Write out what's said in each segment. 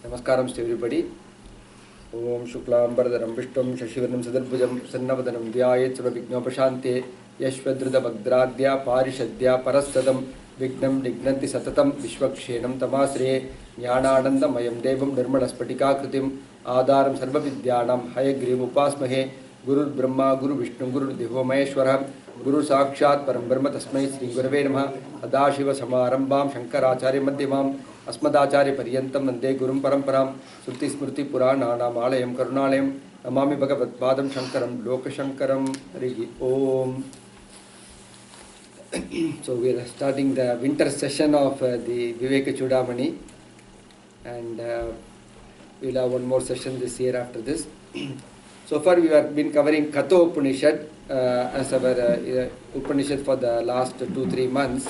Namaskaram to everybody. Om Shuklam Bharadaram Vishtam Shashivarnam Sadarbhujam Sannavadanam Vyayet Surabhignopashante Yashvadruta Bhagdradya Parishadya Parasadam Vignam Dignanti Satatam Vishwakshenam Tamasre Jnanananda Mayam Devam Nirmalasphatika Kritim Adaram Sarvavidyanam Hayagriv Upasmahe Guru Brahma Guru Vishnu Guru Devo Maheshwara Guru Sakshat Param Brahma Tasmai Sri Gurave Namaha Adashiva Samarambam Shankaracharya Madhyamam अस्मदाचार्य पर्यंतम वंदे गुरुं परंपरां श्रुति स्मृति पुराणानाम् आलयं करुणालयं नमामि भगवत्पादं शंकरं लोकशंकरं हरि ओम. So we are starting the winter session of the Vivekachoodamani, and we will have one more session this year after this. So far we have been covering Katha Upanishad as our Upanishad for the last 2-3 months.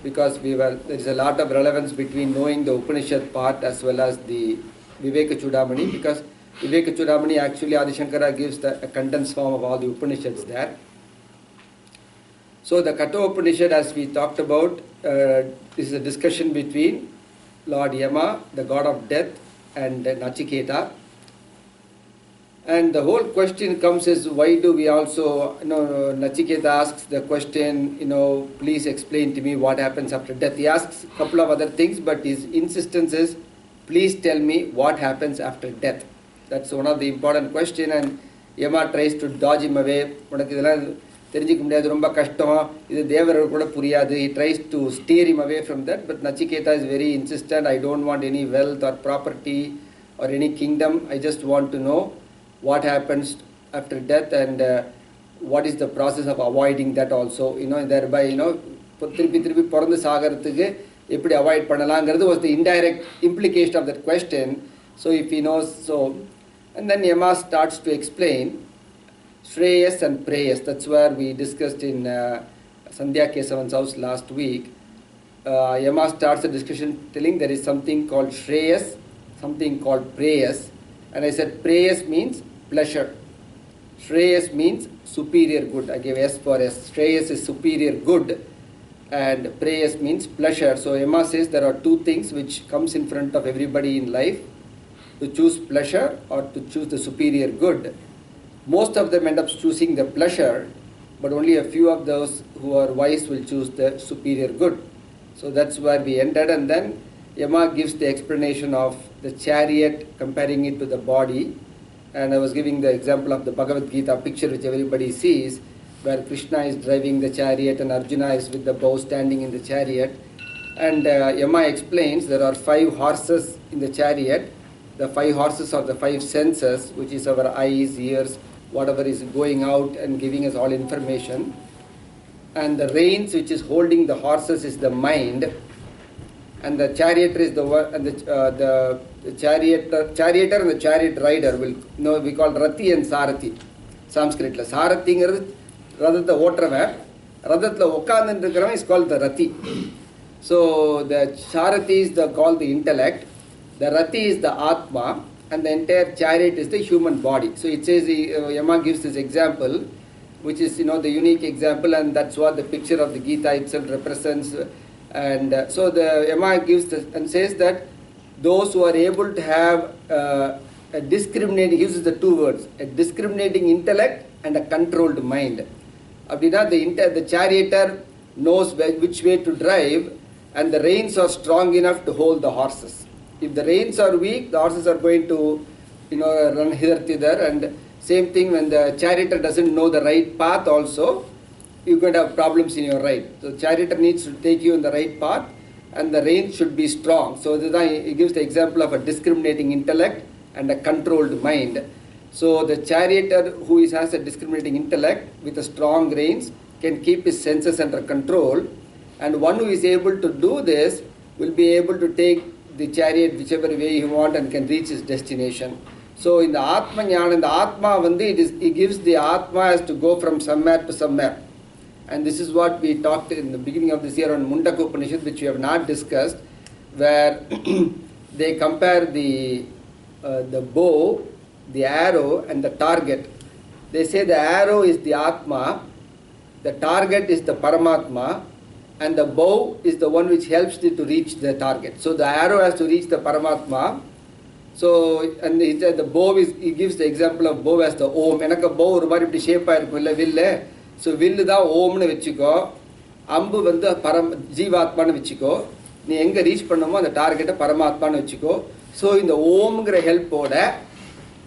Because there is a lot of relevance between knowing the Upanishad part as well as the Vivekachoodamani, because Vivekachoodamani actually Adi Shankara gives a condensed form of all the Upanishads there. So the Katha Upanishad, as we talked about, is a discussion between Lord Yama, the god of death, and Nachiketa. And the whole question comes is, why do we also, Nachiketa asks the question, please explain to me what happens after death. He asks a couple of other things, but his insistence is, please tell me what happens after death. That's one of the important questions, and Yama tries to dodge him away. He tries to steer him away from that, but Nachiketa is very insistent. I don't want any wealth or property or any kingdom. I just want to know what happens after death and what is the process of avoiding that also, thereby, திருப்பி பிறந்து சாகிறதுக்கு எப்படி avoid பண்ணலாம்ங்கிறது was the indirect implication of that question. So if he knows, and then Yama starts to explain Shreyas and Preyas. That's where we discussed in Sandhya Kesavan's house last week. Yama starts the discussion telling there is something called Shreyas, something called Preyas. And I said Preyas means pleasure. Shreyas means superior good. I gave S for S. Shreyas is superior good, and Preyas means pleasure. So Yama says there are two things which comes in front of everybody in life, to choose pleasure or to choose the superior good. Most of them end up choosing the pleasure, but only a few of those who are wise will choose the superior good. So that's where we ended, and then Yama gives the explanation of the chariot, comparing it to the body. And I was giving the example of the Bhagavad Gita picture which everybody sees, where Krishna is driving the chariot and Arjuna is with the bow standing in the chariot. And Yama explains there are 5 horses in the chariot. The 5 horses are the 5 senses, which is our eyes, ears, whatever is going out and giving us all information. And the reins which is holding the horses is the mind. And the charioteer is the one, and the charioteer and the chariot rider we call Rati and Sarathi. Sanskrit. Sarathi is Radatha Otrava. Radatha Okan is called the Rati. So the Sarathi is called the intellect. The Rati is the Atma, and the entire chariot is the human body. So it says, Yama gives this example, which is the unique example, and that's what the picture of the Gita itself represents. And so the Yama gives and says that those who are able to have a discriminating, he uses the 2 words, a discriminating intellect and a controlled mind. Abdina, the charioteer knows which way to drive, and the reins are strong enough to hold the horses. If the reins are weak, the horses are going to run hither thither, and same thing when the charioteer doesn't know the right path also, you're going to have problems in your ride. So charioteer needs to take you in the right path, and the reins should be strong. So he gives the example of a discriminating intellect and a controlled mind. So the charioteer who has a discriminating intellect with a strong reins can keep his senses under control, and one who is able to do this will be able to take the chariot whichever way he wants and can reach his destination. So in the Atma Jnana, in the Atma, he gives the Atma has to go from somewhere to somewhere. And this is what we talked in the beginning of this year on Mundaka Upanishad, which we have not discussed, where they compare the bow, the arrow, and the target. They say the arrow is the Atma, the target is the Paramatma, and the bow is the one which helps it to reach the target. So the arrow has to reach the Paramatma. So, and he said the bow is, he gives the example of bow as the Om. Enaka bow ஒரு மாதிரி இப்படி ஷேப்பாக இருக்கும் இல்லை வில்லு. So வில்லு தான் ஓம்னு வச்சுக்கோ, அம்பு வந்து ஜீவாத்மான்னு வச்சுக்கோ, நீ எங்கே ரீச் பண்ணமோ அந்த டார்கெட்டை பரமாத்மான்னு வச்சுக்கோ. ஸோ இந்த ஓம்ங்கிற ஹெல்ப்போட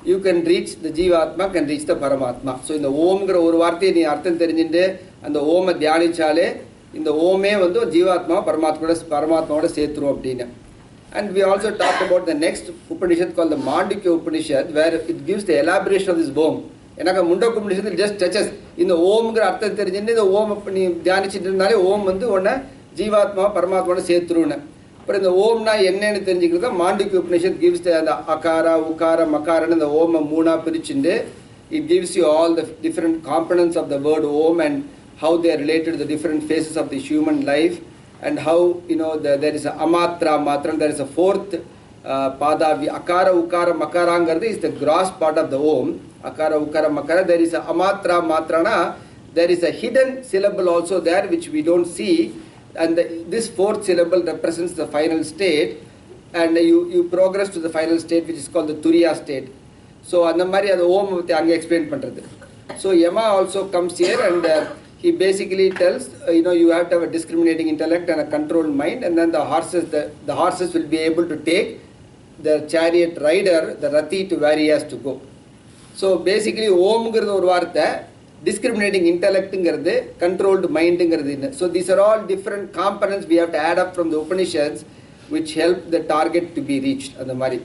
you can reach the ஜீவாத்மா, can reach the பரமாத்மா. ஸோ இந்த ஓம்ங்கிற ஒரு வார்த்தையை நீ அர்த்தம் தெரிஞ்சுட்டு அந்த ஓமை தியானிச்சாலே இந்த ஓமே வந்து ஜீவாத்மா பரமாத்மாவோட சேர்த்துரும் அப்படின்னு. And we also talked about the next Upanishad called the Mandukya Upanishad, where it gives the elaboration of this Om. எனக்கு முண்டக்க உபநிஷத்தில் just touches இந்த ஓம்ங்கிற அர்த்தம் தெரிஞ்சுட்டு இந்த ஓம் நீ தியானிச்சுட்டு இருந்தாலே ஓம் வந்து உன்னை ஜீவாத்மா பரமாத்மாவோட சேர்த்துருன்னு. அப்புறம் இந்த ஓம்னா என்னன்னு தெரிஞ்சுக்கிறது மாண்டூக்கிய உபநிஷத் gives the அந்த அகாரா உகார மகாரன்னு இந்த ஓமை மூணா பிரிச்சுட்டு it gives you all the different components of the word Om and how they are related to the different phases of the human life, and how there is a amatra matra, there is a fourth pada akara ukara makaranga is the gross part of the Om. Akara ukara makara, there is a amatra matrana, there is a hidden syllable also there which we don't see, and this fourth syllable represents the final state, and you progress to the final state which is called the turiya state. So அந்த மாதிரி அந்த ஓம் அங்கே explain பண்ணுறது. So Yama also comes here and he basically tells you have to have a discriminating intellect and a controlled mind, and then the horses will be able to take the chariot rider, the rathi, to where he has to go. So basically omங்கிறது ஒரு வார்த்தை, discriminating intellect-ங்கிறது controlled mind-ங்கிறது. So these are all different components we have to add up from the Upanishads which help the target to be reached. அந்த மாதிரி.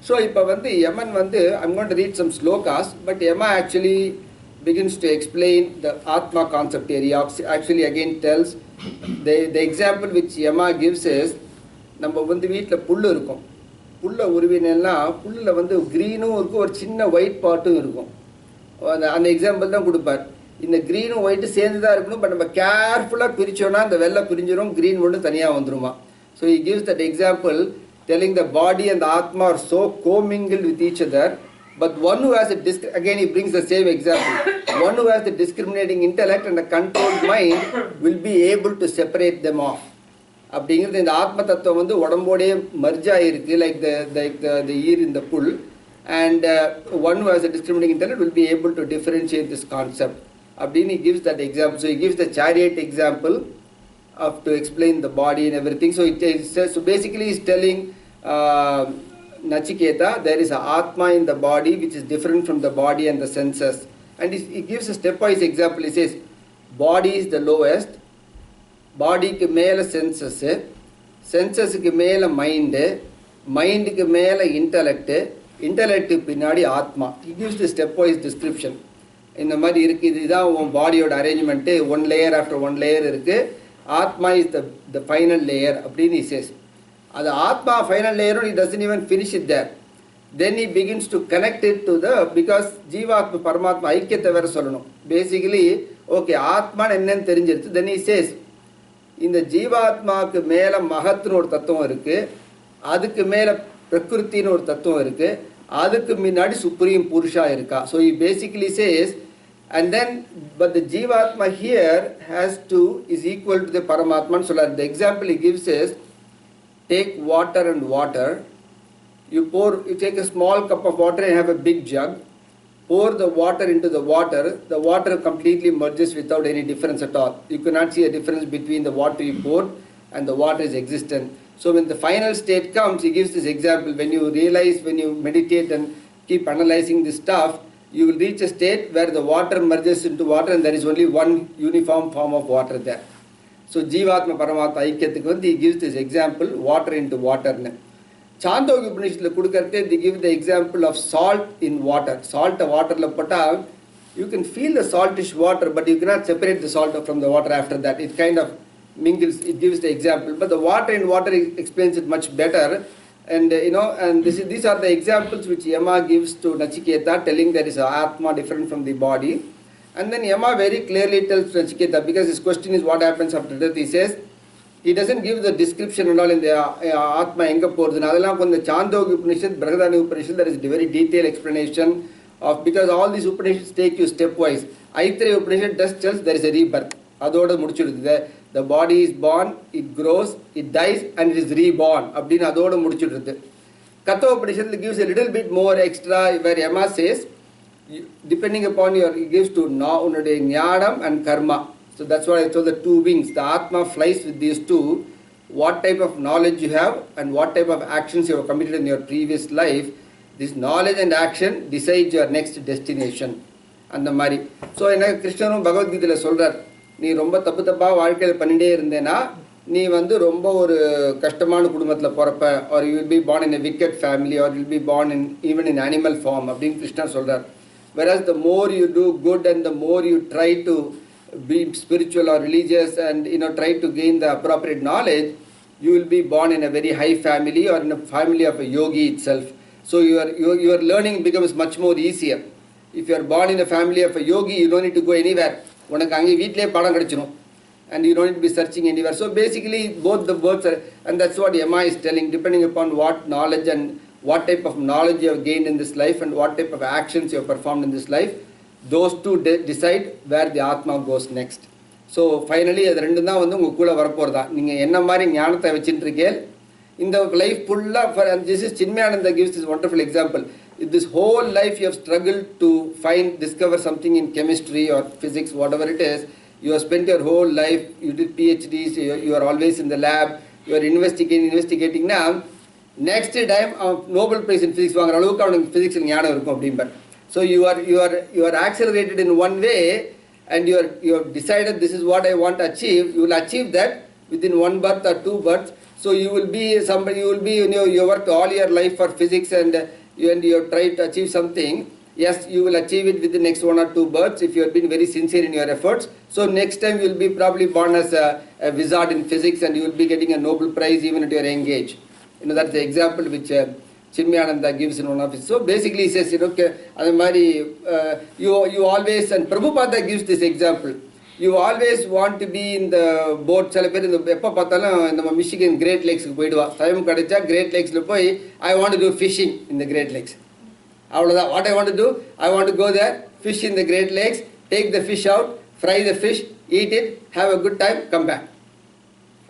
So இப்போ வந்து Yaman வந்து I'm going to read some slokas, but Yama actually begins to explain the Atma concept here. He actually again tells the example which Yama gives is, நம்ம வந்து வீட்டில் புல் இருக்கும், புல்லை உருவினா புல்லில் வந்து க்ரீனும் இருக்கும், ஒரு சின்ன ஒயிட் பாட்டும் இருக்கும். அந்த எக்ஸாம்பிள் தான் கொடுப்பார். இந்த க்ரீனும் ஒயிட்டு சேர்ந்து தான் இருக்கணும், பட் நம்ம கேர்ஃபுல்லாக பிரித்தோன்னா அந்த வெள்ளை பிரிஞ்சிடும், க்ரீன் மட்டும் தனியாக வந்துருமா. So he gives that example telling the body and the Atma are so commingled with each other, but one who has again he brings the same example, one who has the discriminating intellect and a controlled mind will be able to separate them off. அப்படிங்கிறது இந்த ஆத்ம தத்துவம் வந்து உடம்போடே merge ஆகிருக்கு, like the ear in the pull, and one who has a discriminating intellect will be able to differentiate this concept. அப்படின்னு he gives that example. So he gives the chariot example to explain the body and everything. So so basically he is telling Nachiketa, there is an Atma in the body which is different from the body and the senses. And he gives a stepwise example. He says, body is the lowest, body ku mela senses, senses ku mela mind, mind ku mela intellect, intellect பின்னாடி Atma. He gives the stepwise description. இந்த மாதிரி இருக்குது, இதுதான் உன் பாடியோட arrangement, one layer after one layer இருக்குது. Atma is the final layer அப்படின்னு he says. அது ஆத்மா final லேயரும் he doesn't even finish it there. Then he begins to connect it to because ஜீவாத்மா பரமாத்மா ஐக்கியத்தை வேற சொல்லணும். பேசிக்கலி ஓகே ஆத்மான்னு என்னன்னு தெரிஞ்சிருச்சு. then he says இந்த ஜீவாத்மாவுக்கு மேலே மகத்துன்னு ஒரு தத்துவம் இருக்குது, அதுக்கு மேலே பிரகிருத்தின்னு ஒரு தத்துவம் இருக்குது, அதுக்கு முன்னாடி சுப்ரீம் புருஷா இருக்கா. So he basically says, and then but the Jivatma here is equal to the Paramatma. So the example he gives is, take water and water, you take a small cup of water and have a big jug, pour the water into the water completely merges without any difference at all. You cannot see a difference between the water you poured and the water is existent. So when the final state comes, he gives this example. When you realize, when you meditate and keep analyzing this stuff, you will reach a state where the water merges into water and there is only one uniform form of water there. So Jivatma Paramatma ஐக்கியத்துக்கு வந்து he gives this example, water into water. சாந்தோகி உபநிஷத்தில் கொடுக்கறதே they give the example of salt in water. Salt வாட்டரில் போட்டால் you can feel the saltish water, but you cannot separate the salt from the water after that. It kind of mingles, it gives the example. But the water in water explains it much better. And and these are the examples which Yama gives to Nachiketa, telling there is an Atma different from the body. And then Yama very clearly tells Nachiketa, because his question is what happens after death, he says, he doesn't give the description and all in the Atma enga porudhu. Adella kon the Chandogya Upanishad, Brahadani Upanishad, there is a very detailed explanation of, because all these Upanishads take you stepwise. Aitreya Upanishad just tells there is a rebirth. Adoda mudichirudhu. the body is born, it grows, it dies, and it is reborn. அப்படின்னு அதோடு முடிச்சுடுறது. Kathopadishad gives a little bit more extra where Yama says, depending upon your, it gives to unnade jnanam and karma. So that's why I told the two wings. The Atma flies with these two. What type of knowledge you have and what type of actions you have committed in your previous life, this knowledge and action decides your next destination. அந்த மாதிரி. So என்ன கிருஷ்ணனும் பகவத்கீதையில் சொல்கிறார், நீ ரொம்ப தப்பு தப்பாக வாழ்க்கையில் பண்ணிகிட்டே இருந்தேன்னா நீ வந்து ரொம்ப ஒரு கஷ்டமான குடும்பத்தில் பிறப்ப, or you will be born in a wicked family, or you will be born in even in animal form அப்படின்னு கிருஷ்ணன் சொல்கிறார். Whereas the more you do good and the more you try to be spiritual or religious and try to gain the appropriate knowledge, you will be born in a very high family or in a family of a yogi itself. So your learning becomes much more easier. If you are born in a family of a yogi, you don't need to go anywhere. உனக்கு அங்கே வீட்டிலே பாடம் கிடைச்சிடும். And you don't need to be searching anywhere. So basically both the words are, and that's what Yama is telling, depending upon what knowledge and what type of knowledge you have gained in this life and what type of actions you have performed in this life, those two decide where the Atma goes next. So finally அது ரெண்டு தான் வந்து உங்கள் கூட வரப்போகிறதா. நீங்கள் என்ன மாதிரி ஞானத்தை வச்சுட்டுருக்கேன் இந்த லைஃப் ஃபுல்லாக. And this is Chinmayananda gives this wonderful example. If this whole life you have struggled to discover something in chemistry or physics, whatever it is, you have spent your whole life, you did PhDs, you are always in the lab, you are investigating now, next time Nobel Prize in Physics வாங்குற அளவுக்கு அவனுக்கு ஃபிசிக்ஸில் ஞானம் இருக்கும் அப்படிம்பார். So you are accelerated in one way and you have decided this is what I want to achieve. You will achieve that within one birth or two births. So you will be somebody, you worked all your life for physics and you have tried to achieve something. Yes, you will achieve it within the next one or two births if you have been very sincere in your efforts. So next time you will be probably born as a wizard in physics and you will be getting a Nobel Prize even at your young age. That's the example which Chinmayananda gives in one of his. So basically he says, you always, and Prabhupada gives this example, you always want to be in the boat. சில பேர் இந்த எப்போ பார்த்தாலும் நம்ம Michigan great லேக்ஸுக்கு போயிடுவா. Time கிடைச்சா great லேக்ஸில் போய் I want to do fishing in the Great Lakes. அவ்வளோதான். What I want to do, I want to go there, fish in the Great Lakes, take the fish out, fry the fish, eat it, have a good time, come back.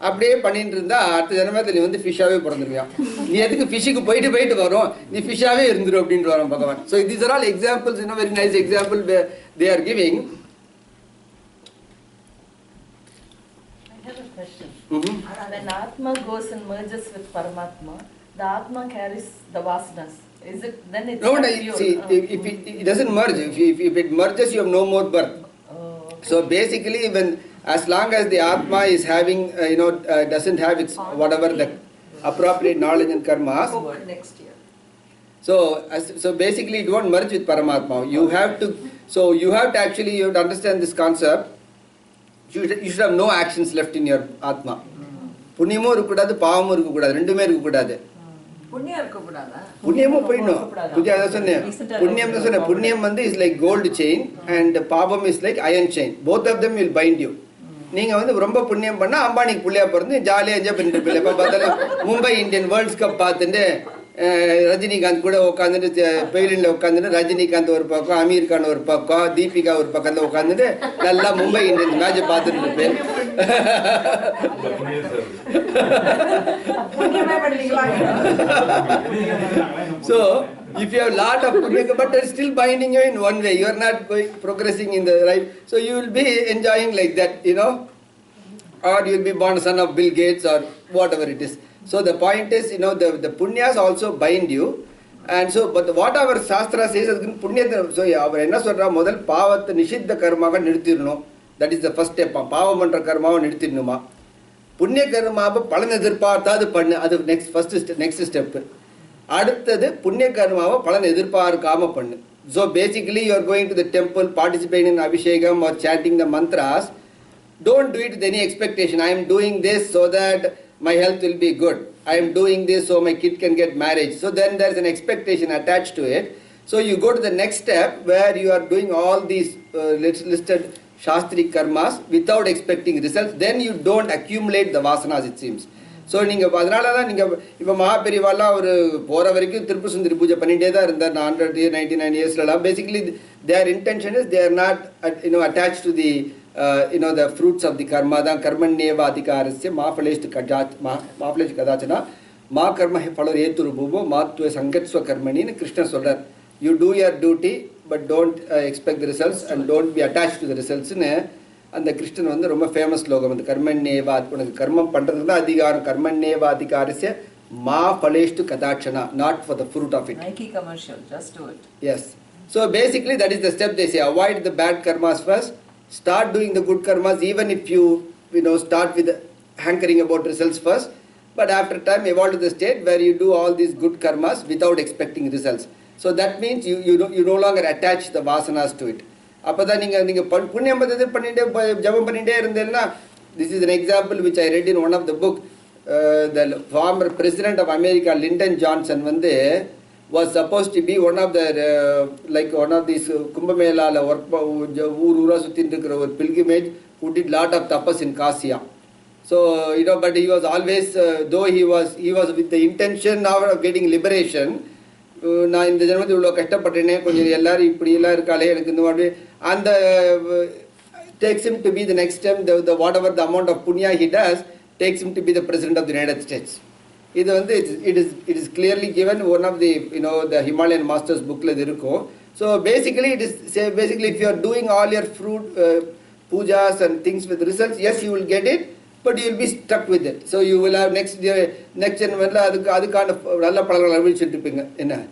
அப்படியே பண்ணிட்டு இருந்தா அடுத்த ஜனமத்தில் நீ வந்து ஃபிஷ்ஷாகவே பிறந்துருவியான். நீ எதுக்கு ஃபிஷ்ஷுக்கு போயிட்டு வரும், நீ ஃபிஷ்ஷாகவே இருந்துடும் அப்படின்ட்டு வரோம் பகவான். So these are all examples, very nice example they are giving. I have a question. When Atma goes and merges with Paramatma, the Atma carries the vasanas. Is it then it's no, see, if it doesn't merge, if it merges, you have no more birth. Okay. So basically, as long as the Atma is having, doesn't have its whatever the appropriate knowledge and karmas. Next year. So basically, it won't merge with Paramatma. You have to actually you have to understand this concept. You should have no actions left in your Atma. புண்ணியமும் இருக்கக்கூடாது, பாவமும் இருக்கக்கூடாது, ரெண்டுமே இருக்கக்கூடாது. புண்ணியமும் போயிடணும். அதான் சொன்னேன், புண்ணியம் தான் சொன்னேன். புண்ணியம் வந்து is like gold chain and பாபம் is like iron chain. Both of them will bind you. நீங்கள் வந்து ரொம்ப புண்ணியம் பண்ணால் அம்பானிக்கு புள்ளியா பிறந்து ஜாலியாக என்ஜாய் பண்ணிட்டு இருப்பீங்க. எப்போ பார்த்தாலும் மும்பை இந்தியன் வேர்ல்ட்ஸ் கப் பார்த்துட்டு ரஜினிகாந்த் கூட உட்காந்துட்டு பெயிலினில் உட்காந்துட்டு ரஜினிகாந்த் ஒரு பக்கம், அமீர் கான் ஒரு பக்கம், தீபிகா ஒரு பக்கத்தில் உட்காந்துட்டு நல்லா மும்பை இந்தியன்ஸ் மேட்சை பார்த்துட்டு இருப்பேன். So if you have lot of punya, but it's still binding you in one way, you are not progressing in the right, so you will be enjoying like that, or you will be born son of Bill Gates or whatever it is. So the point is, the punyas also bind you, and so but what our Shastra says is punya. So அவர் என்ன சொல்றா, முதல் பாவத்தை நிஷித்த கர்மாவை நிறுத்திடணும். That is the first step. பாவம் பண்ற கர்மாவை நிறுத்திடணுமா. புண்ணிய கர்மாவை பலன் எதிர்பார்த்தாது பண்ணு, அது நெக்ஸ்ட் ஸ்டெப். அடுத்தது புண்ணிய கர்மாவை பலன் எதிர்பார்க்காம பண்ணு. So basically you are going to the temple, participating in abhishekam or chanting the mantras. Don't do it with any expectation. I am doing this so that my health will be good. I am doing this so my kid can get married. So then there is an expectation attached to it. So you go to the next step where you are doing all these listed Shastri karmas without expecting results. Then you don't accumulate the vasanas, it seems. So நீங்கள் அதனால தான் நீங்கள் இப்போ மகாபெரிவாலாம் ஒரு போகிற வரைக்கும் திருப்பு சுந்தரி பூஜை பண்ணிகிட்டே தான் இருந்தார். 100 years 99 yearsலாம். Basically their intention is they are not attached to the the fruits of the karma, then karmanyeva adhikarasya ma phaleshtu kadachana ma karma phalar heturububo matva sangatsva karmani Krishna solrar. You do your duty, but don't expect the results and don't be attached to the results. And the Christian one, the famous slogan, the karmanyeva, karma pandradana adhikaram karmanyeva adhikarasya ma phaleshtu kadachana, not for the fruit of it. Nike commercial, just do it. Yes. So basically that is the step they say. Avoid the bad karmas first. Start doing the good karmas, even if you start with hankering about results first. But after time evolve to the state where you do all these good karmas without expecting results. So that means you no longer attach the vasanas to it. This is an example which I read in one of the book. The former president of America, Lyndon Johnson, was supposed to be one of these Kumbh Mela pilgrimage who did lot of tapas in Kasya. So but he was always though he was with the intention of getting liberation. And takes him to be the next time the whatever the amount of punya he does takes him to be the president of the United States. It is clearly given one of the the Himalayan Masters booklet. So basically if you are doing all your fruit pujas and things with results, yes, you will get it, but you will be stuck with it. So you will have next year adu kind of nalla palagal anubichittirupinga enna.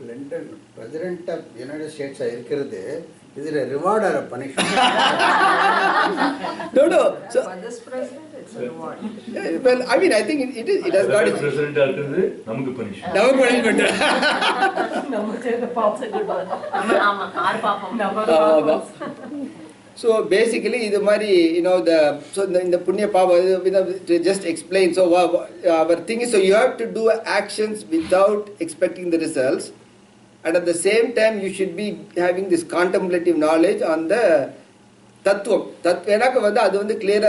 Lyndon, President of United States irukkiradhu, is it a reward or a punishment? No. So For this president, it's a reward. well, I mean, I think it has got its president irukkiradhu namakku punishment. So basically, in the Punya Pava, to just explain. So our thing is, so you have to do actions without expecting the results, and at the same time, you should be having this contemplative knowledge on the Tattvam. That is clear.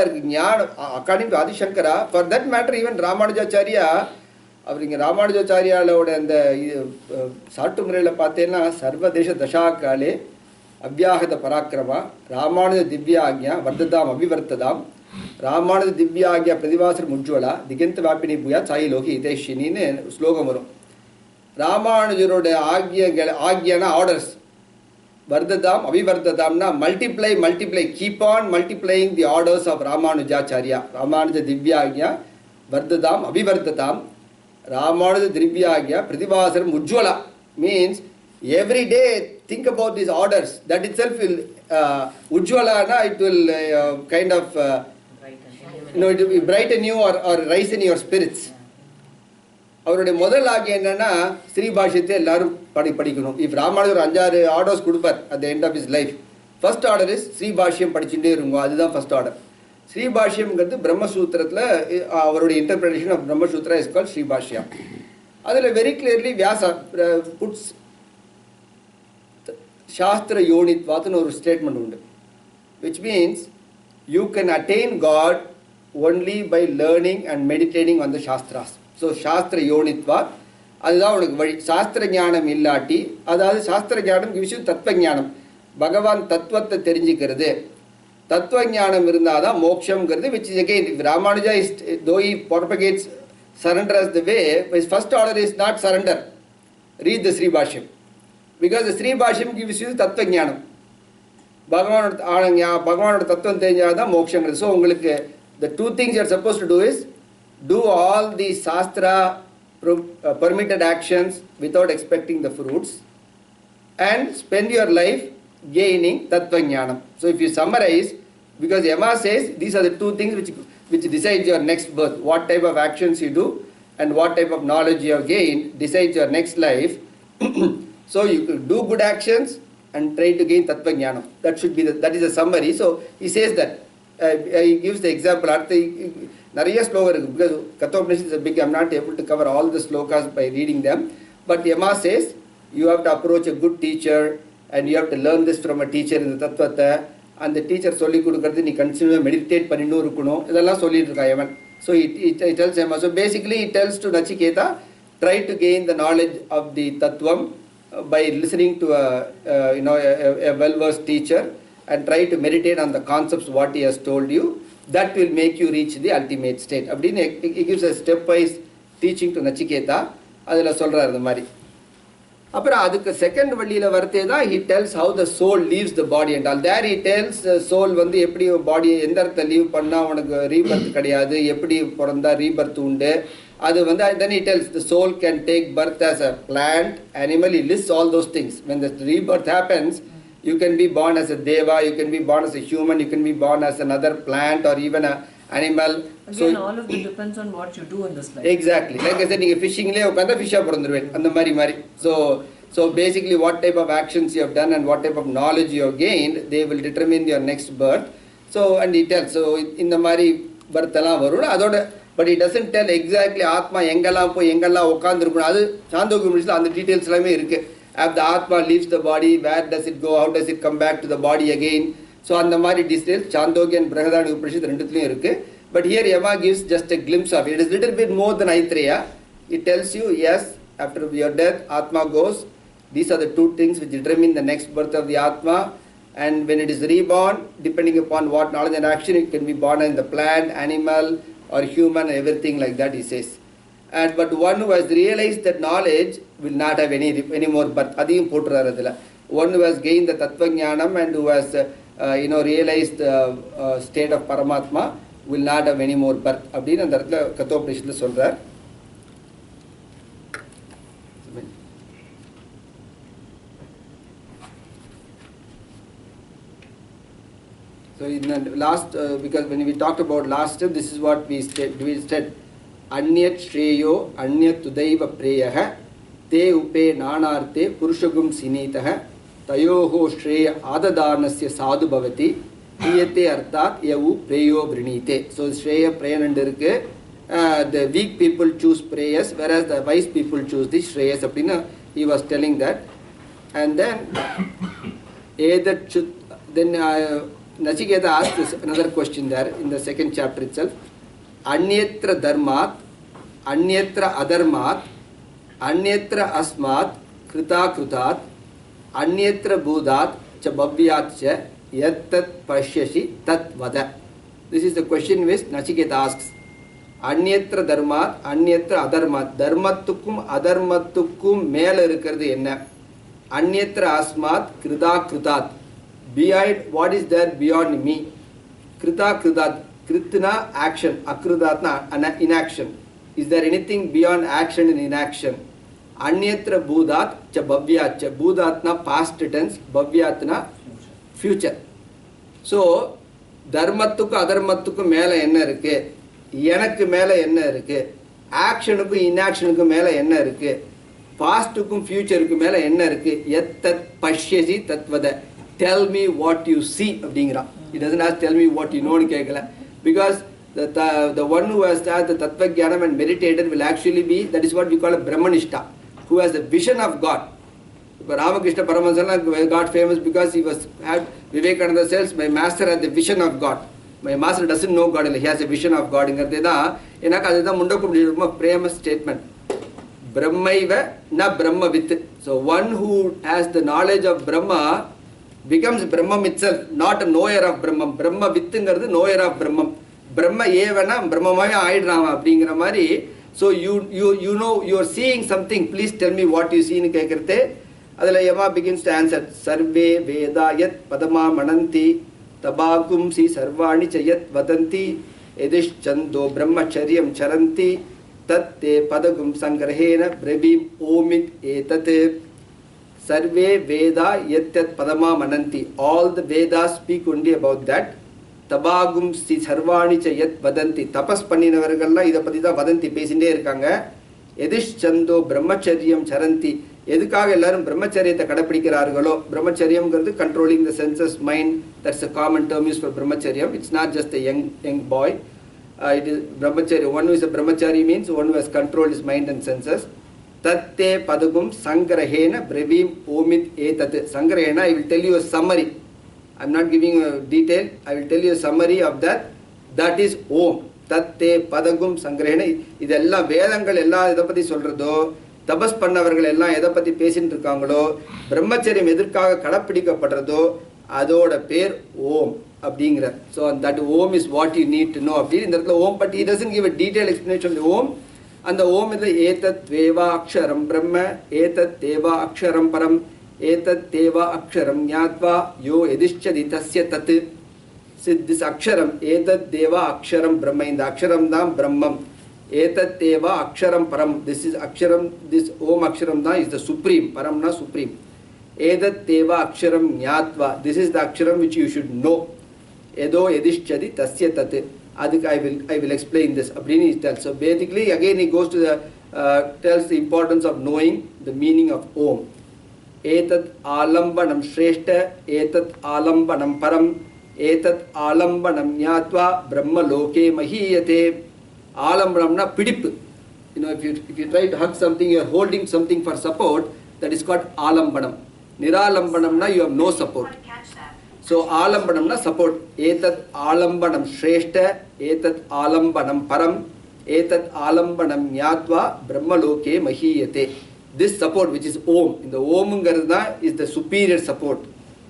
According to Adi Shankara, for that matter, even Ramanujacharya, and the Satumrela Patena, Sarva Desha Dashakale. Abhyahata Parakrama, Ramanuja Divyagya, Vardadam Abhivartadam, Ramanuja Divyagya Pradivasar Mujwala, Diganta Vapini Buya, Sai Loki, Iteshinin, and Slogamuru. Ramanuja Agyana orders Vardadam, Abhivartadamna, multiply, keep on multiplying the orders of Ramanujacharya, Ramanuja Divyagya, Vardadam, Abhivartadam, Ramanuja Divyagya, Pradivasar Mujwala means every day think about these orders. That itself will Ujjwala, it will kind of it will brighten you or rise in your spirits. அவருடைய முதல் ஆகிய என்னன்னா ஸ்ரீ பாஷ்யத்தை எல்லாரும் படிக்கணும். If Ramanuja ஒரு 6 orders கொடுப்பார் at the end of his life, first order is Sri பாஷ்யம் படிச்சுட்டே இருங்க. அதுதான் first order. ஸ்ரீ பாஷ்யம்ங்கிறது பிரம்மசூத்திரத்துல அவருடைய interpretation of Brahmasutra is called Sri பாஷ்யம். அதுல very clearly Vyasa puts Shastra Yonitvathan or statement undu, which means you can attain God only by learning and meditating on the Shastras. So Shastra Yonitvat, adha Shastra Jnanam illati, adha Shastra Jnanam gives you Tattva Jnanam. Bhagavan Tattvatta therinjikkiradhu. Tattva Jnanam irundha moksham kirudhu, which is again, if Ramanuja is, though he propagates surrender as the way, his first order is not surrender. Read the Sri Bhashyam. Because the Sri Bhashyam gives you Tattva Jnanam. Bhagavan Tattva Jnanam moksham. So the two things you are supposed to do is do all the Shastra permitted actions without expecting the fruits and spend your life gaining Tattva Jnanam. So if you summarize, because Yama says these are the two things which decides your next birth. What type of actions you do and what type of knowledge you have gained decides your next life. So you could do good actions and try to gain Tattva Jnanam. That is a summary. So he says that he gives the example. Nariya sloka because Kathopanishad is a big. I am not able to cover all the slokas by reading them. But Yama says you have to approach a good teacher and you have to learn this from a teacher in the Tattvata. And the teacher solli kudukkradhu nee continue meditate panninnu irukano. Idella sollirukka Yaman. So he tells him. So basically he tells to Nachiketa, try to gain the knowledge of the Tattvam by listening to a well-versed teacher and try to meditate on the concepts what he has told you. That will make you reach the ultimate state. அப்படின்னு he gives a step-wise teaching to Nachiketa. அதில் சொல்கிறார் இந்த மாதிரி. அப்புறம் அதுக்கு second வழியில் வரத்தே தான் he tells how the soul leaves the body and all. There he tells soul வந்து எப்படி பாடியை எந்த இடத்த லீவ் பண்ணால் உனக்கு ரீபர்த் கிடையாது, எப்படி பிறந்தா ரீபர்த் உண்டு. அது வந்து then he tells the soul can take birth as a plant, animal. He lists all those things. When the rebirth happens, you can be born as a deva, you can be born as a human, you can be born as another plant or even a animal. Again, all of it depends on what you do in this life. Exactly. Like I said, நீங்க ஃபிஷிங்லேயே உட்காந்தா ஃபிஷ்ஷாக பிறந்துருவேன் அந்த மாதிரி. So basically what type of actions you have done and what type of knowledge you have gained, they will determine your next birth. So and he tells, so இந்த மாதிரி birth எல்லாம் வரும் அதோட. But he doesn't tell exactly ஆத்மா எங்கெல்லாம் போய் எங்கெல்லாம் உட்காந்துருக்கணும். அது சாந்தோக்கிய உபநிஷத்தில் அந்த டீட்டெயில்ஸ் எல்லாமே இருக்குது. As the Atma leaves the body, where does it go, how does it come back to the body again? So அந்த மாதிரி details சாந்தோக்கிய and பிரகதாரண்ய உபநிஷத் ரெண்டுத்துலையும் இருக்குது. But here Yama gives just a glimpse of it. It is a little bit more than Aitreya. It tells you, yes, after your death, Atma goes. These are the two things which determine the next birth of the Atma. And when it is reborn, depending upon what knowledge and action, it can be born in the plant, animal, or human, everything like that, he says. But one who has realized that knowledge will not have any more birth. Adhiyum poturar adula. One who has gained the Tattva Jnanam and who has realized the state of Paramatma will not have any more birth. அப்படின்னு அந்த இடத்துல கத்தோபனிஷத்தில் சொல்றார். So in the last, because when we talked about last step, this is what we said. Anyat Shreyo, Anyat Tudaiva Preyaha, Te Upe Nanarte, Purushagum Sinitaha, Tayoho Shreya Adadarnasya Sadhu Bhavati, Iyate Arthat Yavu Preyo Brinite. So Shreya Prayan and the weak people choose prayers, whereas the wise people choose the Shreyas. He was telling that. And then, Nachiketa asked another question there in the second chapter itself. Anyetra dharmat, anyetra adharmat, anyetra asmat, krita krutat, anyetra budat, cha bhavyat cha, yattat pashyashi tat vada. This is the question which Nachiketa asks. Anyetra dharmat, anyetra adharmat. Dharmattukkum adharmattukkum மேல இருக்கிறது என்ன? Anyetra asmat, krita krutat. Beyond what is there beyond me? Krita krutat. Kritna action, akrudatna inaction. Is there anything beyond action and inaction? Anyetra budat cha bhavyat cha. Budatna past tense, bhavyatna future. So dharmattukku adharmattukku மேல என்ன இருக்கு? எனக்கு மேல என்ன இருக்கு? ஆக்ஷனுக்கும் இன்ஆக்ஷனுக்கும் மேல என்ன இருக்கு? பாஸ்டுக்கும் ஃபியூச்சருக்கும் மேல என்ன இருக்கு? எத்தத் பஷ்யசி தத்வத. Tell me what you see அப்படிங்கிறான். He doesn't ask tell me what you know னு கேட்கல. Because the one who has had the Tattva Jnanam and meditated will actually be, that is what we call a Brahmanishta, who has the vision of God. Ramakrishna Paramahansa got famous because he had Vivekachoodamani says, my master had the vision of God. My master doesn't know God, he has a vision of God. எனக்கு அதுதான் முண்டக்குடி பிரேம statement. Brahmaiva na Brahmavit. So one who has the knowledge of Brahma becomes Brahman itself, not a knower of Brahman. Brahmavitங்கிறது knower of Brahman. Brahma ஏவனா பிரம்மமாவே ஆயிடுறான் அப்படிங்கிற மாதிரி. So you know you are seeing something, please tell me what you see னு கேட்கறதே. அதில் Yama begins to answer. Sarve veda yat padama mananti tabagum si sarvani chayat vadanti edishchando brahmacharyam charanti tatte padagum sangrahena brevim omit etate. Sarve Veda Yatyat Padama Mananti. All the Vedas speak only about that. Tabagum Si Sarvani Chayat Vadanti. Tapas Paninavargalla Ida Padita Vadanti பேசிட்டே இருக்காங்க. எதிஷ்சந்தோ பிரம்மச்சரியம் சரந்தி. எதுக்காக எல்லாரும் பிரம்மச்சரியத்தை கடைப்பிடிக்கிறார்களோ, பிரம்மச்சரியம்ங்கிறது controlling the senses, mind. That's a common term used for brahmacharya. It's not just a young boy. It is brahmacharya. One who is a brahmachari means one who has controlled his mind and senses. Tatte padagum sangrahena brevim omit etat. Sangrahena, I will tell you a summary. I am not giving a detail. I will tell you a summary of that. That is Om. Tatte padagum sangrahena. இதெல்லாம் வேதங்கள் எல்லாம் எதை பற்றி சொல்கிறதோ, தபஸ் பண்ணவர்கள் எல்லாம் எதை பற்றி பேசிட்டு இருக்காங்களோ, பிரம்மச்சரியம் எதற்காக கடைப்பிடிக்கப்படுறதோ, அதோட பேர் ஓம் அப்படிங்கிற. So that Om is what you need to know அப்படின்னு இந்த இடத்துல Om. But he doesn't give a detailed explanation of the Om. அந்த ஓம் இதில் ஏதத் வேவா அக்ஷரம் பிரம்ம, ஏதத் தேவா அக்ஷரம் பரம், ஏதத் தேவா அக்ஷரம் ஞாத்வா யோ எதிஷ்சதி தஸ்ய தத். திஸ் அக்ஷரம் ஏதத் தேவா அக்ஷரம் பிரம்ம, இந்த அக்ஷரம் தான் பிரம்மம். ஏதத் தேவா அக்ஷரம் பரம், திஸ் இஸ் அக்ஷரம், திஸ் ஓம் அக்ஷரம் தான் இஸ் த சுப்ரீம். பரம்னா சுப்ரீம். ஏதத் தேவா அக்ஷரம் ஞாத்வா, திஸ் இஸ் த அக்ஷரம் which you should know. ஏதோ எதிஷ்சதி தஸ்ய தத். அதுக்கு I will explain this அப்படின்னு he tells. So basically again he goes to the tells the importance of knowing the meaning of Om. Etat alambanam shreshta, etat alambanam param, etat alambanam nyatva brahma loke mahiyate. Alambanamna pidippu. You know, if you try to hug something, you are holding something for support, that is called alambanam. Niralambanamna you have no support. So alambanamna support. Etat alambanam shreshta, etat alambanam param, etat alambanam nyatva brahma loke mahiyate. This support which is Om, in the Omங்கிறது is the superior support.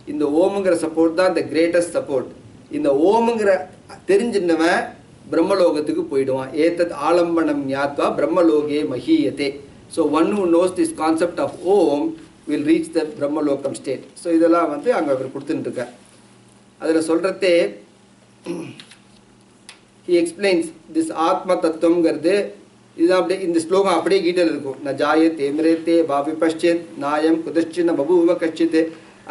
In the Omங்கிற support தான் the greatest support. இந்த ஓம்ங்கிற தெரிஞ்சினவன் பிரம்மலோகத்துக்கு போயிடுவான். ஏதத் ஆலம்பனம் ஞாத்வா பிரம்மலோகே மஹீயதே. So one who knows this concept of Om will reach the பிரம்மலோகம் state. So இதெல்லாம் அங்கே அவர் கொடுத்துட்டு இருக்கார். அதில் சொல்கிறதே he explains this ஆத்ம தத்துவங்கிறது இதுதான். அப்படியே இந்த ஸ்லோகம் அப்படியே கீதையில் இருக்கும். ந ஜாயத்தே மிரேத்தே வாவி பஷ்சேத் நாயம் குதஷ்சின்ன பபூவ கஷ்சித்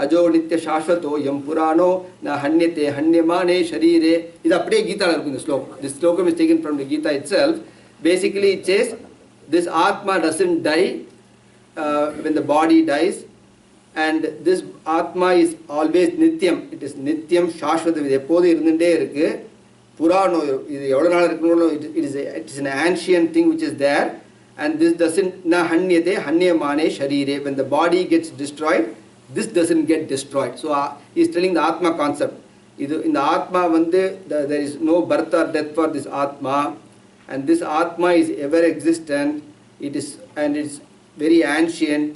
அஜோ நித்ய சாஸ்வதோ எம் புராணோ ந ஹன்யத்தே ஹன்யமானே ஷரீரே. இது அப்படியே கீதாவில் இருக்கும் இந்த ஸ்லோகம். This ஸ்லோகம் is taken from the Gita itself. Basically it says this Atma doesn't die when the body dies, and this Atma is always nityam. It is nityam சாஸ்வதம். இது எப்போதும் இருந்துகிட்டே இருக்கு. புராணோ இது எவ்வளோ நாள் இருக்கணும். It is an ancient thing which is there, and this doesn't na hanyate hanyamane sharire. When the body gets destroyed, this doesn't get destroyed. So he is telling the Atma concept. In the Atma there is no birth or death for this Atma, and this Atma is ever existent. It is, and it's very ancient,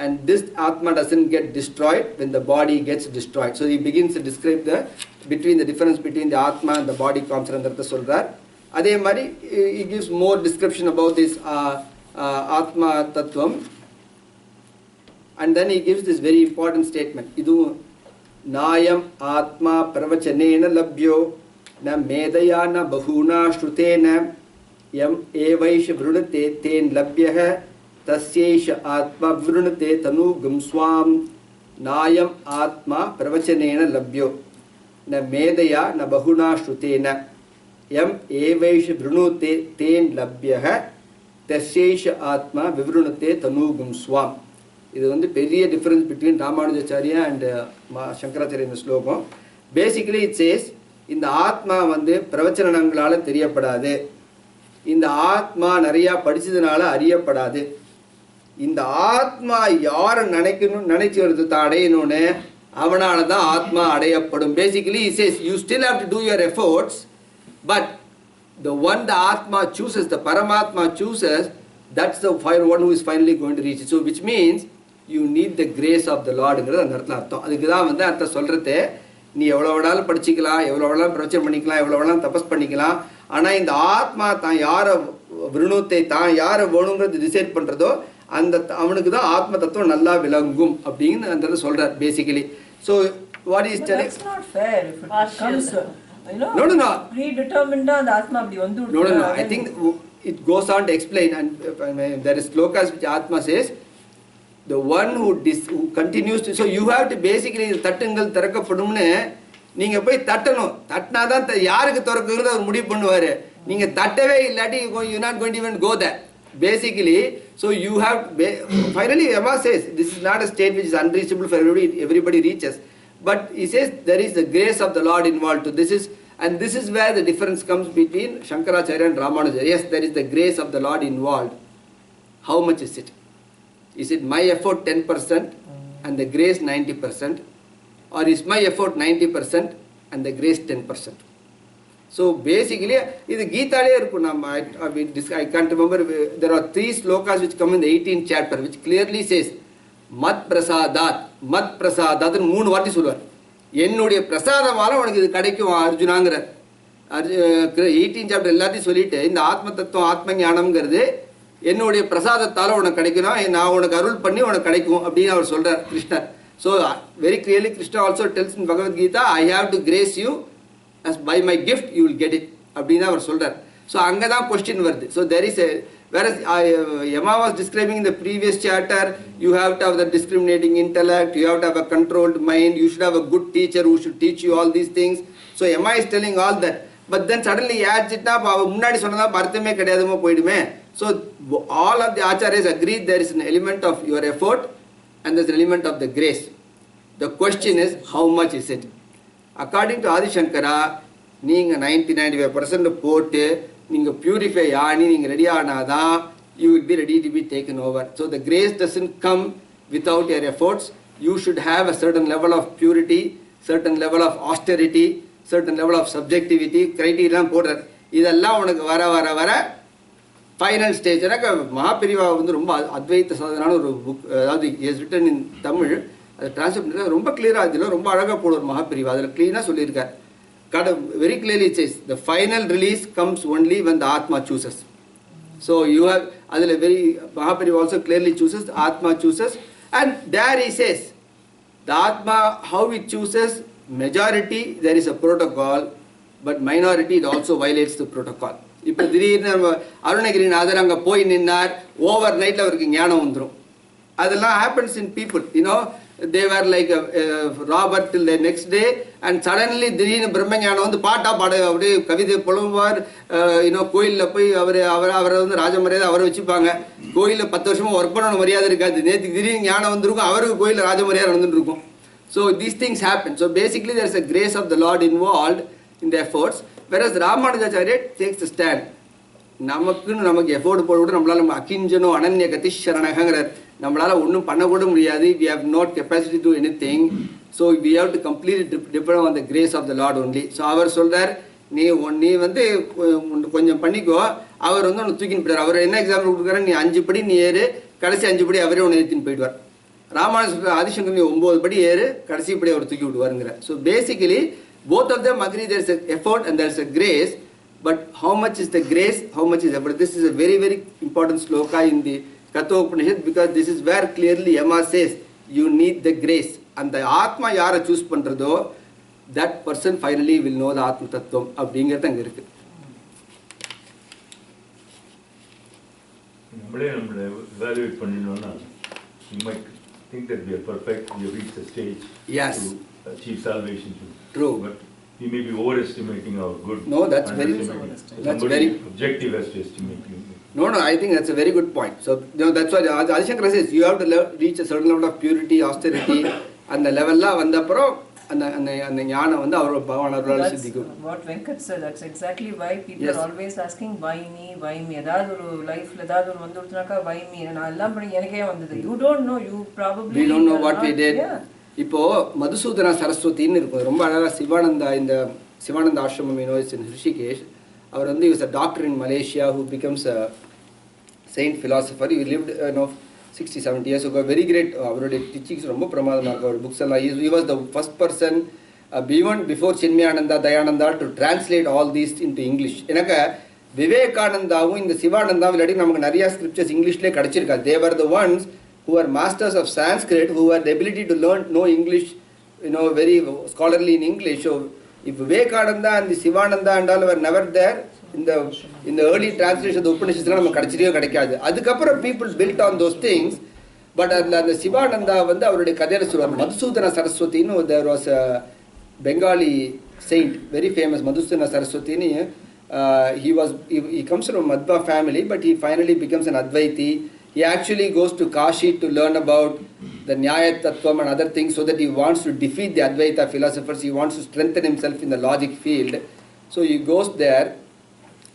and this Atma doesn't get destroyed when the body gets destroyed. So he begins to describe the difference between the Atma and the body concept சொல்றார். அதே மாதிரி he gives more description about this Atma Tattvam, and then he gives this very important statement. Idu nayam Atma pravachanena labhyo na medaya na bahuna shrutena yam evaish vrunate ten labhyah tasyesh Atma vrunate tanugam swam. Nayam Atma pravachanena labhyo na medaya na bahuna shrutena yam evaish vrunate ten labhyah tasyesh Atma vivrunate tanugam swam. இது பெரிய difference between Ramanujacharya and Shankaracharya இந்த ஸ்லோகம். Basically it chase இந்த ஆத்மா பிரவச்சனங்களால் தெரியப்படாது. இந்த ஆத்மா நிறையா படித்ததுனால அறியப்படாது. இந்த ஆத்மா யாரை நினைச்சு வருது தான் அடையணும்னு அவனால தான் ஆத்மா அடையப்படும். Basically it says you still have to do your efforts, but the one the Atma chooses, the Paramatma chooses, that's the one who is finally going to reach it. So which means you need the grace of the Lord ங்கிறது அந்த இடத்துல அர்த்தம். அதுக்கு தான் அர்த்தம் சொல்கிறது. நீ எவ்வளோ வேணாலும் படிச்சிக்கலாம், எவ்வளோ வேணாலும் பிரச்சனை பண்ணிக்கலாம், எவ்வளோ வேணாலும் தபஸ் பண்ணிக்கலாம். ஆனால் இந்த ஆத்மா தான் யாரை விருணுத்தை தான் யாரை வேணுங்கிறது டிசைட் பண்ணுறதோ அந்த அவனுக்கு தான் ஆத்ம தத்துவம் நல்லா விளங்கும் அப்படின்னு அந்த இடத்துல சொல்கிறார் basically. So what is telling? That's not fair if it comes, you know, no. predetermined அந்த ஆத்மா அப்படி No. I think it goes on to explain, and there is slokas which Atma says, the one who continues to, so you have to basically தட்டுங்கள் திறக்கப்படும்னு நீங்க போய் தட்டணும். தட்டினாதான் யாருக்கு திறக்குறது அவர் முடிவு பண்ணுவாரு. நீங்க தட்டவே இல்லாட்டி you not going to even go there basically. So you have finally Yama says this is not a state which is unreachable for everybody reaches, but he says there is the grace of the Lord involved. And this is where the difference comes between Shankaracharya and Ramanujacharya. Yes, there is the grace of the Lord involved. How much is it? Is it my effort 10% and the grace 90%? Or is my effort 90% and the grace 10%? So basically, this Gita I can't remember, there are 3 slokas which come in the 18th chapter which clearly says Mat Prasadat. Mat Prasadat, 3 வாட்டி சொல்வார். என்னுடைய பிரசாதமால உனக்கு இது கிடைக்கும் அர்ஜுனாங்கிற 18 chapter எல்லாத்தையும் சொல்லிட்டு இந்த ஆத்ம தத்துவம் ஆத்ம ஞானம்ங்கிறது என்னுடைய பிரசாதத்தால் உனக்கு கிடைக்கணும், நான் உனக்கு அருள் பண்ணி உனக்கு கிடைக்கும் அப்படின்னு அவர் சொல்கிறார் கிருஷ்ணர். So very clearly Krishna also tells in Bhagavad Gita, I have to grace you as by my gift you will get it அப்படின்னு அவர் சொல்கிறார். ஸோ அங்கே தான் கொஸ்டின் வருது. So there is a, whereas Yama was describing in the previous chapter, you have to have the discriminating intellect, you have to have a controlled mind, you should have a good teacher who should teach you all these things. So Yama is telling all that. But then suddenly adds it up, முன்னாடி சொன்னதா அர்த்தமே கிடையாதுமோ போயிடுமே. So all of the acharyas agreed there is an element of your effort and there is an element of the grace. The question is how much is it? According to Adi Shankara, நீங்கள் 90-95% போட்டு நீங்கள் purify ஆனி நீங்கள் ready ஆனாதான் you will be ready to be taken over. So the grace doesn't come without your efforts. You should have a certain level of purity, certain level of austerity, certain level of subjectivity, criteria போடுறார். இதெல்லாம் உனக்கு வர வர வர final stage. எனக்கு மகாபிரிவா வந்து ரொம்ப அத்வைத்த சாதனான ஒரு புக், அதாவது இஸ் ரிட்டன் இன் தமிழ், அதை டிரான்ஸ்லேட் பண்ணி ரொம்ப கிளியராக இதில் ரொம்ப அழகாக போடுவார் மகாபிரிவா. அதில் க்ளீனாக சொல்லியிருக்கார். Very clearly it says the final release comes only when the Atma chooses. So you have, adile very Mahaprabhu also clearly chooses, the Atma chooses, and there he says the Atma how it chooses, majority there is a protocol, but minority it also violates the protocol. இப்போ திடீர்னு அருணகிரிநாதர் அங்கே போய் நின்னார், over நைட்டில் அவருக்கு ஞானம் வந்துடும். அதெல்லாம் happens in people, you know. They were like a robber till the next day, and suddenly திடீர்னு பிரம்மஞானம் வந்து பாட்டா பாட அப்படியே கவிதை புலம்புவார். இன்னும் கோயிலில் போய் அவரை வந்து ராஜமரியாதை அவரை வச்சுப்பாங்க. கோயிலில் 10 வருஷமாக ஒர்க் பண்ண மரியாதை இருக்காது. நேற்றுக்கு திடீர்னு ஞானம் வந்துருக்கும், அவருக்கு கோயிலில் ராஜமரியாதை நடந்துட்டு இருக்கும். So these things happen. So basically there is a grace of the Lord involved in the efforts, whereas Ramanujacharya takes the stand. நமக்கு எஃபோர்ட் போட கூட நம்மளால அகிஞ்சனோ அனன்ய கதிஷரணங்கிறார். நம்மளால் ஒன்றும் பண்ணக்கூட முடியாது. We have not capacity to do anything. So we have to completely depend on the grace of the Lord only. So அவர் சொல்கிறார், நீ வந்து கொஞ்சம் பண்ணிக்கோ, அவர் வந்து உன்னை தூக்கின்னு போயிடுவார். அவர் என்ன எக்ஸாம்பிள் கொடுக்குறாரு, நீ 5 படி நீ ஏறு, கடைசி 5 படி அவரே உன்னை ஏற்றின்னு போயிடுவார். ராமானுஜர் ஆதிசங்கர் நீ 9 படி ஏறு, கடைசி படி அவர் தூக்கி விடுவாருங்கிற. So basically both of them agree there is an effort and there is a grace, but how much is the grace, how much is effort? This is a very very important sloka in the Kathopanishad, because this is where clearly Yama says you need the grace, and the Atma யாரை choose பண்ணுறதோ that person finally will know the Atma தத்துவம் அப்படிங்கிறது அங்கே இருக்குது. நம்மளே evaluate பண்ணினோம்னா you might think that we are perfect, we have reached a stage Yes. to achieve salvation. True. But we may be overestimating our good. No, that's very objective has to estimate you. No, I think that's a very good point. So that's why Adi Shankara says you have to reach a certain level of purity, austerity, and the level la vandapro and ஞானம் வந்து அவர் பகவானவரால் சித்திக்கும். What Venkat said, that's exactly why people Yes. are always asking why me. ஏதாவது ஒரு லைஃப்ல ஏதாவது ஒரு வந்துடுச்சுனாக்கா why me. நான் எல்லாம் பண்ணி எனக்கே வந்தது. You don't know, you probably We don't know what we did. Yeah. இப்போ மதுசூதனா சரஸ்வதின்னு இருக்கும், ரொம்ப அழகாக சிவானந்தா, இந்த சிவானந்த ஆசிரமம் இன் ரிஷிகேஷ். அவர் வந்து is a doctor in Malaysia who becomes a saint philosopher. He lived 60-70 years ago. Very great. அவருடைய டீச்சிங்ஸ் ரொம்ப பிரமாதமாக இருக்கும். அவர் புக்ஸ் எல்லாம் he was the first person even before Chinmayananda Dayananda to translate all these into English. எனக்கு விவேகானந்தாவும் இந்த சிவானந்தாவும் இல்லாட்டி நமக்கு நிறைய scriptures இங்கிலீஷ்லேயே கிடச்சிருக்காது. They were the ones who are masters of Sanskrit, who had the ability to know English, very scholarly in English. So if Vivekananda and the Sivananda and all were never there in the early translation of the Upanishads, நமக்கு கிடைச்சிட்டே கிடைக்காது. அதுக்கப்புறம் people built on those things. But அந்த சிவானந்தா வந்து அவருடைய கதையில சொல்லுவார், Madhusudana சரஸ்வதின்னு there was a Bengali saint, very famous Madhusudana Saraswati. He comes from a Madhva family, but he finally becomes an Advaiti. He actually goes to Kashi to learn about the Nyaya Tattvam and other things, so that he wants to defeat the Advaita philosophers. He wants to strengthen himself in the logic field. So he goes there.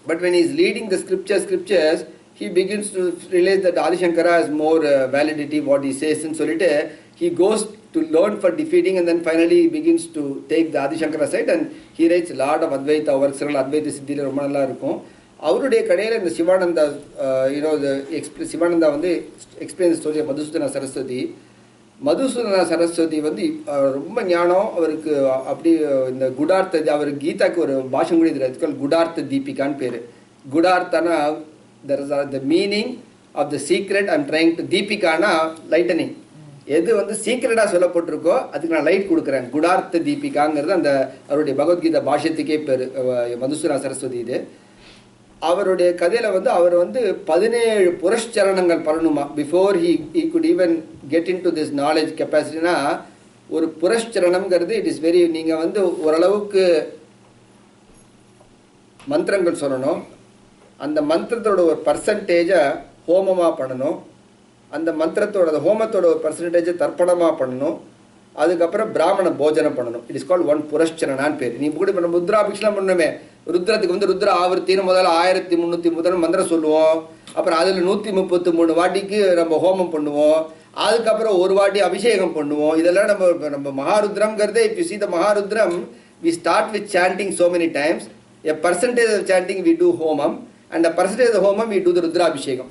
But when he is reading the scriptures, he begins to realize that Adi Shankara has more validity, what he says. And so he goes to learn for defeating, and then finally he begins to take the Adi Shankara side, and he writes a lot of Advaita works. Advaita Siddhila ரொம்ப நல்லா இருக்கும். அவருடைய கடையில் இந்த சிவானந்தா சிவானந்தா வந்து explain story of Madhusudana Saraswati. Madhusudana Saraswati வந்து ரொம்ப ஞானம் அவருக்கு. அப்படி இந்த குடார்த்த அவர் கீதாக்கு ஒரு பாஷம் கூட இதில் குடார்த்த தீபிகான்னு பேர். குடார்த்தனா the meaning of the secret I'm trying to, தீபிகானா லைட்டனிங், எது வந்து சீக்ரெட்டாக சொல்லப்பட்டிருக்கோ அதுக்கு நான் லைட் கொடுக்குறேன். குடார்த்த தீபிகாங்கிறது அந்த அவருடைய பகவத்கீதா பாஷ்யத்துக்கே பேர் மதுசூதன சரஸ்வதி. இது அவருடைய கதையில் வந்து அவர் வந்து 17 புரஷ்சரணங்கள் பண்ணணுமா before he could even get in to this knowledge கெப்பாசிட்டினா. ஒரு புரஷ்சரணம்ங்கிறது இட் இஸ் வெரி, நீங்கள் வந்து ஓரளவுக்கு மந்திரங்கள் சொல்லணும், அந்த மந்திரத்தோட ஒரு பர்சன்டேஜை ஹோமமாக பண்ணணும், அந்த மந்திரத்தோட அந்த ஹோமத்தோட ஒரு பர்சன்டேஜை தர்ப்பணமாக பண்ணணும், அதுக்கப்புறம் பிராமண போஜனம் பண்ணணும். இட் இஸ் கால்ட் ஒன் புரஷ்சரணான்னு பேர். நீ கூட இப்போ நம்ம ருத்ராபிஷேகம் பண்ணணுமே, ருத்ரத்துக்கு வந்து ருத்ர ஆவர்த்தின்னு முதல்ல 1330 மந்திரம் சொல்லுவோம், அப்புறம் அதில் 133 வாட்டிக்கு நம்ம ஹோமம் பண்ணுவோம், அதுக்கப்புறம் ஒரு வாட்டி அபிஷேகம் பண்ணுவோம். இதெல்லாம் நம்ம மகாருத்ரம்ங்கிறதே, if you see the Maharudram, we start with chanting so many times. A percentage of chanting we do homam, and a percentage of the homam we do the rudrabhishekam.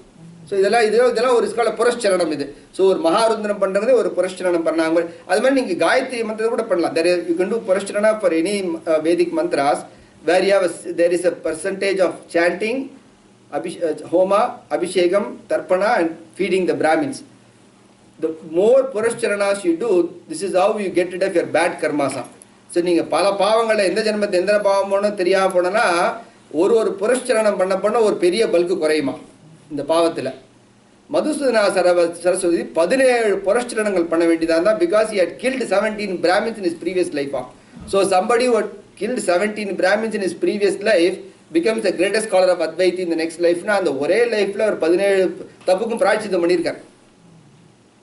So இதெல்லாம் ஒரு ஸ்கால புரஷ்சரணம். இது ஸோ ஒரு மகாருத்ரம் பண்ணுறது ஒரு புரஷ்சரணம் பண்ணாங்க. அது மாதிரி நீங்கள் காயத்ரி மந்திரம் கூட பண்ணலாம். You can do purashcharana for any Vedic mantras where you have there is a percentage of chanting, homa, abhishekam, tarpana and feeding the Brahmins. The more purashcharanas you do, this is how you get rid of your bad karmas. So நீங்கள் பல பாவங்களை எந்த ஜென்மத்தை எந்த பாவம் போனோம் தெரியாமல் போனோன்னா ஒரு புரஷ்சரணம் பண்ண ஒரு பெரிய பல்கு குறையுமா இந்த பாவத்தில். மதுசூதன சரஸ்வதி 17 புரஷ்சரணங்கள் பண்ண வேண்டியதாக இருந்தால், because he had killed 17 Brahmins in his previous life. So somebody who had killed 17 Brahmins in his previous life becomes the greatest scholar of Advaita in the next life. அந்த ஒரே லைஃப்பில் ஒரு 17 தப்புக்கும் பிராய்ச்சித்தம் பண்ணியிருக்கார்.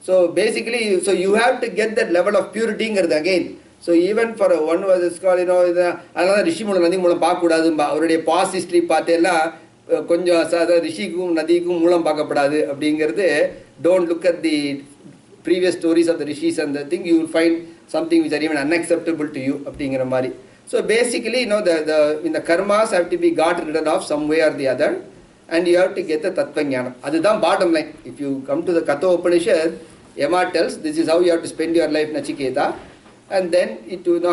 So basically, so you have to get that level of purity again. So even for one was called, அதனால ரிஷி மூலம் நதி மூலம் பார்க்கக்கூடாதும்பா. அவருடைய பாஸ் ஹிஸ்ட்ரி பார்த்தேன்னா கொஞ்சம் ரிஷிக்கும் நதிக்கும் மூலம் பார்க்கப்படாது அப்படிங்கிறது. Don't look at the previous stories of the rishis and the thing, you will find something which are even unacceptable to you அப்படிங்கிற மாதிரி. ஸோ பேசிக்கலி இந்த karmas have to be got ridden of some way or the other, and you have to get the tattva jnanam. அதுதான் bottom line. If you come to the Katha Upanishad, Yama tells this is how you have to spend your life, Nachiketa, and then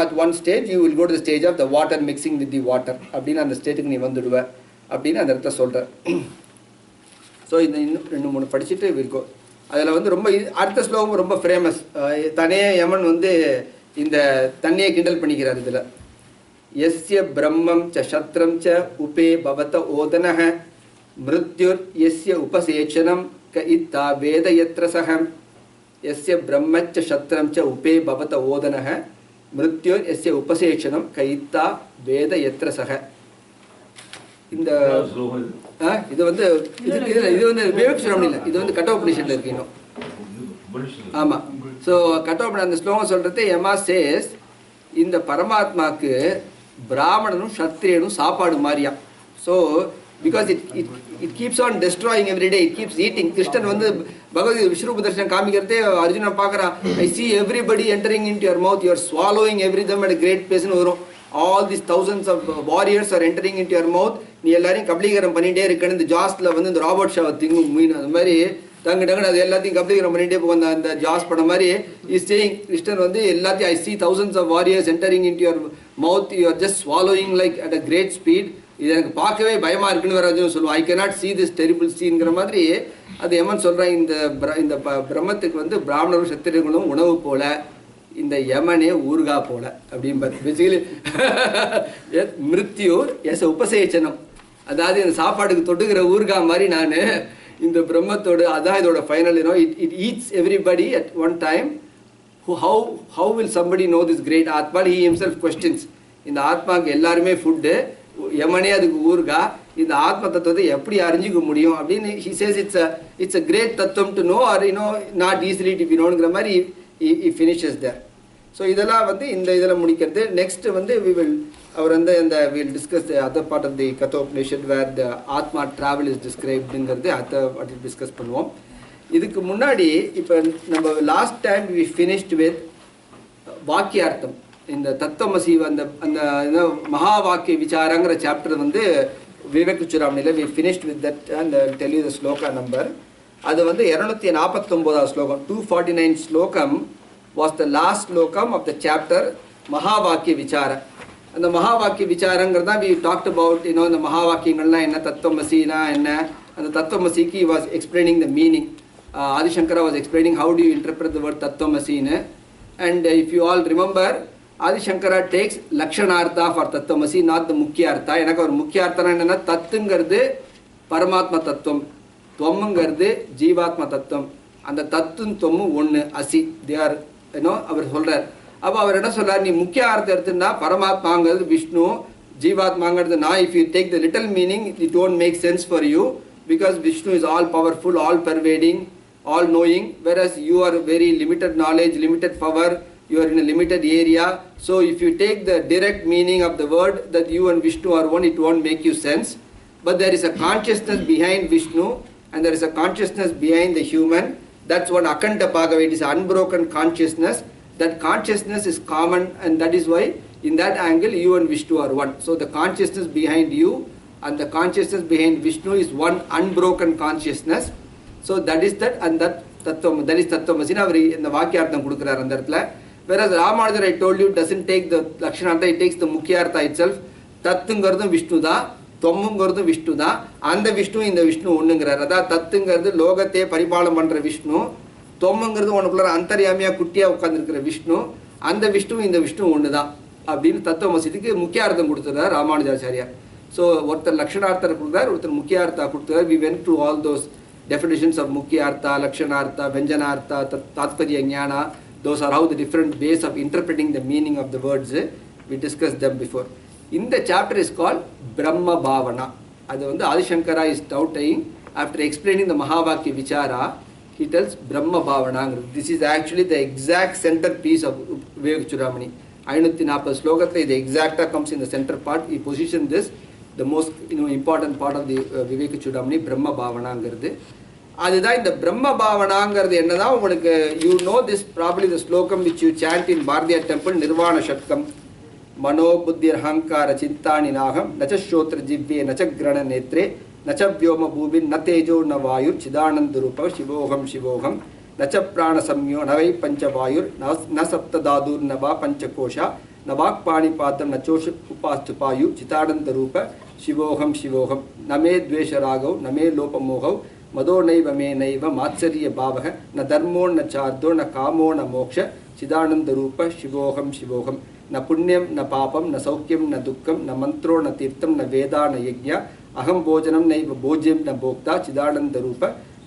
at one stage you will go to the stage of the water mixing with the water. அப்படின்னா அந்த ஸ்டேட்டுக்கு நீ வந்துடுவ அப்படின்னு அந்த இடத்த சொல்கிற. So இந்த இன்னும் 2-3 படிச்சுட்டு இருக்கோம். அதில் வந்து ரொம்ப அடுத்த ஸ்லோகம் ரொம்ப ஃபேமஸ். தனே யமன் வந்து இந்த தண்ணியை கிண்டல் பண்ணிக்கிறார். இதில் யஸ்ய பிரம்மம் ச சத்ரம் ச உபே பவத ஓதனஹ மிருத்யுர் யஸ்ய உபசேச்சனம் க இத்தா வேத யத்ர சஹம். யஸ்ய பிரம்மச்ச சத்ரம் ச உபே பவத ஓதனஹ மிருத்யுர் யஸ்ய உபசேச்சனம் க இத்தா வேத யத்ர சஹ. இந்த இது வந்து இது வந்து விவேகானந்தர் இல்லை, இது வந்து கட்ட உபநிஷத்தில் இருக்கு இன்னும். ஆமாம். ஸோ கட்ட அந்த ஸ்லோகம் சொல்கிறது யமா சேஸ், இந்த பரமாத்மாவுக்கு பிராமணனும் சத்திரியனும் சாப்பாடு மாதிரியா. So because it keeps on destroying every day, it keeps eating. Krishnan வந்து பகவத் விஸ்வரூப தர்ஷனம் காமிக்கிறதே அர்ஜுனன் பார்க்குறான். I see everybody entering in to your mouth, you're swallowing every them at great பேஸ்னு வரும். All this thousands of warriors are entering into your mouth. நீ எல்லாரையும் கபலீகரம் பண்ணிகிட்டே இருக்கணும். இந்த ஜாஸில் வந்து இந்த ராபர்ட் ஷாவை திங்கும் மீன் அந்த மாதிரி டங்குன்னு அது எல்லாத்தையும் கபலீகரம் பண்ணிகிட்டே போகும். அந்த ஜாஸ் படம் மாதிரி இஸ் சேயிங் கிருஷ்ணன் வந்து எல்லாத்தையும் ஐ C thousands of warriors entering into your mouth, you are just swallowing like at a great speed. இது எனக்கு பார்க்கவே பயமாக இருக்குன்னு வேறு அர்ஜுனன் சொல்லுவோம். ஐ cannot see this terrible sceneங்கிற மாதிரி அது யமன் சொல்கிறேன். இந்த பிரம்மத்துக்கு வந்து பிராமணரும் சத்திரியர்களும் உணவு போல, இந்த யமனே ஊர்கா போல அப்படின்பார். பேசிக்கலி மிருத்யூர் எஸ் உபசேச்சனம், அதாவது இந்த சாப்பாடுக்கு தொட்டுக்கிற ஊர்கா மாதிரி நான் இந்த பிரம்மத்தோடு, அதான் இதோட final. It eats everybody at one time. how will somebody know this great ஆத்மா? he himself questions. இந்த ஆத்மாவுக்கு எல்லாருமே ஃபுட்டு, யமனே அதுக்கு ஊர்கா, இந்த ஆத்ம தத்துவத்தை எப்படி அறிஞ்சிக்க முடியும் அப்படின்னு he says it's a great தத்துவம் to know, or not easily to be knownங்கிற மாதிரி he finishes there. ஸோ இதெல்லாம் வந்து இந்த இதில் முடிக்கிறது. நெக்ஸ்ட் வந்து அவர் வந்து we'll discuss the other part of the Katha Upanishad where the Atma travel is describedங்கிறது அதை டிஸ்கஸ் பண்ணுவோம். இதுக்கு முன்னாடி இப்போ நம்ம last time we finished with வாக்கியார்த்தம். இந்த தத்துவமசி அந்த மகா வாக்கிய விசாரங்கிற சாப்டர் வந்து விவேகாச்சூடாமணியில் we finished with that and I'll tell you the shloka number. அது வந்து 249 ஸ்லோகம். 249 ஸ்லோகம் was the last slokam of the chapter Mahavakya Vichara. And the Mahavakya Vicharangartha we talked about, in the Mahavakyangalna enna Tattvamasiina enna, and the Tattvamasi was explaining the meaning. Adi Shankara was explaining how do you interpret the word Tattvamasi. And if you all remember, Adi Shankara takes Lakshanartha for Tattvamasi, not the Mukyartha. Enakku or Mukyartha enna Tattungardu Paramatma Tattvam, Tvamangardu Jeevatma Tattvam. And the Tattun Tvamu one Asi. They are, அவர் சொல்றார். அப்போ அவர் என்ன சொல்றார், நீ முக்கிய அர்த்தம் எடுத்துன்னா பரமாத்மாங்கிறது விஷ்ணு, ஜீவாத்மாங்கிறது நான். If you take the little meaning, it won't make sense for you, because Vishnu is all powerful, all pervading, all knowing, whereas you are very limited knowledge, limited power, you are in a limited area. So if you take the direct meaning of the word that you and Vishnu are one, it won't make you sense. But there is a consciousness behind Vishnu, and there is a consciousness behind the human. That's what Akanta Bhagavad, it is unbroken consciousness. That consciousness is common, and that is why in that angle you and Vishnu are one. So the consciousness behind you and the consciousness behind Vishnu is one unbroken consciousness. So that is that, and that is Tattvamasi. In the Vakyartham kudukurar அந்த இடத்துல. Whereas Ramanujara, I told you, doesn't take the Lakshanartha, it takes the Mukyartha itself. Tattungaradhum Vishnu da, Tvamungaradhum Vishnu da, and the Vishnu in the Vishnu onnuங்கிறார். அதான் தத்துங்கிறது லோகத்தை பரிபாலம் பண்ற விஷ்ணு, தோமங்கிறது உனக்குள்ள அந்தர்யாமியா குட்டியா உட்கார்ந்திருக்கிற விஷ்ணு, அந்த விஷ்ணு இந்த விஷ்ணு ஒண்ணுதான் அப்படின்னு தத்துவமசிக்கு முக்கியார்த்தம் கொடுத்தார் ராமானுஜாச்சாரியார். ஸோ ஒருத்தர் லக்ஷணார்த்தர் கொடுத்தார், ஒருத்தர் முக்கியார்த்தா கொடுத்தார். We went through all those definitions of முக்கியார்த்தா, லக்ஷணார்த்தா, வெஞ்சனார்த்தா, Tatparya Gnana. Those are how the different ways of interpreting the meaning of the words. We discussed them before. In the chapter is called Brahma Bhavana. அது வந்து Adi Shankara is touting after explaining the Mahavakya Vichara. He tells Brahma Bhavana. This is actually the exact centerpiece of Vivekachoodamani. 540 slokathile the exacta comes in the center part. He positioned this, the most important part of the Vivekachoodamani, Brahma Bhavana. அதுதான் இந்த பிரம்ம பாவனாங்கிறது என்னதான் உங்களுக்கு, you know this probably the slokam which you chant in Bharatiya temple, Nirvana Shatkam. Mano buddhir hankara chintani naham nacha shrotra jivve nacha grana netre nacha vyoma bhubin na tejo na vayur chidanandarupa shivoham shivoham nacha prana samyo navai pancha vayur na sapta dadur na va pancha kosha na vak pani padam na chosha upastupayu chidanandarupa shivoham shivoham name dvesha ragav name lopamohav मदो नैव मे नैव मात्सर्य भावः न धर्मो न चार्दो न कामो न मोक्ष चिदानंद रूप शिवोहम शिवोहम न पुण्यम न पापम न सौख्यम न दुःखम न मंत्रो न तीर्थम न वेदा न यज्ञ अहम भोजनम नैव भोज्यम न भोक्ता चिदानंद रूप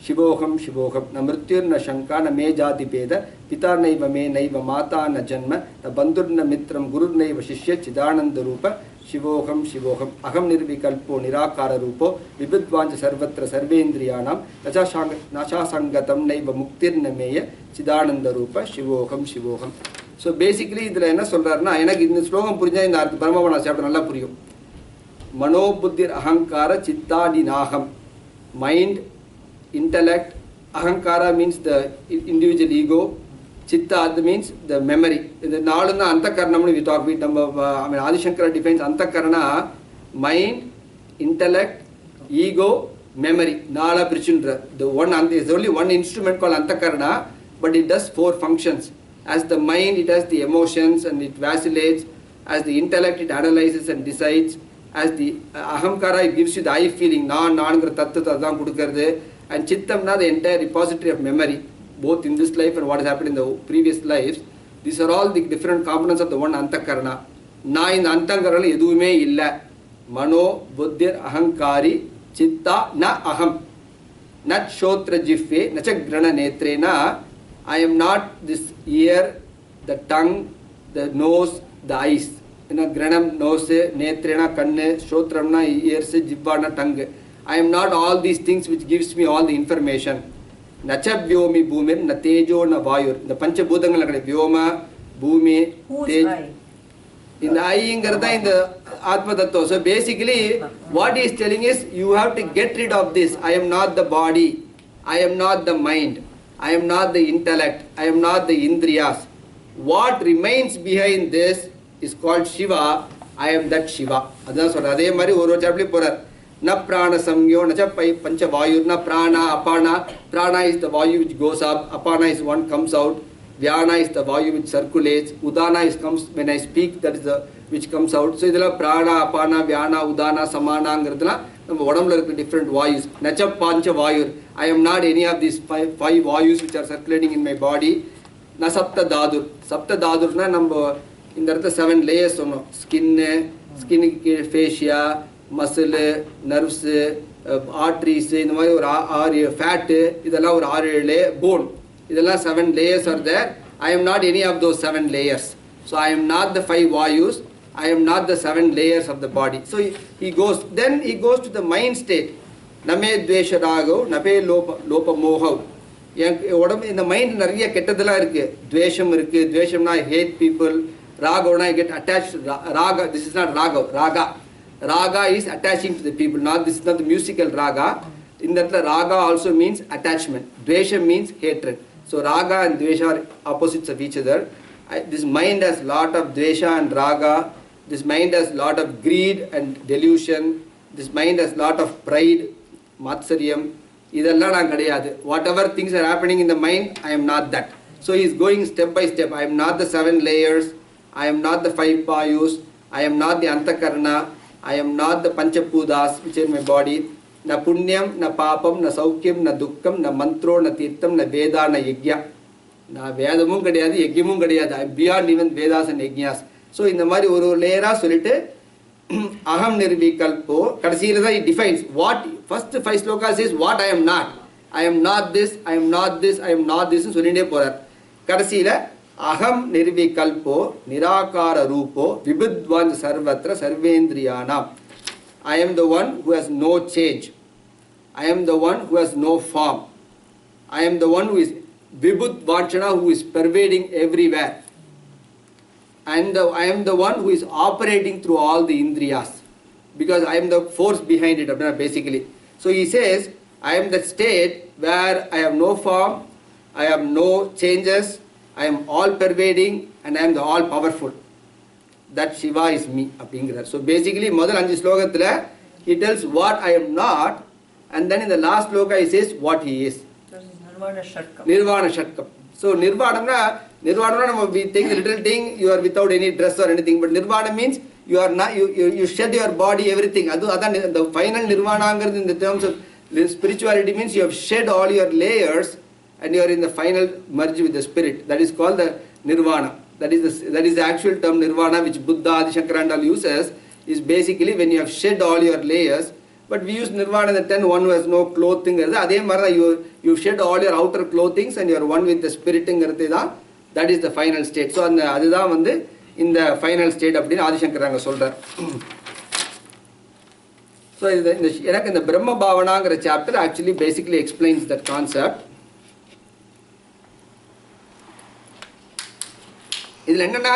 शिवोहम शिवोहम न मृत्युर्न शंका न मे जाति भेद पिता नैव मे नैव माता न जन्म न बंधुर्न मित्रम गुरुर्नैव शिष्य चिदानंद रूप शिवोहम शिवोहम अहम निर्विकल्पो निराकार रूपो विविद्वांच सर्वत्र सर्वेन्द्रियाणां नाशासंगतम नैव मुक्तिर्न मेय चिदानंद रूप शिवोहम शिवोहम. ஸோ பேசிக்கலி இதில் என்ன சொல்கிறாருன்னா, எனக்கு இந்த ஸ்லோகம் புரிஞ்சால் இந்த அர்த்த பிரம்மபவனா சாப்டர் நல்லா புரியும். மனோபுத்திர் அகங்கார சித்தாடி நாகம், mind, intellect, ahankara means the individual ego, chitta means the memory. The naaluna antakaranam we talk with number. I mean Adi Shankara defines antakarana, mind, intellect, ego, memory. Naala prichundra. The one there is only one instrument called antakarana, but it does 4 functions. As the mind, it has the emotions and it vacillates. As the intellect, it analyzes and decides. As the ahamkara, it gives you the I feeling. Naangra tattva adhaan kudukaradu. And chittamna, the entire repository of memory, both in this life and what has happened in the previous lives. These are all the different components of the one antakarana. Na in antakarana eduvume illa. Mano buddhir ahankari chitta na aham. Nat shotra jifve nacha grana netrena. I am not this ear, the tongue, the nose, the eyes. Granam nose, netrena kanne, shotramna ears, jibbana tongue. I am not all these things which gives me all the information. Nacha vyomi bhumir na tejo na vayur. The pancha bhutangal vyoma, bhumi, tej. In the eye in the atma tattva. So basically what he is telling is, you have to get rid of this. I am not the body, I am not the mind, I am not the intellect, I am not the indriyas. What remains behind this is called Shiva. I am that Shiva. Adha solra adhe mari oru chapter porar. na prana samyo na cha pancha vayu na prana apana. Prana is the vayu which goes up, apana is one comes out, vyana is the vayu which circulates, udana is comes when I speak, that is the which comes out. So idella prana apana vyana udana samana angiradhula நம்ம உடம்புல இருக்க different vayus. Nacha pancha vayu. I am not any of these five vayus which are circulating in my body. Na sapta dhadur. Sapta dhadurna நம்ம இந்த இடத்துல 7 layers சொன்னோம். ஸ்கின்னுக்கு fascia, muscle, nerves, arteries, இந்த மாதிரி ஒரு 6 fat, இதெல்லாம் ஒரு 6 layer, bone. இதெல்லாம் 7 layers are there. I am not any of those 7 layers. So I am not the 5 vayus. I am not the 7 layers of the body. So he goes to the mind state. Name dvesha ragav, nape lopa mohav. உடம்பு இந்த mind நிறைய கெட்டதெல்லாம் இருக்கு. துவேஷம் இருக்கு. துவேஷம்னா I hate people. Ragavna I get attached. Raga, this is not ragav. Raga is attaching to the people. This is not the musical raga. In that raga also means attachment. Dvesha means hatred. So raga and dvesha are opposites of each other. This mind has lot of dvesha and raga. This mind has lot of greed and delusion. This mind has lot of pride, matsaryam. இதெல்லாம் நான் கிடையாது. Whatever things are happening in the mind, I am not that. So he is going step by step. I am not the 7 layers. I am not the 5 vayus. I am not the antakarna. I am not the panchapudas which are in my body. Na punyam, na papam, na saukyam, na dukkam, na mantro, na tirtam, na veda, na yajna. Na vedamum கிடையாது, யஜ்யமும் கிடையாது. I am beyond even Vedas and yajnas. So இந்த மாதிரி ஒரு லேயரா சொல்லிட்டு அகம் நிர்விகல்போ கடைசியில தான் he defines what first 5 slokas says what I am not. I am not this, I am not this, I am not this னு சொல்லிட்டே போறார். கடைசியில அகம் நிர்விகல்போ நிராகார RuPay விபுத்வான் சர்வத்ர சர்வேந்திரியானாம். I am the one who has no change. I am the one who has no form. I am the one who is vibhutvanchana, who is pervading everywhere. And I am the one who is operating through all the indriyas, because I am the force behind it basically. So he says, I am that state where I have no form, I have no changes, I am all pervading, and I am the all powerful. That Shiva is me. So basically முதல் 5 ஸ்லோகத்துல he tells what I am not, and then in the last sloka he says what he is. Nirvana Shatkam. So Nirvana, we take the little thing, you are without any dress or anything, but Nirvana means you are not, you shed your body, everything. The final Nirvana in the terms of spirituality means you have shed all your layers and you are in the final merge with the spirit. That is called the Nirvana. That is the actual term Nirvana which Buddha, Adi Shankaranda uses, is basically when you have shed all your layers. But we use Nirvana in the 10, one who has no clothing. You shed all your outer clothings and you are one with the spirit. That is the final state. So அதுதான் வந்து இந்த final state அப்படின்னு ஆதிசங்கராங்க சொல்றார். So எனக்கு இந்த பிரம்ம பாவனாங்கிற chapter actually basically explains that concept. இதில் என்னன்னா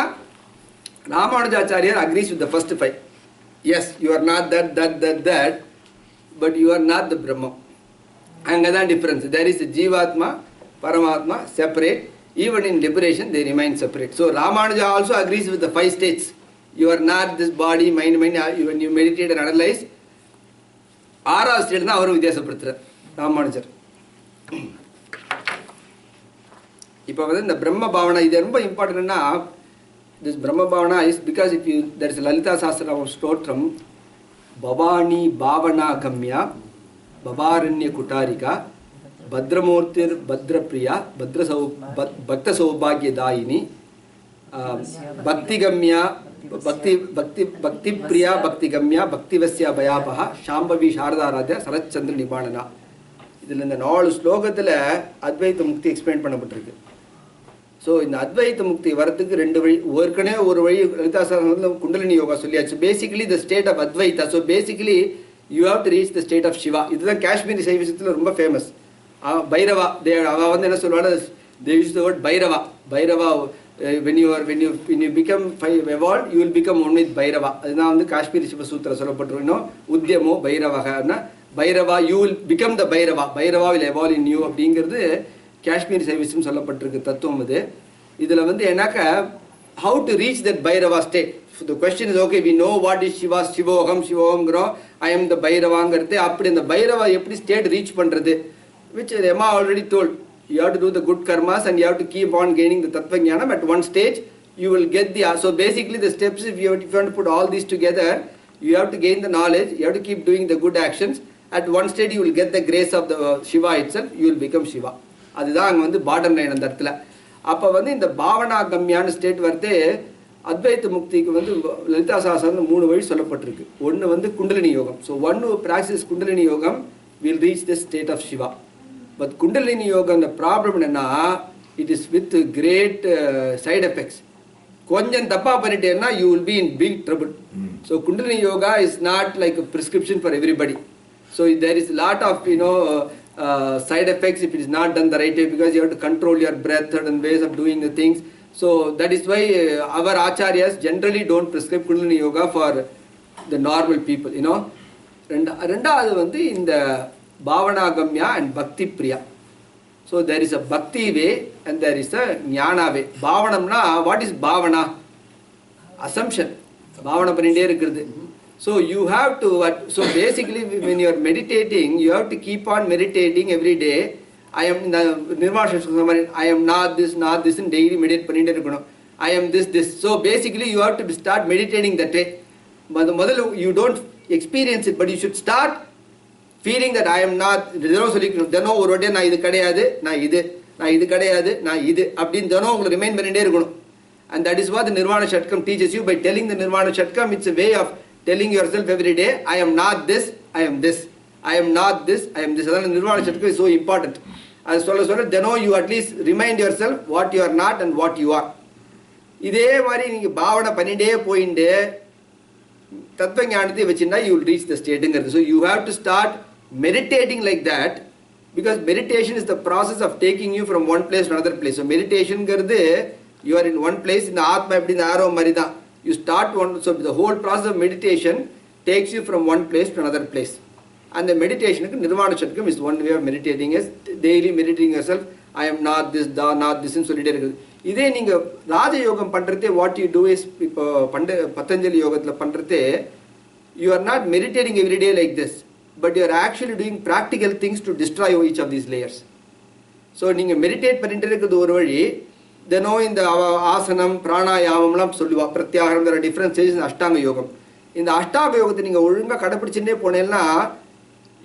Ramanujacharyar agrees with the first 5. Yes, you are not that, but you are not the Brahma. Angadan difference. There is a Jivatma, Paramatma, separate. Even in liberation, they remain separate. So Ramanuja also agrees with the 5 states. You are not this body, mind. When you meditate and analyze, ஆறாவது state தான் அவரும் வித்தியாசப்படுத்துறார் ராமானுஜர். இப்போ வந்து இந்த பிரம்ம பாவனா இது ரொம்ப இம்பார்ட்டன்ட்னா, this பிரம்ம Bhavana is because if you there is a Lalitha சாஸ்திரம் ஸ்தோத்திரம் பவானி பாவனா கம்யா பவாரண்ய குட்டாரிகா பத்ரமூர்த்திர் பத்ரப்ரியா பக்த சௌபாகியதாயினி பக்திகம்யா பக்தி பிரியா பக்திகம்யா பக்திவஸ்யா பயாபகா சாம்பவி சாரதாராத்யா சரச்சந்திர நிபானனா. இதில் இந்த 4 ஸ்லோகத்தில் அத்வைத்த முக்தி எக்ஸ்பிளைன் பண்ணப்பட்டிருக்கு. ஸோ இந்த அத்வைத்த முக்தி வரத்துக்கு 2 வழி. ஏற்கனவே ஒரு வழி லலிதா சாஸ்திரத்தில் குண்டலினி யோகா சொல்லியாச்சு. Basically the state of Advaita. So basically you have to reach the state of Shiva. இதுதான் காஷ்மீரி சைவசத்தில் ரொம்ப ஃபேமஸ். பைரவா அவள் வந்து என்ன சொல்லுவாங்க, they use the word Bairavaa. Bairavaa when you become evolved, you will become one with Bairavaa. அதுதான் வந்து Kashmiri சிவசூத்திர சொல்லப்பட்டிருக்கணும். உத்தியமோ பைரவகன்னா Bairavaa, you will become the Bairavaa. Bairavaa will evolve in you அப்படிங்கிறது காஷ்மீரி சைவசம் சொல்லப்பட்டிருக்கு தத்துவம். இது இதில் வந்து ஏன்னாக்கா how to reach that Bhairava state. So the question is, okay, we know what is Shiva, Shivoham, I am the Bhairavangarthe, apdi in the Bhairava eppadi state reach pandrathu, which Emma already told. You have to do the good karmas and you have to keep on gaining the Tattva Jnanam. At one stage, you will get the, so basically the steps, if you want to put all these together, you have to gain the knowledge, you have to keep doing the good actions. At one stage, you will get the grace of the Shiva itself, you will become Shiva. அதுதான் அங்கே வந்து border line அந்த இடத்துல. அப்போ வந்து இந்த பாவனா கம்மியான state வரது அத்வைத்த முக்திக்கு வந்து லலிதா சாஸ்திரம் 3 வழி சொல்லப்பட்டிருக்கு. ஒன்று வந்து குண்டலினி யோகம். So one who practices kundalini யோகம் will reach the state of Shiva. But kundalini யோகம் the problem என்னன்னா it is with great side effects. கொஞ்சம் தப்பா பண்ணிட்டேன்னா you will be in big trouble. So kundalini yoga is not like a prescription for everybody. So there is a lot of side effects if it is not done the right way, because you have to control your breath and ways of doing the things. So that is why our acharyas generally don't prescribe Kundalini yoga for the normal people, you know. ரெண்டாவது வந்து இந்த Bhavana கம்யா and பக்தி Priya. So there is a bhakti way and there is a Gnana way. பாவனம்னா what is bhavana? Assumption. பாவனை பண்ணிட்டே இருக்கிறது. So you have to, so basically when you are meditating, you have to keep on meditating every day. I am in the Nirvana, I am not this, and daily meditate பண்ணிட்டே இருக்கணும். I am this. So basically you have to start meditating that way. முதல்ல you don't experience it, but you should start feeling that I am not, தினம் ஒரு வாட்டி நான் இது கிடையாது, நான் இது கிடையாது, நான் இது அப்படின்னு தினம் உங்களை ரிமைண்ட் பண்ணிட்டே இருக்கணும். And that is what the Nirvana Shatkam teaches you. By telling the Nirvana Shatkam, it's a way of telling yourself every day, I am not this, I am this. I am not this, I am this. That Nirvana Shatkam is so important. As well as then you at least remind yourself what you are not and what you are. இதே மாதிரி நீங்க பாவனை பண்ணிட்டே போயிட்டு தத்துவ ஞானத்தை வச்சிருந்தா you will reach the stateங்கிறது. So you have to start meditating like that, because meditation is the process of taking you from one place to another place. So meditationங்கிறது you are in one place, இந்த ஆத்மா எப்படி இந்த ஆரோ மாதிரி தான். You start one, so the whole process of meditation takes you from one place to another place. And the meditation, Nirvana Shatkam is one way of meditating, is daily meditating yourself, I am not this, not this, and சொல்லிட்டே இருக்குது. இதே நீங்க ராஜ யோகம் பண்றதே, what you do is, இப்போ பதஞ்சலி யோகத்துல பண்றதே, you are not meditating every day like this, but you are actually doing practical things to destroy each of these layers. So நீங்க மெடிடேட் பண்ணிட்டே இருக்கிறது ஒரு வழி. தினம் இந்த ஆசனம் பிராணாயாமம்லாம் சொல்லுவா, பிரத்யாகாரம், there are different stages in அஷ்டாங்க யோகம். இந்த அஷ்டாங்க யோகத்தை நீங்கள் ஒழுங்காக கடைப்பிடிச்சுட்டே போனேன்னா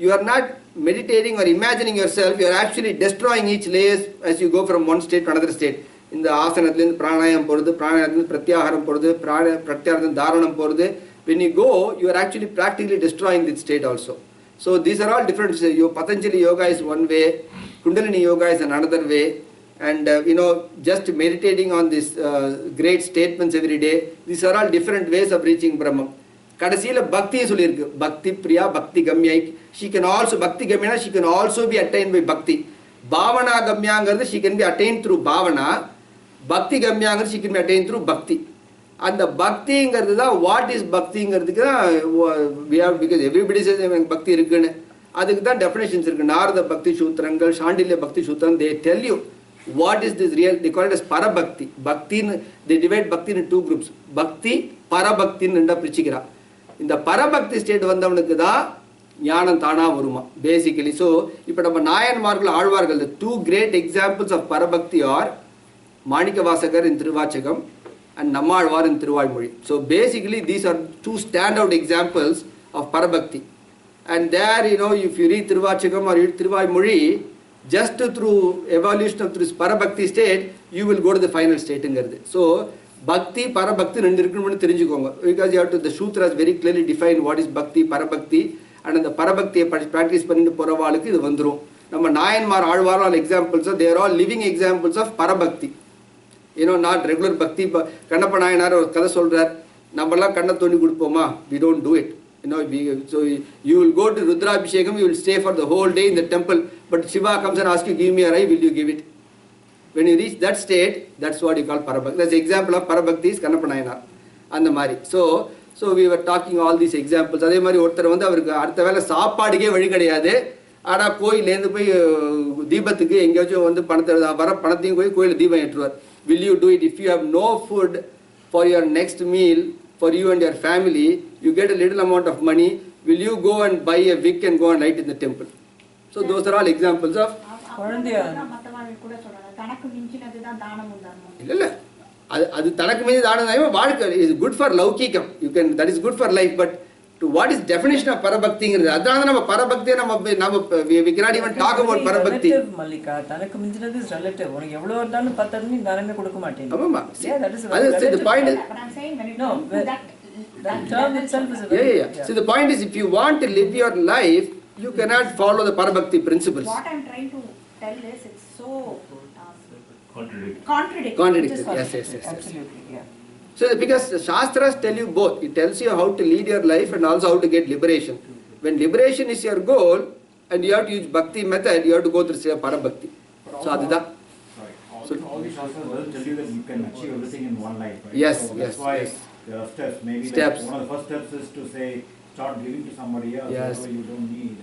you are not meditating or imagining yourself, you are actually destroying each layers as you go from one state to another state. இந்த ஆசனத்துலேருந்து பிராணாயாமம் போகிறது, பிராணாயாமத்துலேருந்து பிரத்யாகாரம் போகிறது, பிரத்யாகாரம் தாரணம் போகிறது. When you go, you are actually practically destroying this state also. So these are all different. Patanjali yoga is one way, Kundalini yoga is another way. And just meditating on these great statements every day, these are all different ways of reaching Brahman. கடைசியில் பக்தியை சொல்லியிருக்கு, பக்தி பிரியா பக்தி கம்யா. she can also, பக்தி கம்யா, she can also be attained by bhakti. Bhavana கம்யாங்கிறது she can be attained through Bhavana, பக்தி கம்யாங்கிறது she can be attained through பக்தி. அந்த பக்திங்கிறது தான் வாட் இஸ் பக்திங்கிறதுக்கு தான் we have, because everybody says எனக்கு பக்தி இருக்குன்னு. அதுக்கு தான் டெஃபினேஷன்ஸ் இருக்கு. நாரத பக்தி சூத்திரங்கள், சாண்டில்ய பக்தி சூத்திரம், they tell you what is this real, they call it as parabhakti. Bhakti, they divide bhakti into 2 groups, bhakti parabhakti ன்னு பிரிச்சுக்கிறா. இந்த பரபக்தி ஸ்டேட் வந்தவனுக்கு தான் ஞானம் தானா வருமா பேசிக்கலி. ஸோ இப்போ நம்ம நாயன்மார்கள் ஆழ்வார்கள், the 2 great examples of parabhakti are Manikkavasagar in Thiruvasagam and Nammalvar in Thiruvaimozhi. So basically these are 2 standout examples of parabhakti. And there, if you read Thiruvasagam or read Thiruvaimozhi, just through evolution of this parabhakti state, you will go to the final stateங்கிறது. So பக்தி பரபக்தி ரெண்டு இருக்குன்னு தெரிஞ்சுக்கோங்க. because you have to, the sutras very clearly define what is bhakti parabhakti, and அந்த பரபக்தியை practice பண்ணிட்டு போகிறவாளுக்கு இது வந்துடும். நம்ம நாயன்மார் ஆழ்வாரால் examples, they are all living examples of parabhakti, not regular bhakti. Kannappa Nayanar ஒரு கதை சொல்றார், நம்மலாம் கண்ணை தோண்டி கொடுப்போமா, we don't do it. So you will go to Rudrabhishekam, you will stay for the whole day in the temple, but Shiva comes and asks you, give me a eye, will you give it? When you reach that state, that's what you call parabhakti. That's the example of parabhakti is Kannappa Nayanar. அந்த மாதிரி. So we were talking all these examples. அதே மாதிரி ஒருத்தர் வந்து அவருக்கு அடுத்த வேலை சாப்பாடுக்கே வழி கிடையாது, ஆனால் கோயிலேருந்து போய் தீபத்துக்கு எங்கேயாச்சும் வந்து பணத்தை வர பணத்தையும் போய் கோயிலில் தீபம் ஏற்றுவார். Will you do it? If you have no food, for your next meal, for you and your family, you get a little amount of money, will you go and buy a wick and go and light in the temple? So those are all examples of அது தனக்கு மீது தானம் வாழ்க்கை is good for லௌகிகம், you can, that is good for life, but to what is definition of பரபக்திங்கிறது, அதான் நம்ம பரபக்தியை நம்ம we cannot even talk about பரபக்தி. Mallika தனக்கு மிஞ்சினது is relative. உனக்கு எவ்வளவு இருந்தாலும் பத்தது நீ தானமே கொடுக்க மாட்டேங்க. ஆமாமா. Yeah, that is the point is, but I'm saying when it no, comes to that term itself is a very, yeah. So the point is, if you want to live your life, you cannot follow the parabhakti principles. What I'm trying to tell is it's so Contradictory. Contradictory. Yes. absolutely, yeah. So because the Shastras tell you both, it tells you how to lead your life and also how to get liberation. When liberation is your goal and you have to use bhakti method, you have to go through say parabhakti. So adida. So all these Shastras doesn't tell you that you can achieve everything in one life, right? Yes, so yes, that's why yes. there are steps. Maybe Steps. Like one of the first steps is to say start giving to somebody else, Yes. whatever you don't need.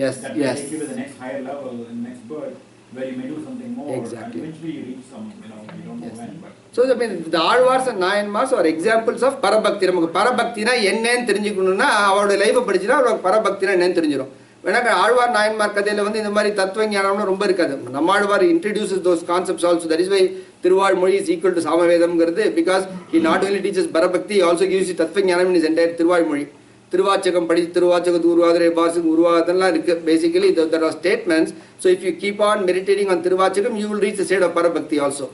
Yes, That will yes. take you to the next higher level in next birth, where you may do something more, Exactly. and eventually you reach some, you don't Yes. know when, but So I mean, the Alvars and Nayanmars are examples of parabhakti. நமக்கு பரபக்தினா என்னன்னு தெரிஞ்சுக்கணும்னா அவரோட லைஃபை படிச்சுனா அவருக்கு பரபக்தினா என்னன்னு தெரிஞ்சிடும். வேணா ஆழ்வார் நாயன்மார் கதையில வந்து இந்த மாதிரி தத்துவ ஞானம்லாம் ரொம்ப இருக்காது. நம்ம Alvar introduces those concepts also. That is why திருவாழ்மொழி is equal to சாமவேதம்ங்கிறது, because he not only teaches parabhakti, he also gives you தத்துவ ஞானம் in his entire திருவாழ்மொழி. திருவாச்சகம் படிச்சு திருவாச்சகத்து உருவாதிரை பாசம் உருவாதெல்லாம் இருக்கு. Basically there are statements. So if you keep on meditating on Thiruvasagam, you will reach the state of parabhakti also.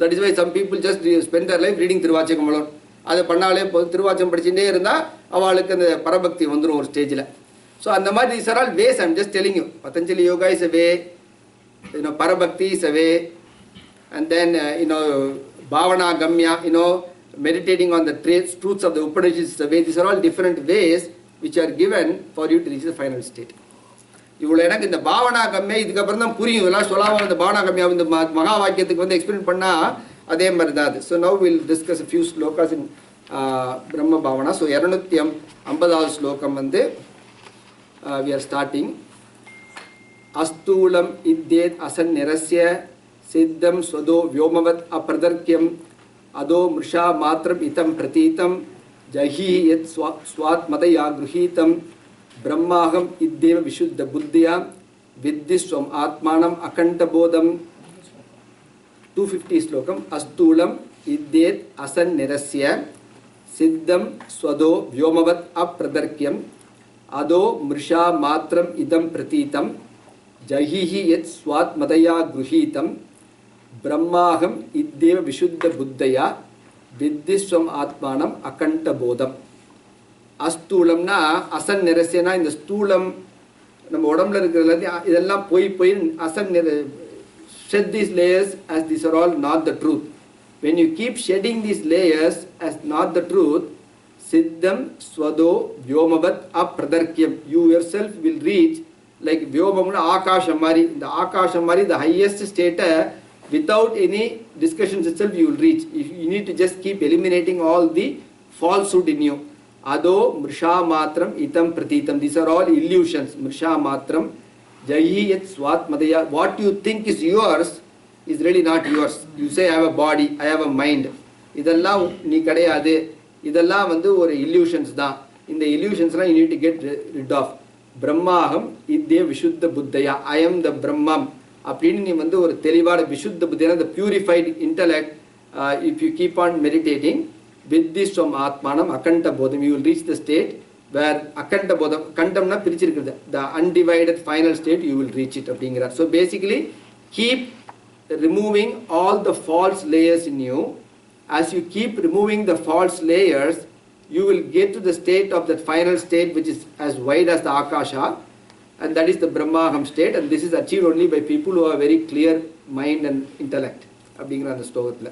That is why some people just spend their life reading Thiruvasagam alone. அதை பண்ணாலே திருவாச்சகம் படிச்சுட்டே இருந்தா அவளுக்கு அந்த பரபக்தி வந்துடும் ஒரு ஸ்டேஜில். So அந்த மாதிரி these are all ways. I'm just telling you. Patanjali yoga is a way, parabhakti is a way, and then bhavana gamya, meditating on the truths of the Upanishads is a way. These are all different ways which are given for you to reach the final state. இவ்வளோ எனக்கு இந்த பாவனா கம்மியா இதுக்கப்புறம் தான் புரியும். இதெல்லாம் சொல்லாமல் இந்த பாவனா கம்மியா இந்த மகா வாக்கியத்துக்கு வந்து எக்ஸ்பிளைன் பண்ணால் அதே மாதிரி தான் அது. So now will discuss a few slokas in Brahma Bhavana. So 250வது ஸ்லோகம் வந்து we are starting. அஸ்தூலம் இத்யேத் அசன் நிரஸ்ய சித்தம் ஸ்வதோ வியோமவத் அப்ரதர்க்கியம் அதோ மிருஷா மாத்திரம் இதம் பிரதீதம் ஜஹி யத் ஸ்வாத்மதயா கிருஹீதம் பிரம்மாகம் இத்தேவ விஷுத்த புத்தியா வித்தி ஸ்வம் ஆத்மானம் அகண்டபோதம். 250 ஸ்லோகம். அஸ்தூலம் இத்யேத் அசன் நிரஸ்ய சித்தம் ஸ்வதோ வியோமவத் அப்ரதர்க்கியம் அதோ மிருஷா மாத்திரம் இதம் பிரதீதம் ஜஹிஹி யத் ஸ்வாத்மதயா கிருஹீதம் பிரம்மாகம் இத்தேவ விஷுத்த புத்தயா வித்தி ஸ்வம் ஆத்மானம் அகண்டபோதம். அஸ்தூலம்னா அசன் நிரசியனா இந்த ஸ்தூலம் நம்ம உடம்புல இருக்கிறது இதெல்லாம் போய் Hasan shed these layers as these are all not the truth. When you keep shedding these layers as not the truth, siddham swado vyomavat apradarkyam, you yourself will reach like vyomamna akasham mari. In the akasham mari, the highest state, without any discussions itself you will reach. You need to just keep eliminating all the falsehood in you. Ado mrisha matram itam pratitam. These are all illusions. Mrisha matram jahi yat swatmadaya. What you think is yours is really not yours. You say I have a body, I have a mind. இதெல்லாம் நீ கிடையாது. இதெல்லாம் வந்து ஒரு illusions தான். இந்த illusionsலாம் you need to get rid of. பிரம்மாகம் இத்தே விஷுத்த புத்தயா. I am the Brahman. அப்படின்னு நீ வந்து ஒரு தெளிவான விஷுத்த புத்தியான the purified intellect, if you keep on meditating with this from atmanam akanta bodham, you will reach the state where akanta bodham, kandamna pirichirukkudu, the undivided final state, you will reach it அப்படிங்கறார். So basically keep removing all the false layers in you. As you keep removing the false layers, you will get to the state of that final state which is as wide as the akasha, and that is the brahmaham state, and this is achieved only by people who have very clear mind and intellect அப்படிங்கற அந்த ஸ்லோகத்துல.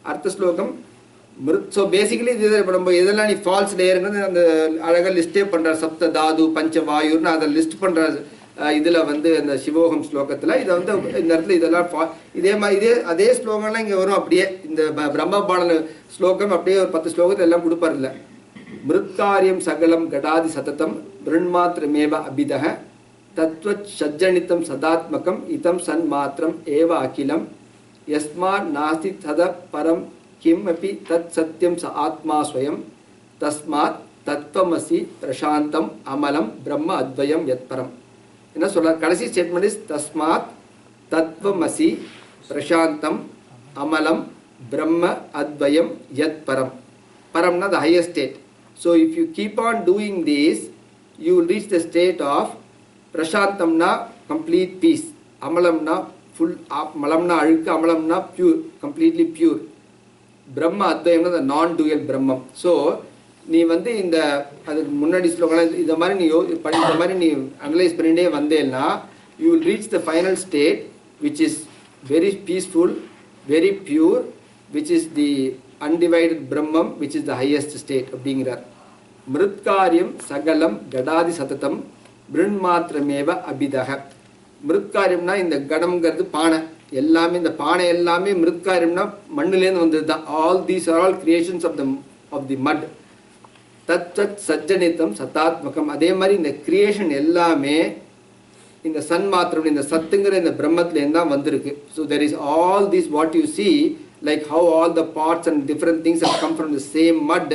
அடுத்த ஸ்லோகம். So basically இப்போ நம்ம எதெல்லாம் நீ falls லேயருங்கிறது அந்த அழகாக லிஸ்டே பண்ணுற சப்த தாது பஞ்ச வாயுன்னு அதை லிஸ்ட் பண்ணுற இதில் வந்து அந்த சிவோகம் ஸ்லோகத்தில் இதை வந்து இந்த இடத்துல இதெல்லாம் இதே மாதிரி அதே ஸ்லோகம்லாம் இங்கே வரும். அப்படியே இந்த பிரம்மபாண ஸ்லோகம் அப்படியே ஒரு 10 ஸ்லோகத்தில் எல்லாம் கொடுப்பார்ல. மிருத்காரியம் சகலம் கடாதி சததம் பிருண்மாத்திரமேவ அபிதக தத்வத் சஜ்ஜனிதம் சதாத்மகம் இதம் சன் மாத்திரம் ஏவ அகிலம் யஸ்மா நாஸ்தி தத பரம் kim api tat satyam sa atma swayam tasmat tatvamasi prashantam amalam brahma advayam yat param. என்ன சொல்றார்? கடைசி ஸ்டேட்மெண்ட் இஸ் தஸ்மாத் தத்வமசி பிரசாந்தம் அமலம் பிரம்ம அத்வயம் யத் பரம். Paramna, the highest state. So if you keep on doing this, you will reach the state of prashantamna, complete peace. Amalamna, full, malamna alukka, amalamna pure, completely pure. Brahma advayamna, the non-dual Brahman. So நீ வந்து இந்த அதுக்கு முன்னாடி ஸ்லோகம் இந்த மாதிரி நீ இந்த மாதிரி நீ அனலைஸ் பண்ணிட்டே வந்தேன்னா you will reach the final state which is very peaceful, very pure, which is the undivided Brahman, which is the highest state அப்படிங்கிறார். மிருத்காரியம் சகலம் கடாதி சததம் பிருண்மாத்திரமேவ அபிதக. மிருத்காரியம்னா இந்த கடம்ங்கிறது பானை எல்லாமே, இந்த பானை எல்லாமே மிருத்காரியம்னா மண்ணிலேருந்து வந்தது தான். All these are all creations of the mud. தத் சத் சஜ்ஜனித்தம் சத்தாத்மகம். அதே மாதிரி இந்த கிரியேஷன் எல்லாமே இந்த சன் மாத்திரம் இந்த சத்துங்கிற இந்த பிரம்மத்திலேருந்து தான் வந்திருக்கு. So there is all these what you see like how all the parts and different things have come from the same mud.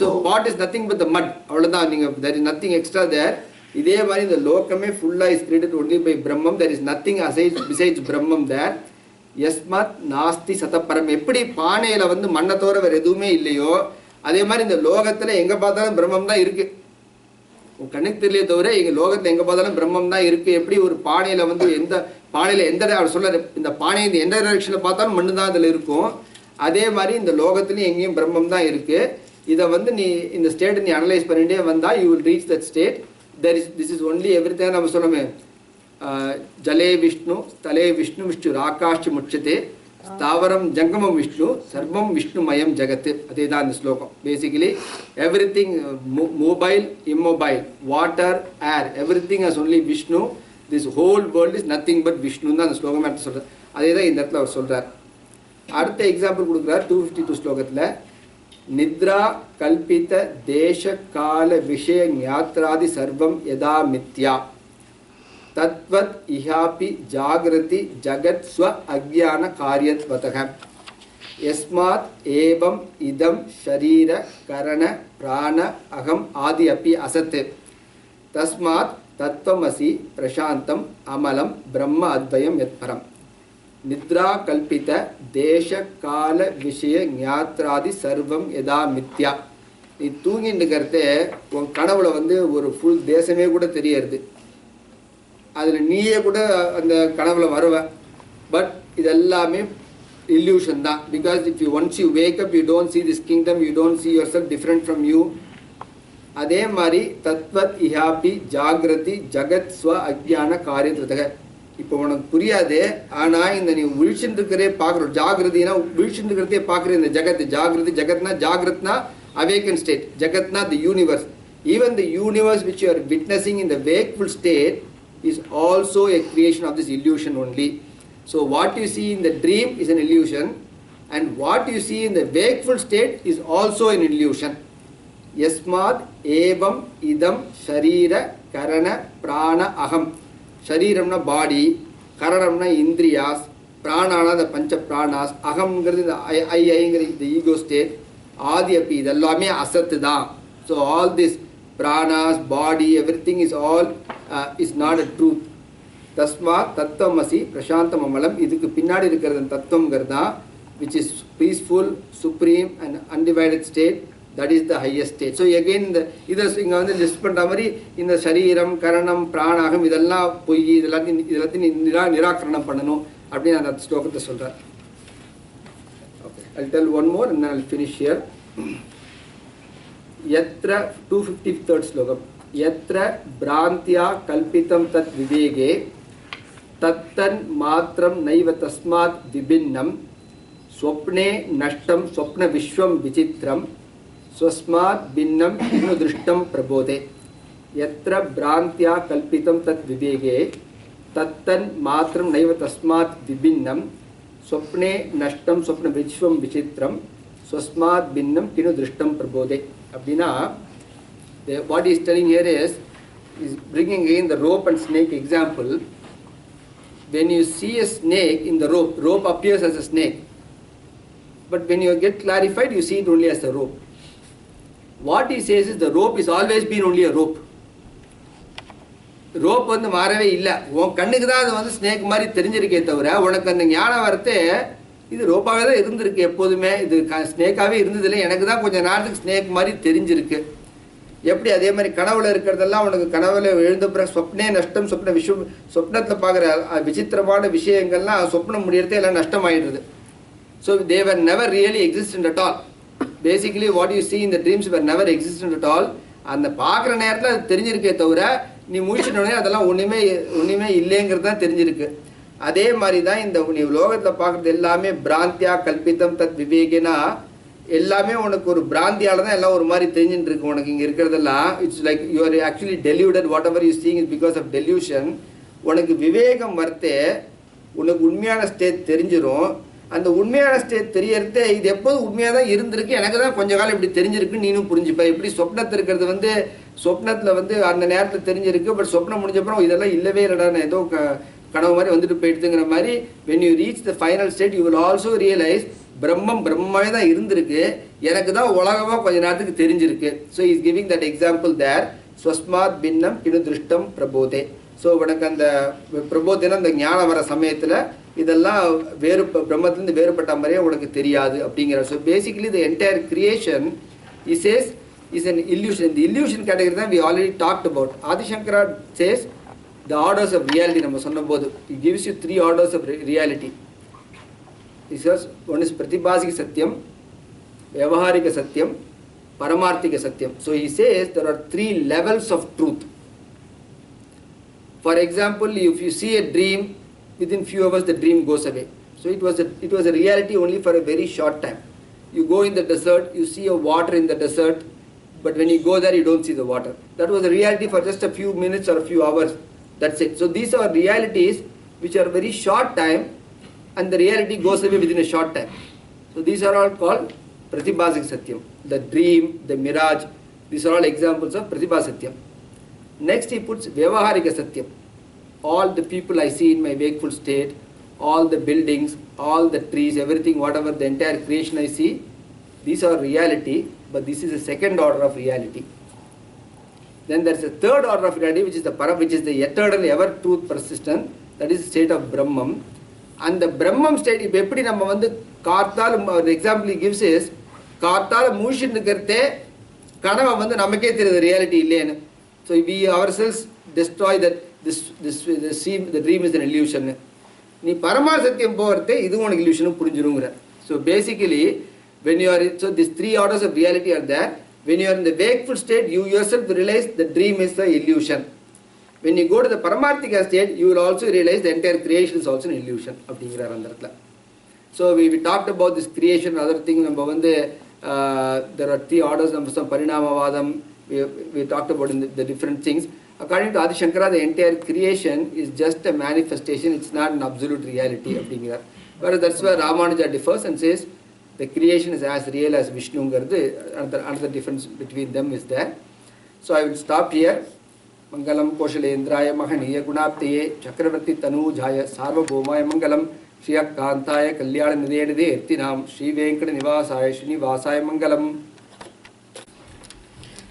So pot is nothing but the mud. அவ்வளவுதான். நீங்க there is nothing extra there. இதே மாதிரி இந்த லோகமே ஃபுல்லா is created only by Brahman. There is nothing besides Brahman there. யஸ்மத் நாஸ்தி சதப்பரம். எப்படி பானையில வந்து மண்ணை தவிர வேற எதுவுமே இல்லையோ அதே மாதிரி இந்த லோகத்துல எங்க பார்த்தாலும் பிரம்மம் தான் இருக்கு. கண்ணுக்கு தெரியலையே தவிர எங்க லோகத்துல எங்க பார்த்தாலும் பிரம்மம் தான் இருக்கு. எப்படி ஒரு பானையில வந்து எந்த பானையில எந்த அவர் சொல்ல இந்த பானை இந்த எந்த டைரக்ஷன்ல பார்த்தாலும் மண்ணு தான் அதுல இருக்கும். அதே மாதிரி இந்த லோகத்துலயும் எங்கேயும் பிரம்மம் தான் இருக்கு. இதை வந்து நீ இந்த ஸ்டேட் நீ அனலைஸ் பண்ணிட்டே வந்தா you will reach that state. This is only everything. நம்ம சொல்லுமே ஜலே விஷ்ணு ஸ்தலே விஷ்ணு விஷ்ணு ஆகாஷ் முட்சதே ஸ்தாவரம் ஜங்கமம் விஷ்ணு சர்வம் விஷ்ணுமயம் ஜகத். அதே தான் இந்த ஸ்லோகம். Basically everything mobile immobile water air everything has only Vishnu. This whole world is nothing but Vishnu தான் அந்த ஸ்லோகம் எடுத்து சொல்கிறார். அதே தான் இந்த இடத்துல அவர் சொல்கிறார். அடுத்த எக்ஸாம்பிள் கொடுக்குறார் 252 ஸ்லோகத்தில். நித்ரா கல்பித தேச கால விஷய ஞாத்ராதி சர்வம் யதா மித்யா தத்வத் இஹாபி ஜாகிரதி ஜகத் ஸ்வ அக்ஞான காரியத்வதக யஸ்மாத் ஏவம் இதம் ஷரீர கரண பிராண அகம் ஆதி அப்பி அசத் தஸ்மாத் தத்வமசி பிரசாந்தம் அமலம் பிரம்ம அத்வயம் யத் பரம். நித்ரா கல்பித தேச கால விஷய ஞாத்ராதி சர்வம் யதா மித்யா. நீ தூங்கிட்டு இருக்கிறத உன் கனவுல வந்து ஒரு ஃபுல் தேசமே கூட தெரியறது. அதில் நீயே கூட அந்த கனவுல வருவ. பட் இதெல்லாமே illusion தான். Because if you once you wake up you don't see this kingdom, you don't see yourself different from you. அதே மாதிரி தத்வத் இஹாபி ஜாகிரதி ஜகத் ஸ்வ அக்ஞான காரியத்வதக. இப்போ உனக்கு புரியாது. ஆனால் இந்த நீ விழிச்சுட்டு இருக்கிறதே பார்க்குற ஜாகிரதினா விழிச்சுட்டு இருக்கிறதே பார்க்குற இந்த ஜகத். ஜாகிரதி ஜகத்னா ஜாகிரத்னா awakened state, jagatna the universe. Even the universe which you are witnessing in the wakeful state is also a creation of this illusion only. So what you see in the dream is an illusion, and what you see in the wakeful state is also an illusion. Yasmad evam idam sharira karana prana aham. Shariramna body, karanamna indriyas, pranana the pancha pranas, aham the I the ego state, adi api idellame asat da. So all this pranas, body, everything is all is not a truth. Tasmat tatvamasi prashantam amalam. Idukku pinnadi irukkiradhu tattvam which is peaceful, supreme and undivided state. That is the highest state. So again idu inga vandu list pandra mari indha shariram karanam pranagam idella poi idallathiyum nirakaranam pananum appdi na andha slokathai solrar. Okay, I'll tell one more and then I'll finish here. Yatra 253rd slokam. Yatra brantya kalpitam tat vivege tattan matram naiva tasmat vibinnam swapne nashtam swapna vishwam vichitram swasmat binnam inu drishtam prabodhe. Yatra brantya kalpitam tat vivege tattan matram naiva tasmat vibinnam swapne nashtam swapna vishwam vichitram swasmat binnam inu drishtam prabodhe. Abdina what he is telling here is bringing again the rope and snake example. When you see a snake in the rope appears as a snake. But when you get clarified, you see it only as a rope. What he says is the rope is always been only a rope. Rope வந்து மாறவே இல்லை. உன் கண்ணுக்கு தான் அது வந்து snake மாதிரி தெரிஞ்சிருக்கே தவிர உனக்கு அந்த ஞானம் வரத்தே இது ரோப்பாகவே தான் இருந்திருக்கு எப்போதுமே. இது ஸ்னேக்காகவே இருந்ததில்லை, எனக்கு தான் கொஞ்சம் நேரத்துக்கு ஸ்னேக் மாதிரி தெரிஞ்சிருக்கு. எப்படி அதே மாதிரி கனவுல இருக்கிறதெல்லாம் உனக்கு கனவுல எழுந்த பிறகு சொப்னே நஷ்டம் சொப்ன சொப்னத்தில் பார்க்குற விசித்திரமான விஷயங்கள்லாம் சொப்னம் முடியறதே எல்லாம் நஷ்டமாயிடுறது. So they were never really existent at all. Basically what you see in the dreams were never existent at all. அந்த பார்க்குற நேரத்தில் அது தெரிஞ்சிருக்கே தவிர நீ முடிச்சிட்டோடனே அதெல்லாம் ஒன்றுமே இல்லைங்கிறது தான் தெரிஞ்சிருக்கு. அதே மாதிரி தான் இந்த நீ லோகத்தில் பார்க்குறது எல்லாமே பிராந்தியா கல்பித்தம் தத் விவேகனா எல்லாமே உனக்கு ஒரு பிராந்தியால் தான் எல்லாம் ஒரு மாதிரி தெரிஞ்சுட்டு இருக்கு. உனக்கு இங்கே இருக்கிறதெல்லாம் it's like you are actually deluded. Whatever you seeing is because of delusion. உனக்கு விவேகம் வரத்தே உனக்கு உண்மையான ஸ்டேட் தெரிஞ்சிடும். அந்த உண்மையான ஸ்டேட் தெரியறதே இது எப்போதும் உண்மையாக தான் இருந்திருக்கு, எனக்கு தான் கொஞ்ச காலம் இப்படி தெரிஞ்சிருக்கு நீனும் புரிஞ்சுப்ப. எப்படி சொப்னத்தில் இருக்கிறது வந்து சொப்னத்தில் வந்து அந்த நேரத்தில் தெரிஞ்சிருக்கு, பட் சொப்னம் முடிஞ்சப்பறம் இதெல்லாம் இல்லவே இல்லைடா ஏதோ கனவு மாதிரி வந்துட்டு போயிடுதுங்கிற மாதிரி when you reach the final state you will also realize பிரம்மாவே தான் இருந்திருக்கு, எனக்கு தான் உலகமாக கொஞ்ச நேரத்துக்கு தெரிஞ்சிருக்கு. So is giving that example there ஸ்வஸ்மாத் பின்னம் கிணு திருஷ்டம் பிரபோதே. ஸோ உனக்கு அந்த பிரபோதேனா அந்த ஞானம் வர சமயத்தில் இதெல்லாம் பிரம்மத்திலிருந்து வேறுபட்ட மாதிரியே உனக்கு தெரியாது அப்படிங்கிற. So basically the entire creation is an illusion. In the illusion category that we already talked about. Adi Shankara says the orders of reality. நம்ம சொன்னபோது he gives you 3 orders of reality. He says one is pratibhasika satyam, vyavaharika satyam, paramarthika satyam. So he says there are 3 levels of truth. For example, if you see a dream, within few hours the dream goes away. So it was a reality only for a very short time. You go in the desert, you see a water in the desert, but when you go there you don't see the water. That was a reality for just a few minutes or a few hours. That's it. So these are realities which are very short time and the reality goes away within a short time. So these are all called pratibhasik satyam. The dream, the mirage, these are all examples of pratibhasik satyam. Next he puts vyavaharika satyam. All the people I see in my wakeful state, all the buildings, all the trees, everything, whatever, the entire creation I see, these are reality, but this is a second order of reality. Then there is a third order of reality which is the para, which is the eternal ever truth persistent, that is the state of Brahman. And the Brahman state, இப்போ எப்படி நம்ம வந்து கார்த்தால் ஒரு example gives is கார்த்தால் மூஷின்னு இருக்கிறதே கனவை வந்து நமக்கே தெரியுது ரியாலிட்டி இல்லைன்னு. So we ourselves destroy that the dream is an illusion. நீ பரமார் சத்தியம் போகிறதே இது உனக்கு illusion புரிஞ்சிருங்கிற. So basically when you are, so these 3 orders of reality are there. When you are in the wakeful state, you yourself realize the dream is the illusion. When you go to the paramarthika state, you will also realize the entire creation is also an illusion. அப்படிங்கிறார் அந்த இடத்துல. So we talked about this creation, other thing. நம்ம வந்து there are 3 orders, நம்ம some parinamavadam, we talked about in the different things. According to Adi Shankara, the entire creation is just a manifestation, it's not an absolute reality அப்படிங்கிறார். Whereas that's where Ramanuja differs and says the creation is as real as Vishnu. Another difference between them is there. So I will stop here. Mangalam Koshalendraya Mahaniya Gunaptaye Chakravarti Tanujaya Sarvabhaumaya Mangalam Shriyakantaya Kalyana Nidede Ertinam Sri Venkata Nivasaya Srinivasaya Mangalam.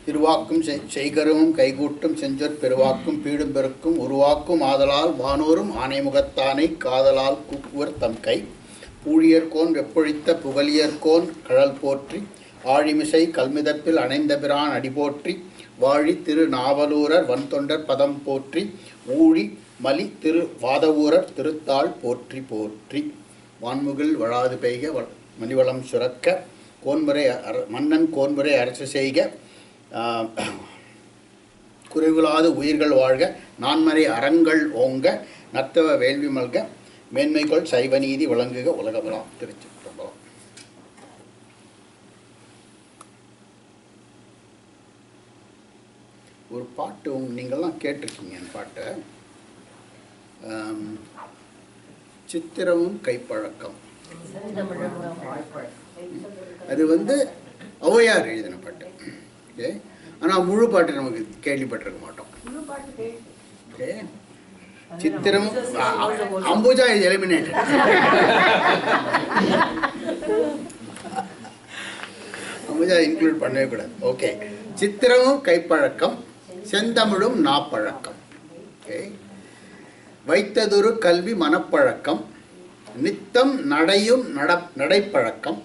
திருவாக்கும் செய்கரும் கைகூட்டும் செஞ்சொற் பெருவாக்கும் பீடும் பெருக்கும் உருவாக்கும் ஆதலால் வானோரும் ஆனைமுகத்தானை காதலால் கூக்குவர் தம் கை ஊழியர்கோன் வெப்பொழித்த புகழியர்கோன் கழல் போற்றி ஆழிமிசை கல்மிதப்பில் அணைந்த பிரான் அடிபோற்றி வாழி திரு நாவலூரர் வன்தொண்டர் பதம் போற்றி ஊழி மலி திரு வாதவூரர் திருத்தாள் போற்றி போற்றி வான்முகில் வழாது பெய்க மணிவளம் சுரக்க கோன்முறை மன்னன் கோன்முறை அரசு செய்க குறைவிலாது உயிர்கள் வாழ்க நான்மறை அறங்கள் ஓங்க நத்தவ வேள்வி மல்க மேன்மைகள் சைவநீதி விளங்குக உலகமெல்லாம். திருச்சிற்றம்பலம். ஒரு பாட்டு நீங்கள்லாம் கேட்டிருக்கீங்க. என் பாட்டை சித்திரமும் கைப்பழக்கம், அது வந்து ஔவையார் எழுதின பாட்டு. ஓகே, ஆனால் முழு பாட்டு நமக்கு கேள்விப்பட்டிருக்க மாட்டோம். ஓகே, சித்திரம் Ambuja is eliminated. Puja include பண்ணவே கூடாது. ஓகே, சித்திரமும் கைப்பழக்கம், செந்தமிழும் நாப்பழக்கம். ஓகே, வைத்ததொரு கல்வி மனப்பழக்கம், நித்தம் நடையும் நடைப்பழக்கம்,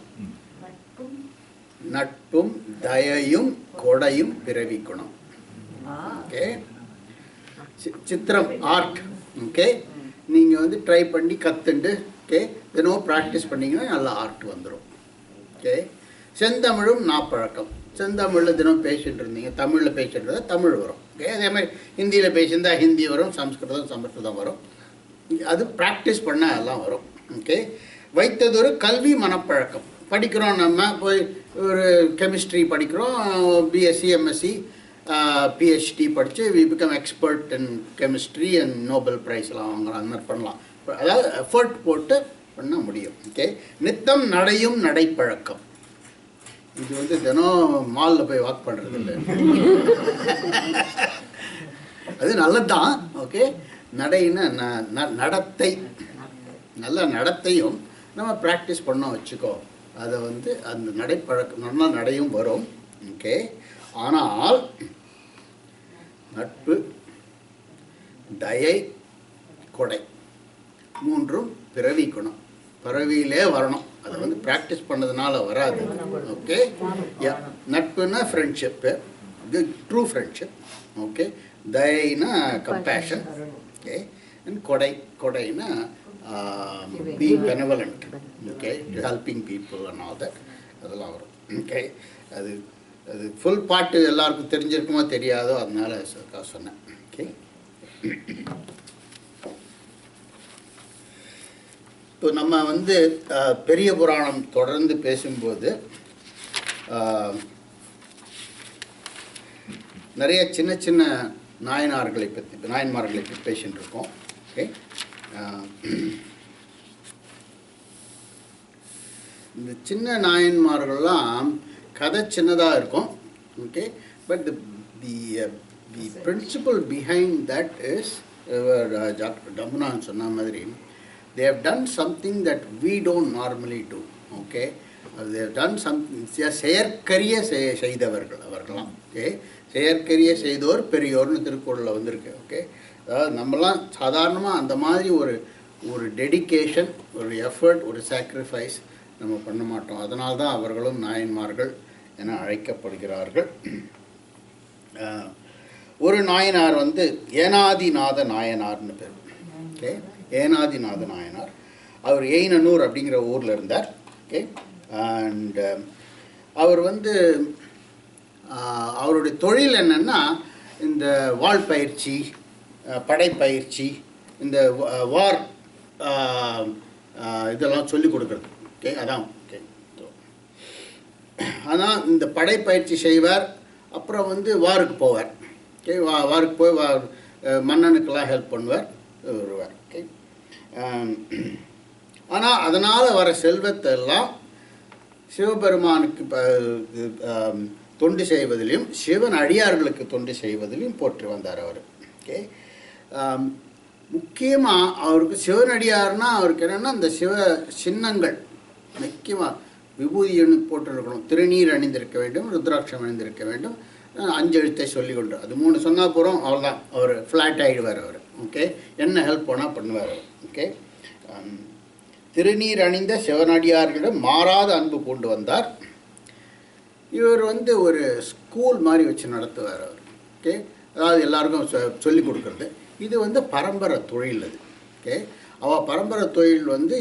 நட்பும் தயையும் கொடையும் பிறவி குணம். ஓகே, சித்திரம் ஆர்ட். ஓகே, நீங்கள் வந்து ட்ரை பண்ணி கற்றுண்டு ஓகே தினமும் ப்ராக்டிஸ் பண்ணிங்கன்னா நல்லா ஆர்ட் வந்துடும். ஓகே, செந்தமிழும் நாப்பழக்கம். செந்தமிழில் தினம் பேசிகிட்டு இருந்தீங்க, தமிழில் பேசிகிட்டு இருந்தால் தமிழ் வரும். ஓகே, அதே மாதிரி ஹிந்தியில் பேசியிருந்தால் ஹிந்தி வரும், சமஸ்கிருதம் வரும். அது ப்ராக்டிஸ் பண்ணால் எல்லாம் வரும். ஓகே, வைத்ததொரு கல்வி மனப்பழக்கம். படிக்கிறோம், நம்ம போய் ஒரு கெமிஸ்ட்ரி படிக்கிறோம், பிஎஸ்சி எம்எஸ்சி பிஹெச்டி படித்து we become expert in chemistry and Nobel ப்ரைஸ்லாம் வாங்குறோம். அந்த மாதிரி பண்ணலாம். அதாவது எஃபர்ட் போட்டு பண்ண முடியும். ஓகே, நித்தம் நடையும் நடைப்பழக்கம். இது வந்து தினம் மாலில் போய் வாக் பண்ணுறது இல்லை, அது நல்லதுதான். ஓகே, நடைன்னா நடத்தை, நல்ல நடத்தையும் நம்ம ப்ராக்டிஸ் பண்ண வச்சுக்கோ. அதை வந்து அந்த நடைப்பழக்கம் நல்லா நடையும் வரும். ஓகே, ஆனால் நட்பு, தயை, கொடை மூன்றும் பிறவி குணம். பிறவியிலே வரணும். அதை வந்து ப்ராக்டிஸ் பண்ணதுனால வராது. ஓகே, நட்புன்னா ஃப்ரெண்ட்ஷிப்பு, இது ட்ரூ ஃப்ரெண்ட்ஷிப். ஓகே, தயைனா கம்பேஷன். ஓகே, அண்ட் கொடைனா being benevolent. Okay, helping people and all that. அதெல்லாம் வரும். ஓகே, அது ஃபுல் பாட்டு எல்லாருக்கும் தெரிஞ்சிருக்குமோ தெரியாதோ, அதனால சொன்னேன். ஓகே, இப்போ நம்ம வந்து பெரிய புராணம் தொடர்ந்து பேசும்போது நிறைய சின்ன சின்ன நாயன்மார்களை பற்றி பேசிகிட்டு இருக்கோம். ஓகே, இந்த சின்ன நாயன்மார்கள்லாம் கதை சின்னதாக இருக்கும். Okay, but the principle behind that is doctor Jambunathan சொன்ன மாதிரி they have done something that we don't normally do. Okay, they have done something. செயற்கரிய செய்தவர்கள் அவர்களாம். ஓகே, செயற்கரிய செய்தோர் பெரியோர்னு திருக்குறளில் வந்திருக்கு. ஓகே, அதாவது நம்மலாம் சாதாரணமாக அந்த மாதிரி ஒரு டெடிக்கேஷன், ஒரு எஃபர்ட், ஒரு சாக்ரிஃபைஸ் நம்ம பண்ண மாட்டோம். அதனால தான் அவர்களும் நாயன்மார்கள் என அழைக்கப்படுகிறார்கள். ஒரு நாயனார் வந்து ஏனாதிநாத நாயனார்னு பேர். ஓகே, ஏனாதிநாத நாயனார். அவர் எய்னனூர் அப்படிங்கிற ஊரில் இருந்தார். ஓகே, அண்ட் அவர் வந்து அவருடைய தொழில் என்னென்னா இந்த வாள் பயிற்சி, படைப்பயிற்சி, இந்த வார் இதெல்லாம் சொல்லிக் கொடுக்குறது. ஓகே, அதான். ஓகே, ஆனால் இந்த படைப்பயிற்சி செய்வார். அப்புறம் வந்து வாருக்கு போவார். ஓகே, வாருக்கு போய் மன்னனுக்கெல்லாம் ஹெல்ப் பண்ணுவார், வருவார். ஓகே, ஆனால் அதனால் வர செல்வத்தை எல்லாம் சிவபெருமானுக்கு தொண்டு செய்வதிலையும் சிவன் அடியார்களுக்கு தொண்டு செய்வதிலையும் போற்றி வந்தார் அவர். ஓகே, முக்கியமாக அவருக்கு சிவனடியார்னா அவருக்கு என்னென்னா இந்த சிவ சின்னங்கள் முக்கியமாக விபூதின்னு போட்டிருக்கணும், திருநீர் அணிந்திருக்க வேண்டும், ருத்ராட்சம் அணிந்திருக்க வேண்டும், 5 எழுத்தை சொல்லி கொண்டு, அது 3 சொன்னால் போகிறோம், அவ்வளோதான். அவர் ஃப்ளாட் ஆகிடுவார் அவர். ஓகே, என்ன ஹெல்ப் பண்ணால் பண்ணுவார் அவர். ஓகே, திருநீர் அணிந்த சிவனடியார்களிடம் மாறாத அன்பு கொண்டு வந்தார். இவர் வந்து ஒரு ஸ்கூல் மாதிரி வச்சு நடத்துவார் அவர். ஓகே, அதாவது எல்லாருக்கும் சொல்லிக் கொடுக்குறது. இது வந்து பரம்பரை தொழில் அது. ஓகே, அவள் பரம்பரை தொழில் வந்து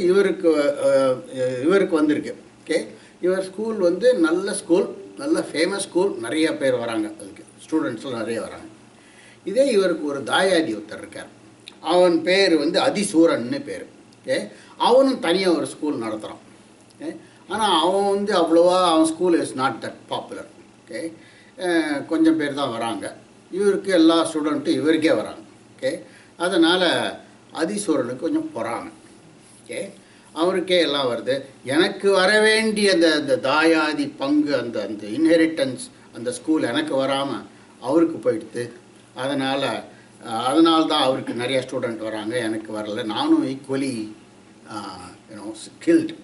இவருக்கு வந்திருக்கு. ஓகே, இவர் ஸ்கூல் வந்து நல்ல ஸ்கூல், நல்ல ஃபேமஸ் ஸ்கூல், நிறைய பேர் வராங்க, அதுக்கு ஸ்டூடெண்ட்ஸ்லாம் நிறைய வராங்க. இதே இவருக்கு ஒரு தாயாதி ஒருத்தர் இருக்கார். அவன் பேர் வந்து அதிசூரன்னு பேர். ஓகே, அவனும் தனியாக ஒரு ஸ்கூல் நடத்துகிறான். ஓகே, ஆனால் அவன் வந்து அவ்வளோவா அவன் school is not that popular. Okay, கொஞ்சம் பேர் தான் வராங்க. இவருக்கு எல்லா ஸ்டூடெண்ட்டும் இவருக்கே வராங்க. ஓகே, அதனால் அதிசூரனுக்கு கொஞ்சம் பொறாமை. ஓகே, அவருக்கே எல்லாம் வருது. எனக்கு வர வேண்டிய அந்த தாயாதி பங்கு, அந்த இன்ஹெரிட்டன்ஸ், அந்த ஸ்கூல் எனக்கு வராமல் அவருக்கு போயிடுது. அதனால்தான் அவருக்கு நிறைய ஸ்டூடெண்ட் வராங்க, எனக்கு வரல. நானும் equally skilled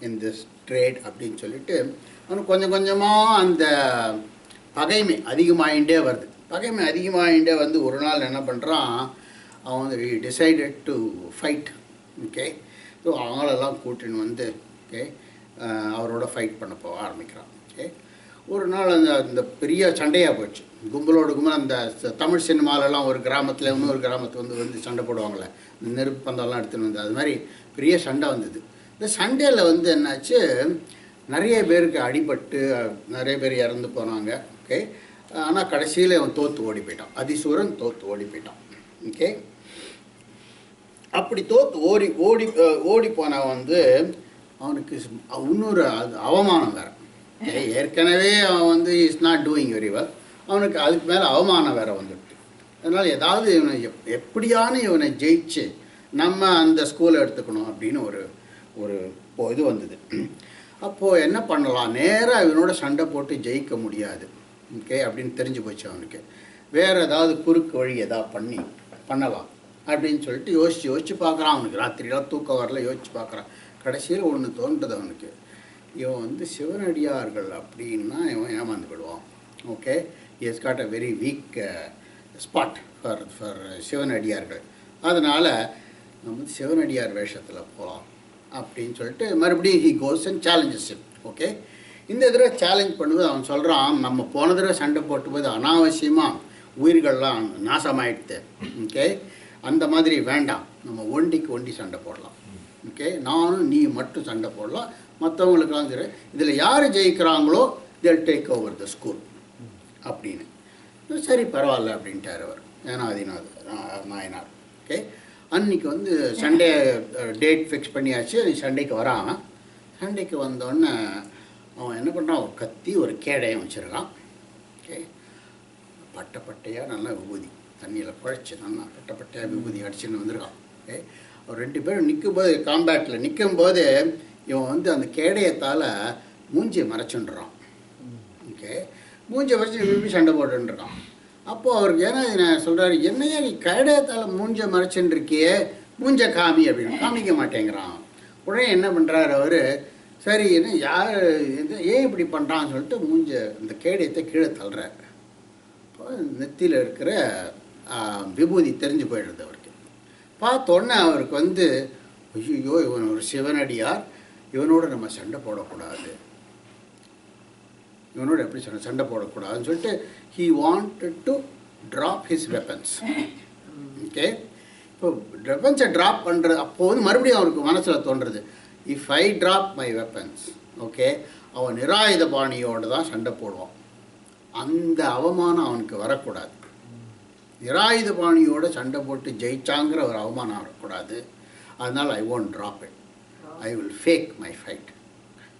in this trade அப்படின்னு சொல்லிட்டு அவனுக்கு கொஞ்சம் கொஞ்சமாக அந்த பகைமை அதிகமாகிட்டே வருது. பகைமை அதிகமாகிட்டே வந்து ஒரு நாள் என்ன பண்ணுறான், அவன் வந்து decided to fight. Okay, so அவங்களெல்லாம் கூட்டின்னு வந்து ஓகே அவரோட ஃபைட் பண்ண போக ஆரம்பிக்கிறான். ஓகே, ஒரு நாள் அந்த பெரிய சண்டையாக போச்சு. கும்பலோடு கும்பல் அந்த தமிழ் சினிமாலெல்லாம் ஒரு கிராமத்தில் இன்னொரு கிராமத்தில் வந்து சண்டை போடுவாங்களே, இந்த நெருப்பு பந்தம்லாம் எடுத்துன்னு வந்து அது மாதிரி பெரிய சண்டை வந்தது. இந்த சண்டையில் வந்து என்னாச்சு, நிறைய பேருக்கு அடிபட்டு நிறைய பேர் இறந்து போனாங்க. ஓகே, ஆனால் கடைசியில் அவன் தோற்று ஓடி போயிட்டான். அதிசூரன் தோற்று ஓடி போயிட்டான். ஓகே, அப்படி தோற்று ஓடி போனவன் வந்து அவனுக்கு இன்னொரு அவமானம் வேறு. ஏற்கனவே அவன் வந்து is not doing very well, அவனுக்கு அதுக்கு மேலே அவமானம் வேறு வந்துடுது. அதனால் ஏதாவது இவனை எப்படியான இவனை ஜெயிச்சு நம்ம அந்த ஸ்கூலை எடுத்துக்கணும் அப்படின்னு ஒரு இது வந்தது. அப்போது என்ன பண்ணலாம், நேராக இவனோட சண்டை போட்டு ஜெயிக்க முடியாது. ஓகே, அப்படின்னு தெரிஞ்சு போச்சு அவனுக்கு. வேறு ஏதாவது குறுக்கு வழி எதாவது பண்ணலாம் அப்படின்னு சொல்லிட்டு யோசித்து பார்க்குறான். அவனுக்கு ராத்திரியெல்லாம் தூக்கம் வரல, யோசித்து பார்க்குறான். கடைசியில் ஒன்று தோன்றுது அவனுக்கு, இவன் வந்து சிவனடியார்கள் அப்படின்னா இவன் ஏமாந்து விடுவான். Okay, he has got a very weak spot for சிவனடியார்கள். அதனால் நம்ம வந்து சிவனடியார் வேஷத்தில் போகலாம் அப்படின்னு சொல்லிட்டு மறுபடியும் he goes and challenges him. Okay, இந்த தடவை சேலஞ்ச் பண்ணும்போது அவன் சொல்கிறான், நம்ம போன தடவை சண்டை போட்டும்போது அனாவசியமாக உயிர்கள்லாம் நாசமாயிடுது. ஓகே, அந்த மாதிரி வேண்டாம், நம்ம ஒண்டி சண்டை போடலாம். ஓகே, நானும் நீ மட்டும் சண்டை போடலாம், மற்றவங்களுக்கெல்லாம் சரி, இதில் யார் ஜெயிக்கிறாங்களோ they'll take over the school அப்படின்னு. சரி பரவாயில்ல அப்படின்ட்டார் அவர் நாயனார். ஓகே, அன்றைக்கி வந்து சண்டே டேட் ஃபிக்ஸ் பண்ணியாச்சு. நீ சண்டைக்கு வரான். சண்டைக்கு வந்தோடனே அவன் என்ன பண்ணுறான், ஒரு கத்தி ஒரு கேடையும் வச்சுருக்கான். ஓகே, பட்டையாக நல்லா விபூதி தண்ணியில் குழைச்சி நல்லா பட்டையாக விபூதி அடிச்சுன்னு வந்திருக்கான். ஓகே, அவர் 2 பேரும் நிற்கும்போது காம்பேட்டில் நிற்கும்போது இவன் வந்து அந்த கேடயத்தால் மூஞ்சியை மறைச்சுன்றான். ஓகே, மூஞ்சியை மறைச்சி விரும்பி சண்டை போட்டுருக்கான். அப்போது அவருக்கு ஏன்னா சொல்கிறாரு, என்னையா நீ கேடயத்தால் மூஞ்சை மறைச்சுன்னு இருக்கியே, மூஞ்சை காமி அப்படின்னு. காமிக்க மாட்டேங்கிறான். உடனே என்ன பண்ணுறாரு அவர், சரி என்ன யார் ஏன் இப்படி பண்ணுறான்னு சொல்லிட்டு மூஞ்சை அந்த கேடயத்தை கீழே தள்ளுறாரு. இப்போ நெத்தியில் இருக்கிற விபூதி தெரிஞ்சு போயிடுறது அவருக்கு. பார்த்தோன்னே அவருக்கு வந்து ஐயோ இவன் ஒரு சிவனடியார், இவனோட நம்ம சண்டை போடக்கூடாது, இவனோட எப்படி சண்டை போடக்கூடாதுன்னு சொல்லிட்டு he wanted to drop his weapons. Okay, இப்போ வெப்பன்ஸை ட்ராப் பண்ணுறது அப்போது வந்து மறுபடியும் அவருக்கு மனசில் தோன்றுறது, if I drop my weapons okay அவன் நிராயுத பாணியோடு தான் சண்டை போடுவான். அந்த அவமானம் அவனுக்கு வரக்கூடாது. நிராயுத பாணியோட சண்டை போட்டு ஜெயிச்சாங்கிற ஒரு அவமானம் வரக்கூடாது. அதனால் I won't drop it, I will fake my fight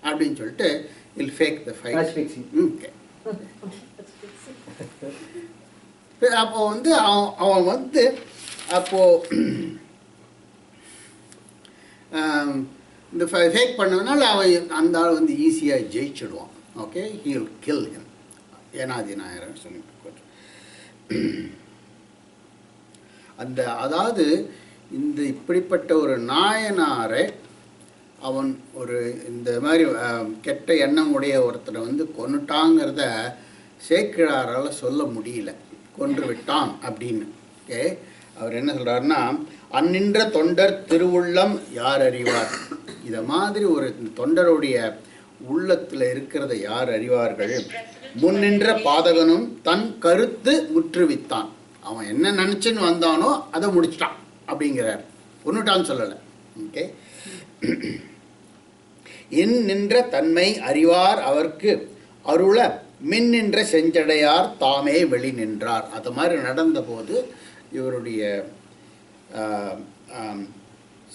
அப்படின்னு சொல்லிட்டு will fake the fight. Okay, அப்போ வந்து அவன் வந்து அப்போது இந்த ஃபேக் பண்ணதுனால அவன் அந்த ஆள் வந்து ஈஸியாக ஜெயிச்சிடுவான். Okay, he will kill him. Enathi Nayar சொல்லிட்டு அந்த அதாவது இந்த இப்படிப்பட்ட ஒரு நாயனாரை அவன் ஒரு இந்த மாதிரி கெட்ட எண்ணம் உடைய ஒருத்தரை வந்து கொன்னுட்டாங்கிறத சேக்கிழாரால் சொல்ல முடியல, கொன்று விட்டான் அப்படின்னு. ஓகே, அவர் என்ன சொல்கிறாருன்னா, அந்நின்ற தொண்டர் திருவுள்ளம் யார் அறிவார். இதை மாதிரி ஒரு தொண்டருடைய உள்ளத்தில் இருக்கிறத யார் அறிவார்கள். முன்னின்ற பாதகனும் தன் கருத்து முற்றுவித்தான். அவன் என்ன நினச்சின்னு வந்தானோ அதை முடிச்சிட்டான் அப்படிங்கிறார். ஒன்றுட்டான்னு சொல்லலை. ஓகே, என் நின்ற தன்மை அறிவார் அவர்க்கு அருள மின் நின்ற செஞ்சடையார் தாமே வெளி நின்றார். அது மாதிரி நடந்தபோது இவருடைய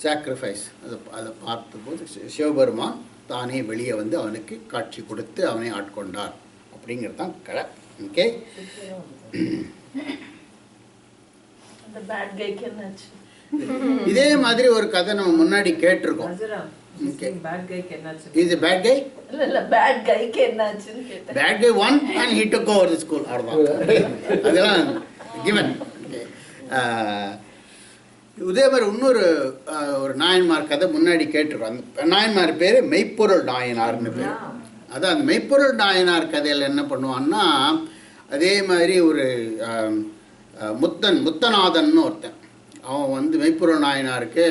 சாக்ரிஃபைஸ் அதை பார்த்தபோது சிவபெருமான் தானே வெளியே வந்து அவனுக்கு காட்சி கொடுத்து அவனை ஆட்கொண்டார் அப்படிங்கிறது தான் கதை. ஓகே, இதே மாதிரி ஒரு கதை நம்ம முன்னாடி கேட்டிருக்கோம். Is a bad guy? இல்ல bad guyக்கு என்னாச்சுன்னு கேட்டேன். Bad guy won and he took over the school. அதெல்லாம் given. இதே மாதிரி இன்னொரு ஒரு நாயன்மார் கதை முன்னாடி கேட்டுருக்கோம். அந்த நாயன்மார் பேர் மெய்ப்பொருள் நாயனார்னு பேர். அதான் அந்த மெய்ப்பொருள் நாயனார் கதையில் என்ன பண்ணுவான்னா, அதே மாதிரி ஒரு முத்தநாதன்னு ஒருத்தன், அவன் வந்து மெய்ப்பொருள் நாயனாருக்கு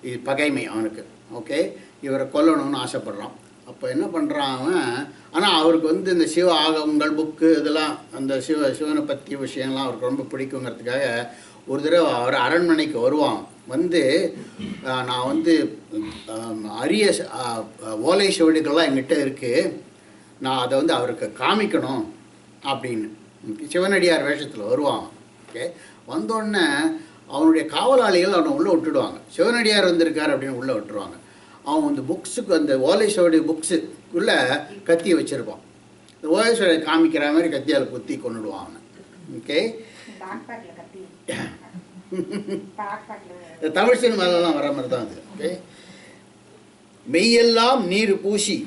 இது பகைமை அவனுக்கு. ஓகே, இவரை கொல்லணும்னு ஆசைப்படுறான். அப்போ என்ன பண்ணுறான் அவன், ஆனால் அவருக்கு வந்து இந்த சிவ ஆகமங்கள் புக்கு இதெல்லாம் அந்த சிவனை பற்றிய விஷயம்லாம் அவருக்கு ரொம்ப பிடிக்குங்கிறதுக்காக ஒரு தடவை அவர் அரண்மனைக்கு வருவான். வந்து நான் வந்து அரிய ஓலை சுவடிகள்லாம் என்கிட்ட இருக்குது, நான் அதை வந்து அவருக்கு காமிக்கணும் அப்படின்னு சிவனடியார் வேஷத்தில் வருவான். ஓகே, வந்தோடனே அவனுடைய காவலாளிகள் அவனை உள்ளே விட்டுடுவாங்க. சிவனடியார் வந்திருக்கார் அப்படின்னு உள்ளே விட்டுருவாங்க. அவன் அந்த புக்ஸுக்கு அந்த ஓலை சுவடி புக்ஸுக்குள்ளே கத்தியை வச்சுருப்பான். இந்த ஓலை சுவடி காமிக்கிற மாதிரி கத்தியால் குத்தி கொண்டுடுவான் அவனை. ஓகே, தமிழ் சினிமாலெல்லாம் வர மாதிரி தான் அது. ஓகே, மெய்யெல்லாம் நீர் பூசி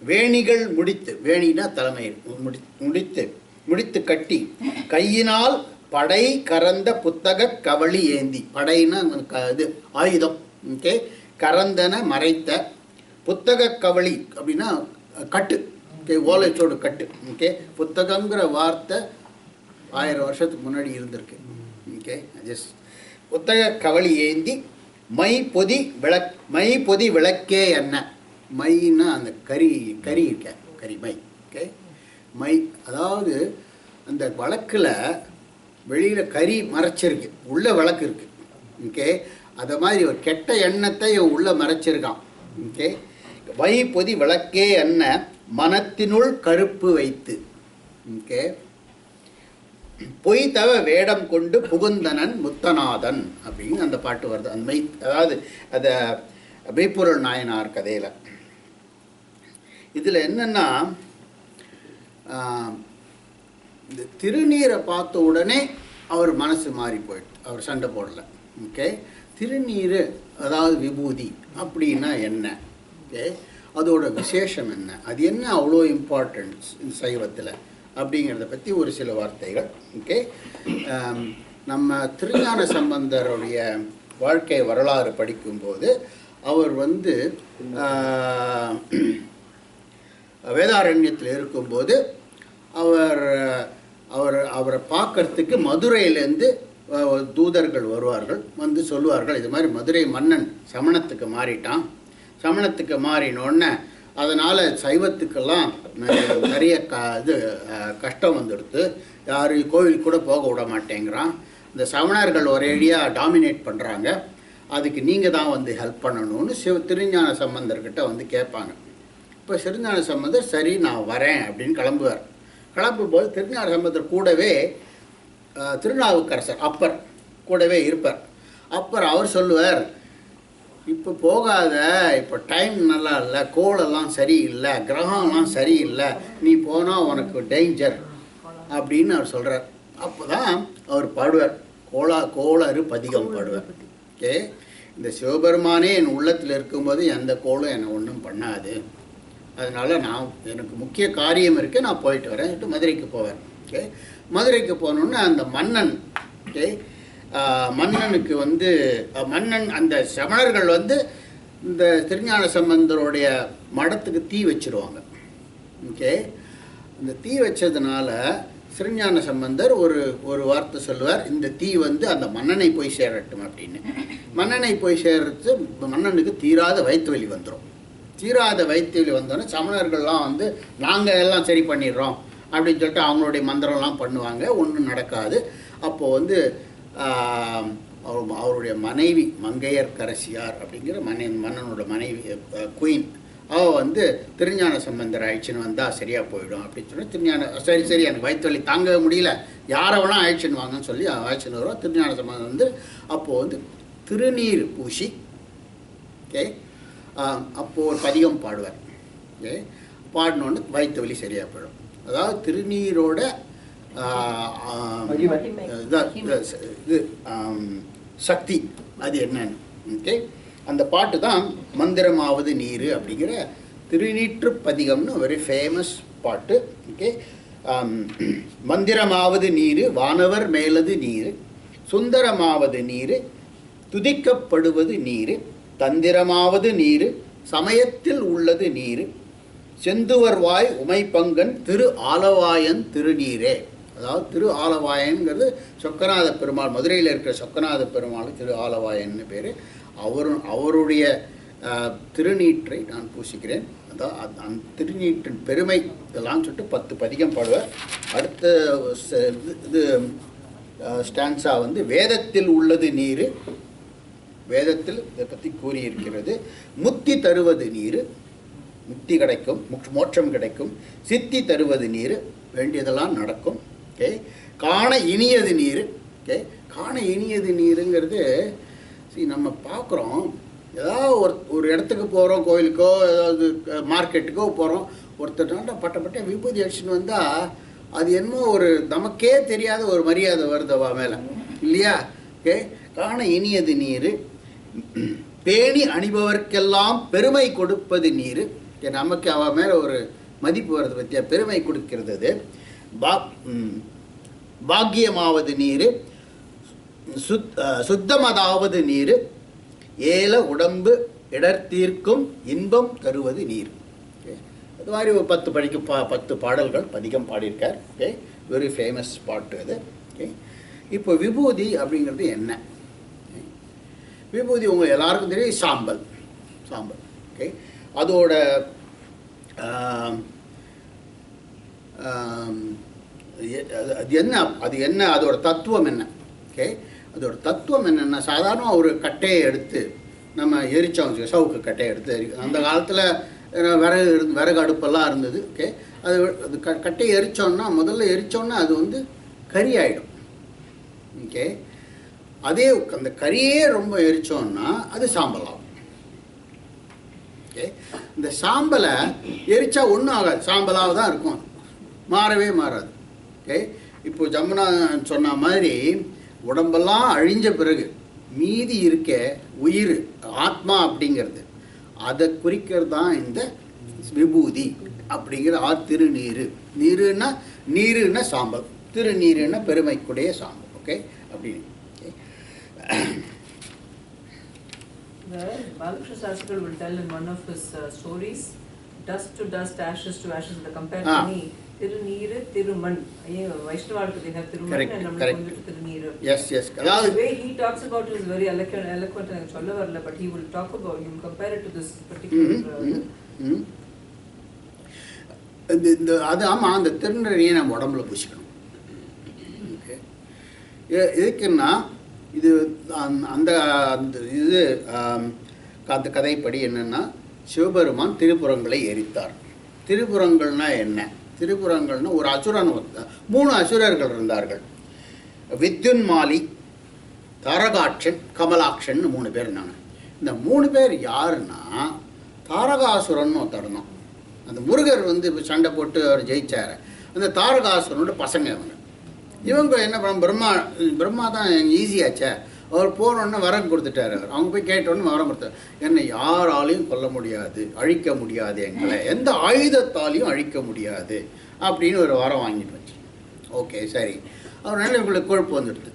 வேணிகள் முடித்து, வேணினா தலைமை முடித்து கட்டி கையினால் படை கறந்த புத்தக கவளி ஏந்தி, படைனா இது ஆயுதம். ஓகே, கறந்தன மறைத்த புத்தக கவளி அப்படின்னா கட்டு. ஓகே, ஓலைச்சோடு கட்டு. ஓகே, புத்தகங்கிற வார்த்தை 1000 வருஷத்துக்கு முன்னாடி இருந்திருக்கு. ஓகே, ஜஸ்ட் புத்தக கவளி ஏந்தி மை பொதி விளக்கே என்ன, மைன்னா அந்த கறி இருக்க கறி மை. ஓகே, மை அதாவது அந்த வழக்கில் வெளியில் கறி மறைச்சிருக்கு, உள்ள விளக்கு இருக்குது. ஓகே, அதை மாதிரி ஒரு கெட்ட எண்ணத்தை உள்ள மறைச்சிருக்கான். ஓகே, மை பொதி விளக்கே என்ன மனத்தினுள் கருப்பு வைத்து. ஓகே, பொய் தவ வேடம் கொண்டு புகுந்தனன் முத்தநாதன் அப்படின்னு அந்த பாட்டு வருது. அந்த அதாவது அந்த மெய்ப்பொருள் நாயனார் கதையில். இதில் என்னென்னா, இந்த திருநீரை பார்த்த உடனே அவர் மனசு மாறி போயிட்டு அவர் சண்டை போடலை. ஓகே, திருநீர் அதாவது விபூதி அப்படின்னா என்ன, ஓகே, அதோட விசேஷம் என்ன, அது என்ன அவ்வளோ இம்பார்ட்டன்ஸ் இந்த சைவத்தில் அப்படிங்கிறத பற்றி ஒரு சில வார்த்தைகள். ஓகே, நம்ம திருஞான சம்பந்தருடைய வாழ்க்கை வரலாறு படிக்கும்போது அவர் வந்து வேதாரண்யத்தில் இருக்கும்போது அவரை பார்க்கறதுக்கு மதுரையிலேருந்து தூதர்கள் வருவார்கள், வந்து சொல்லுவார்கள் இது மாதிரி மதுரை மன்னன் சமணத்துக்கு மாறிட்டான், சமணத்துக்கு மாறினோடனே அதனால் சைவத்துக்கெல்லாம் நிறைய கஷ்டம் வந்துடுது, யாரும் கோவில் கூட போக விட மாட்டேங்கிறான், இந்த சமணர்கள் ஒரேடியாக டாமினேட் பண்ணுறாங்க, அதுக்கு நீங்கள் தான் வந்து ஹெல்ப் பண்ணணும்னு திருஞான சம்பந்தர்கிட்ட வந்து கேட்பாங்க. இப்போ திருஞான சம்பந்தர் சரி நான் வரேன் அப்படின்னு கிளம்புவார். கிளம்பும்போது திருஞான சம்பந்தர் கூடவே திருநாவுக்கரசர் அப்பர் கூடவே இருப்பார். அப்பர் அவர் சொல்லுவார், இப்போ போகாத, இப்போ டைம் நல்லா இல்லை, கோளெல்லாம் சரியில்லை, கிரகம்லாம் சரியில்லை, நீ போனால் உனக்கு டேஞ்சர் அப்படின்னு அவர் சொல்கிறார். அப்போ தான் அவர் பாடுவார், கோளறு பதிகம் பாடுவார். ஓகே, இந்த சிவபெருமானே என் உள்ளத்தில் இருக்கும்போது எந்த கோளும் என்னை ஒன்றும் பண்ணாது, அதனால் எனக்கு முக்கிய காரியம் இருக்குது, நான் போயிட்டு வரேன், மதுரைக்கு போவேன். ஓகே, மதுரைக்கு போனோன்னே அந்த மன்னன், ஓகே, மன்னனுக்கு வந்து மன்னன் அந்த சமணர்கள் வந்து இந்த திருஞான சம்பந்தருடைய மடத்துக்கு தீ வச்சிருவாங்க. ஓகே, இந்த தீ வச்சதுனால திருஞான சம்பந்தர் ஒரு வார்த்தை சொல்லுவார், இந்த தீ வந்து அந்த மன்னனை போய் சேரட்டும் அப்படின்னு. மன்னனை போய் சேர்றது மன்னனுக்கு தீராத வயிற்று வலி வந்துடும். தீராத வயிற்று வலி வந்தோடனே சமணர்கள்லாம் வந்து நாங்கள் எல்லாம் சரி பண்ணிடுறோம் அப்படின்னு சொல்லிட்டு அவங்களுடைய மந்திரம்லாம் பண்ணுவாங்க, ஒன்றும் நடக்காது. அப்போது வந்து அவருடைய மனைவி மங்கையர்க்கரசியார் அப்படிங்கிற மன்னனோட மனைவி குயின், அவள் வந்து திருஞான சம்பந்தர் அழிச்சுன்னு வந்தால் சரியாக போயிடும் அப்படின்னு சொல்லி திருஞான சரி எனக்கு வயிற்று வலி தாங்கவே முடியல, யாரை வேணால் அழிச்சுன்னு வாங்கன்னு சொல்லி அழிச்சுன்னு வருவோம். திருஞான சம்பந்தம் வந்து அப்போது வந்து திருநீர் பூசி, ஓகே, அப்போது ஒரு பதிகம் பாடுவார். ஓகே, பாடினோன்னு வயிற்று வலி சரியாக போயிடும். அதாவது திருநீரோட இது சக்தி அது என்னன்னு. ஓகே, அந்த பாட்டு தான் மந்திரமாவது நீர் அப்படிங்கிற திருநீற்று பதிகம்னு ஒரு ஃபேமஸ் பாட்டு. ஓகே, மந்திரமாவது நீர் வானவர் மேலது நீர் சுந்தரமாவது நீர் துதிக்கப்படுவது நீர், தந்திரமாவது நீர், சமயத்தில் உள்ளது நீர், செந்துவர்வாய் உமைப்பங்கன் திரு ஆலவாயன் திருநீரே. அதாவது திரு ஆலவாயன்கிறது சொக்கநாத பெருமாள், மதுரையில் இருக்கிற சொக்கநாத பெருமாள் திரு ஆலவாயன்னு பேர். அவருடைய திருநீற்றை நான் பூசிக்கிறேன். அதான் அந்த திருநீற்றின் பெருமை இதெல்லாம் சொல்லிட்டு 10 பதிகம் பாடுவார். அடுத்த இது ஸ்டான்ஸா வந்து வேதத்தில் உள்ளது நீர், வேதத்தில் இதை பற்றி கூறியிருக்கிறது. முத்தி தருவது நீர், முக்தி கிடைக்கும், மோட்சம் கிடைக்கும். சித்தி தருவது நீர், வேண்டியதெல்லாம் நடக்கும். ஓகே. காண இனியது நீர். ஓகே. காண இனியது நீருங்கிறது நம்ம பார்க்குறோம். ஏதாவது ஒரு இடத்துக்கு போகிறோம், கோயிலுக்கோ ஏதாவது மார்க்கெட்டுக்கோ போகிறோம், ஒருத்தர்கிட்ட பட்ட விபூதி அடிச்சுன்னு வந்தால் அது என்னமோ ஒரு நமக்கே தெரியாத ஒரு மரியாதை வருதவா மேலே, இல்லையா? ஓகே. காண இனியது நீர், பேணி அணிபவர்க்கெல்லாம் பெருமை கொடுப்பது நீர். நமக்கு அவ மேலே ஒரு மதிப்பு வருது பற்றியா, பெருமை கொடுக்கிறது. அது பாக்கியமாவது நீர், சுத்தமதாவது நீர், ஏல உடம்பு இடர்த்தீர்க்கும் இன்பம் தருவது நீர். அது மாதிரி ஒரு 10 பாடல்கள் பதிகம் பாடியிருக்கார். ஓகே. வெரி ஃபேமஸ் பாட்டு அது. ஓகே. இப்போ விபூதி அப்படிங்கிறது என்ன? விபூதி உங்கள் எல்லாருக்கும் தெரியும், சாம்பல். ஓகே. அதோட அது என்ன அதோட தத்துவம் என்ன? ஓகே. அதோட தத்துவம் என்னென்னா, சாதாரண ஒரு கட்டையை எடுத்து நம்ம எரித்தோம், சவுக்கு கட்டையை எடுத்து அந்த காலத்தில் விறகு அடுப்பெல்லாம் இருந்தது. ஓகே. அது கட்டையை எரித்தோன்னா, முதல்ல எரித்தோன்னா அது வந்து கறி ஆகிடும். ஓகே. அதே அந்த கறியே ரொம்ப எரித்தோன்னா அது சாம்பல் ஆகும். ஓகே. இந்த சாம்பலை எரித்தா ஒன்றும் ஆகாது, சாம்பலாக தான் இருக்கும், மாறவே மாறாது. ஓகே. இப்போ ஜமுனா சொன்ன மாதிரி உடம்பெல்லாம் அழிஞ்ச பிறகு மீதி இருக்க உயிர், ஆத்மா அப்படிங்கிறது, அதை குறிக்கிறது தான் இந்த விபூதி அப்படிங்கிற திருநீர். நீருன்னா சாம்பல், திருநீருன்னா பெருமைக்குடைய சாம்பல். ஓகே. அப்படின்னு Balakrishna Shastrikal will tell in one of his stories, dust to dust, ashes to ashes. The compare to me, Tiruneeru, Thiruman. Vaishnavadku they have Thiruman and namukku vandu Tiruneeru. Yes. The way he talks about it is very eloquent and solla varala, but he will talk about, he will compare it to this particular. அது ஆமாம், அந்த திருநீரையே நம்ம உடம்புல பூசிக்கணும். Okay. எதுக்குன்னா இது அந்த இது அந்த கதைப்படி என்னென்னா, சிவபெருமான் திரிபுரங்களை எரித்தார். திரிபுரங்கள்னா என்ன? திரிபுரங்கள்னா ஒரு அசுரன், 3 அசுரர்கள் இருந்தார்கள். வித்யுன்மாலி, தாரகாட்சன், கமலாட்சன் 3 பேர் இருந்தாங்க. இந்த 3 பேர் யாருன்னா, தாரகாசுரன் ஒருத்தர் தான். அந்த முருகர் வந்து இப்போ சண்டை போட்டு அவர் ஜெயிச்சார். அந்த தாரகாசுரனோட பசங்க இவங்க என்ன பண்ண, பிரம்மா தான் ஈஸியாச்சே, அவர் போனோடனே வரம் கொடுத்துட்டார். அவங்க போய் கேட்டோன்னு வரம் கொடுத்தார், என்னை யாராலையும் கொல்ல முடியாது, அழிக்க முடியாது, எங்களை எந்த ஆயுதத்தாலையும் அழிக்க முடியாது அப்படின்னு ஒரு வரம் வாங்கிட்டு வச்சு. ஓகே, சரி. அவர் இவங்களுக்கு கொழுப்பு வந்துடுது.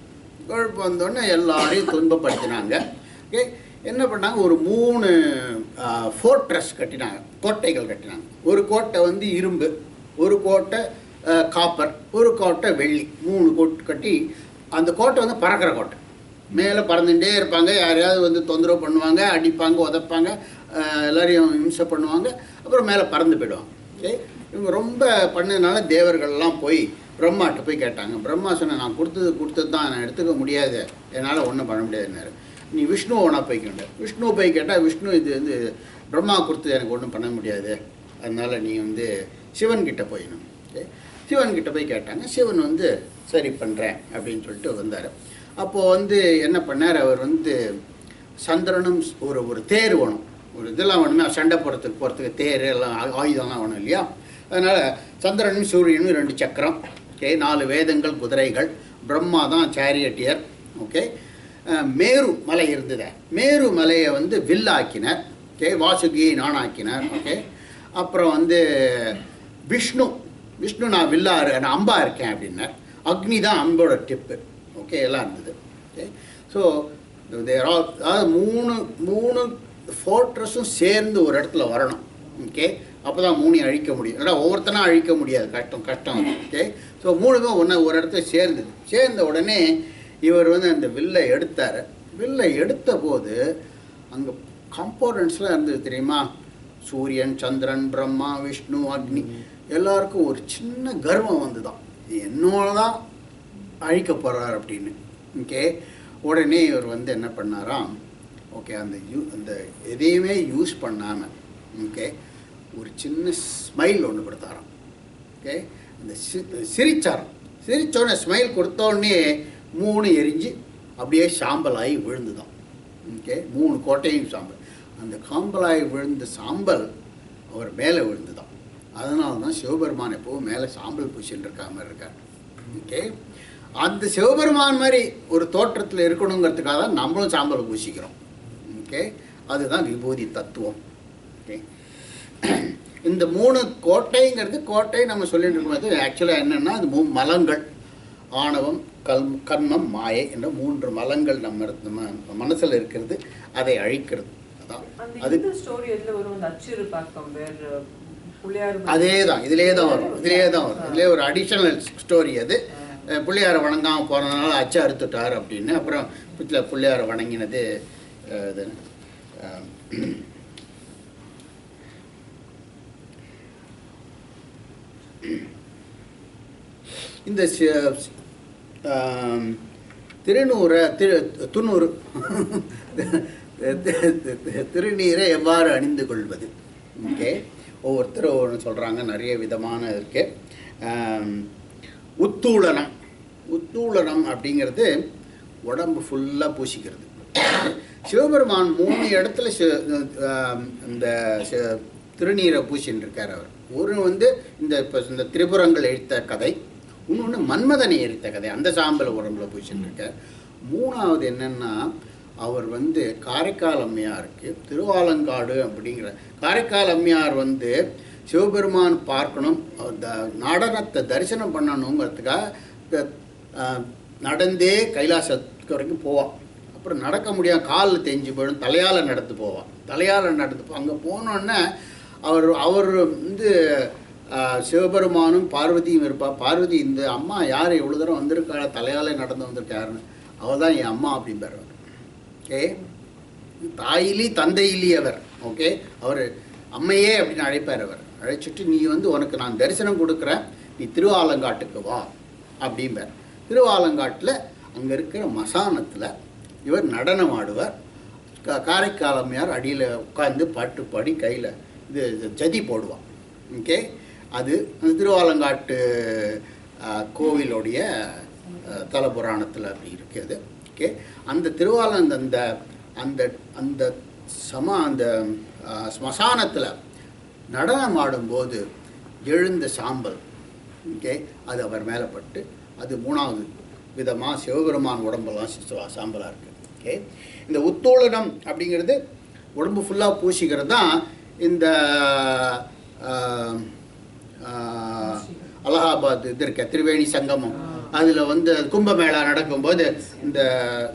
கொழுப்பு வந்தோடனே எல்லாரையும் துன்பப்படுத்தினாங்க. ஓகே. என்ன பண்ணாங்க, ஒரு 3 ஃபோர்ட்ரஸ் கட்டினாங்க, கோட்டைகள் கட்டினாங்க. ஒரு கோட்டை வந்து இரும்பு, ஒரு கோட்டை காப்பர், ஒரு கோட்டை வெள்ளி, 3 கோட்டை கட்டி, அந்த கோட்டை வந்து பறக்கிற கோட்டை. மேலே பறந்துகிட்டே இருப்பாங்க, யாரையாவது வந்து தொந்தரவு பண்ணுவாங்க, அடிப்பாங்க, உதைப்பாங்க, எல்லோரையும் இம்சை பண்ணுவாங்க, அப்புறம் மேலே பறந்து போயிடுவாங்க. ஓகே. இவங்க ரொம்ப பண்ணதுனால தேவர்கள்லாம் போய் பிரம்மாட்ட போய் கேட்டாங்க. பிரம்மா சொன்ன, நான் கொடுத்தது தான், நான் எடுத்துக்க முடியாது, என்னால் ஒன்றும் பண்ண முடியாதுன்னாரு. நீ விஷ்ணுவை ஒன்றா போய் கேட்டார். விஷ்ணுவை போய் கேட்டால், விஷ்ணு இது வந்து பிரம்மா கொடுத்தது, எனக்கு ஒன்றும் பண்ண முடியாது, அதனால் நீ வந்து சிவன்கிட்ட போயிடணும். ஓகே. சிவன்கிட்ட போய் கேட்டாங்க. சிவன் வந்து சரி பண்ணுறேன் அப்படின்னு சொல்லிட்டு வந்தார். அப்போது வந்து என்ன பண்ணார், அவர் வந்து சந்திரனும் ஒரு தேர் வேணும், ஒரு இதெல்லாம் வேணுமே, சண்டை போகிறதுக்கு தேர் எல்லாம் ஆயுதம்லாம் வேணும் இல்லையா? அதனால் சந்திரனும் சூரியனும் 2 சக்கரம். ஓகே. 4 வேதங்கள், குதிரைகள். பிரம்மா தான் சேரியட்டியர். ஓகே. மேரு மலை இருந்தது, மேரு மலையை வந்து வில்லாக்கினார். ஓகே. வாசுகியை நானாக்கினார். ஓகே. அப்புறம் வந்து விஷ்ணு நான் நான் அம்பா இருக்கேன் அப்படின்னார். அக்னி தான் அம்போட டிப்பு. ஓகே. எல்லாம் இருந்தது. ஓகே. ஸோ தேர் ஆல் அதாவது மூணு ஃபோர்ட்ரஸும் சேர்ந்து ஒரு இடத்துல வரணும். ஓகே, அப்போ தான் மூணையும் அழிக்க முடியும். ஏன்னா ஒவ்வொருத்தனா அழிக்க முடியாது, கஷ்டம். ஓகே, ஸோ மூணுமே ஒரு இடத்துல சேர்ந்த உடனே இவர் வந்து அந்த வில்லை எடுத்தார். வில்லை எடுத்த போது அங்கே கம்போனன்ட்ஸ்லாம் இருந்தது தெரியுமா? சூரியன், சந்திரன், பிரம்மா, விஷ்ணு, அக்னி, எல்லாருக்கும் ஒரு சின்ன கர்வம் வந்து தான் என்னோட தான் அழிக்க போகிறார் அப்படின்னு. ஓகே, உடனே இவர் வந்து என்ன பண்ணாராம், ஓகே, அந்த எதையுமே யூஸ் பண்ணாமல் ஓகே ஒரு சின்ன ஸ்மைல் ஒன்று கொடுத்தாராம். ஓகே, அந்த சிரிச்சாராம். சிரித்தோடனே ஸ்மைல் கொடுத்தோடனே 3 எரிஞ்சு அப்படியே சாம்பலாகி விழுந்துதான். ஓகே, 3 கோட்டையும் சாம்பல். அந்த சாம்பலாகி விழுந்த சாம்பல் அவர் மேலே விழுந்துதான். அதனால தான் சிவபெருமான் எப்போவும் மேலே சாம்பல் பூசின்னு இருக்கா மாதிரி இருக்கார். ஓகே, அந்த சிவபெருமான் மாதிரி ஒரு தோற்றத்தில் இருக்கணுங்கிறதுக்காக தான் நம்மளும் சாம்பல் பூசிக்கிறோம். ஓகே, அதுதான் விபூதி தத்துவம். ஓகே, இந்த 3 கோட்டைங்கிறது கோட்டை நம்ம சொல்லிட்டு இருக்கும்போது ஆக்சுவலாக என்னென்னா அது 3 மலங்கள், ஆணவம், கர்மம், மாயை என்ற 3 மலங்கள் நம்ம மனசில் இருக்கிறது, அதை அழிக்கிறது. அதான் அது ஸ்டோரி எதில் வரும், அந்த அச்சிறு பாக்கம் வேறு புள்ளியார் அதே தான் இதிலே தான் வரும். இதிலே ஒரு அடிஷ்னல் ஸ்டோரி. அது பிள்ளையாரை வணங்காமல் போகிறதுனால அச்சை அறுத்துட்டார் அப்படின்னு. அப்புறம் பிள்ளையாரை வணங்கினது இது இந்த துண்ணூறு திருநீரை எவ்வாறு அணிந்து கொள்வது. ஓகே, ஒவ்வொருத்தரும் ஒன்று சொல்கிறாங்க, நிறைய விதமான இருக்கு. உத்தூளனம் அப்படிங்கிறது உடம்பு ஃபுல்லாக பூசிக்கிறது. சிவபெருமான் 3 இடத்துல இந்த திருநீரை பூசின்னு இருக்கார் அவர். ஒரு வந்து இந்த திரிபுரங்கள் எழுத்த கதை, இன்னொன்று மன்மதனை எரித்த கதை, அந்த சாம்பல் உடம்புல பூசின்னு இருக்கார். 3வது என்னென்னா அவர் வந்து காரைக்கால் அம்மையாருக்கு திருவாலங்காடு அப்படிங்கிற காரைக்கால் அம்மையார் வந்து சிவபெருமான் பார்க்கணும், நடனத்தை தரிசனம் பண்ணணுங்கிறதுக்காக நடந்தே கைலாசத்துக்கு வரைக்கும் போவான். அப்புறம் நடக்க முடியாது, காலில் தேஞ்சு போயிடும், தலையால் நடந்து போவான். அங்கே போனோன்னே அவர் வந்து சிவபெருமானும் பார்வதியும் இருப்பாள். பார்வதி, இந்த அம்மா யார் இவ்வளோ தூரம் வந்திருக்காள, தலையால் நடந்து வந்திருக்காருன்னு, அவள் தான் என் அம்மா அப்படின்பார் அவர். ஓகே, தாயிலி தந்தையிலி அவர். ஓகே, அவர் அம்மையே அப்படின்னு அழைப்பார். அவர் அழைச்சிட்டு, நீ வந்து உனக்கு நான் தரிசனம் கொடுக்குறேன், நீ திருவாலங்காட்டுக்கு வா அப்படிம்பார். திருவாலங்காட்டில் அங்கே இருக்கிற மசானத்தில் இவர் நடனம் ஆடுவார். காரைக்கால் அம்மையார் அடியில் உட்காந்து பாட்டு பாடி கையில் இது ஜதி போடுவான். ஓகே, அது அந்த திருவாலங்காட்டு கோவிலுடைய தலபுராணத்தில் அப்படி இருக்குது. ஓகே, அந்த அந்த அந்த அந்த ஸ்மசானத்தில் நடனம் ஆடும்போது எழுந்த சாம்பல், ஓகே, அது அவர் மேலே பட்டு அது 3வது விதமாக சிவபெருமான் உடம்பெல்லாம் சாம்பலாக இருக்குது. ஓகே, இந்த உத்தோளனம் அப்படிங்கிறது உடம்பு ஃபுல்லாக பூசிக்கிறது தான். இந்த அலகாபாத் இது இருக்க திரிவேணி சங்கமம், அதில் வந்து கும்பமேளா நடக்கும்போது இந்த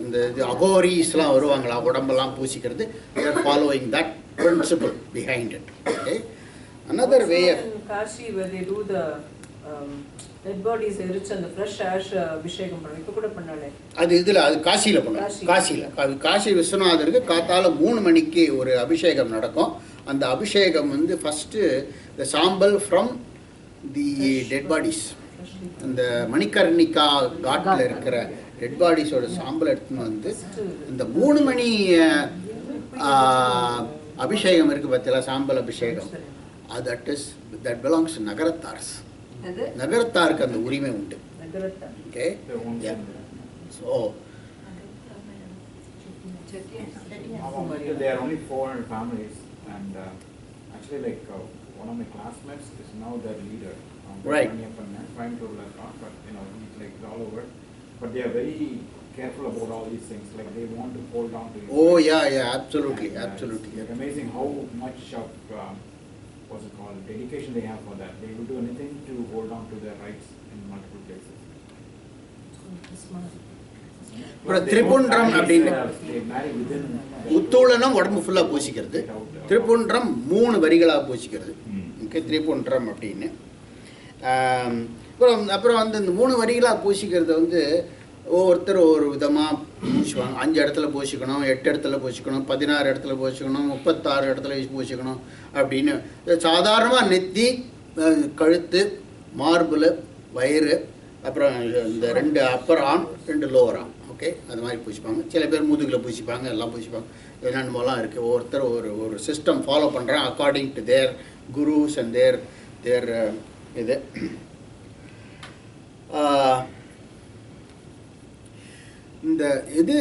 இந்த இது அகோரிஸ்லாம் வருவாங்களா, உடம்பெல்லாம் பூசிக்கிறது. There following that principle behind it. Okay, another way of Kashi where they do the dead bodies எரிச்சு அந்த fresh ash அபிஷேகம் பண்ணி இப்ப கூட பண்ணாலே அது இதில் அது காசியில் பண்ணுவோம். காசி விஸ்வநாதருக்கு காத்தால 3 மணிக்கு ஒரு அபிஷேகம் நடக்கும். அந்த அபிஷேகம் வந்து ஃபஸ்ட்டு த சாம்பல் ஃப்ரம் தி டெட் பாடிஸ், அந்த மணிகர்ணிகா காட்டில் இருக்கிற டெட் பாடிஸோட சாம்பல் எடுத்துன்னு வந்து இந்த 3 மணி அபிஷேகம் இருக்குது பார்த்தீங்களா, சாம்பல் அபிஷேகம், தட் பிலாங்ஸ் டு நகரத்தார்ஸ். நகரத்தாருக்கு அந்த உரிமை உண்டு. Okay, so there are only 400 families, and actually like one of my classmates is now their leader. Right. Trying to but you know, he's like all over, but they are very careful about all these things. Like they want to hold on to it. Oh yeah, absolutely. It's like amazing how much of what's it called, dedication they have for that. They will do anything to hold on to their rights in multiple places. அப்புறம் திரிபுண்டம் அப்படின்னு They marry within. உத்தூளனம் உடம்பு ஃபுல்லாக பூசிக்கிறது. திரிபுண்டம் 3 வரிகளாக பூசிக்கிறது. Okay, திரிபுண்டம் அப்படின்னு. அப்புறம் வந்து இந்த 3 வரிகளாக பூசிக்கிறது வந்து ஒவ்வொருத்தர் ஒரு விதமாக பூசிக்குவாங்க. 5 இடத்துல பூசிக்கணும், 8 இடத்துல பூசிக்கணும், 16 இடத்துல பூசிக்கணும், 36 இடத்துல பூசிக்கணும் அப்படின்னு. சாதாரணமாக நெத்தி, கழுத்து, மார்பில், வயிறு, அப்புறம் இந்த 2 அப்பர் ஆம் 2 லோவர் ஆம். ஓகே, அது மாதிரி பூசிப்பாங்க. சில பேர் முதுகில் பூசிப்பாங்க, எல்லாம் பூசிப்பாங்க. என்னென்னமோலாம் இருக்குது. ஒவ்வொருத்தர் ஒரு சிஸ்டம் ஃபாலோ பண்ணுறாங்க according to their gurus and their இது. இந்த இது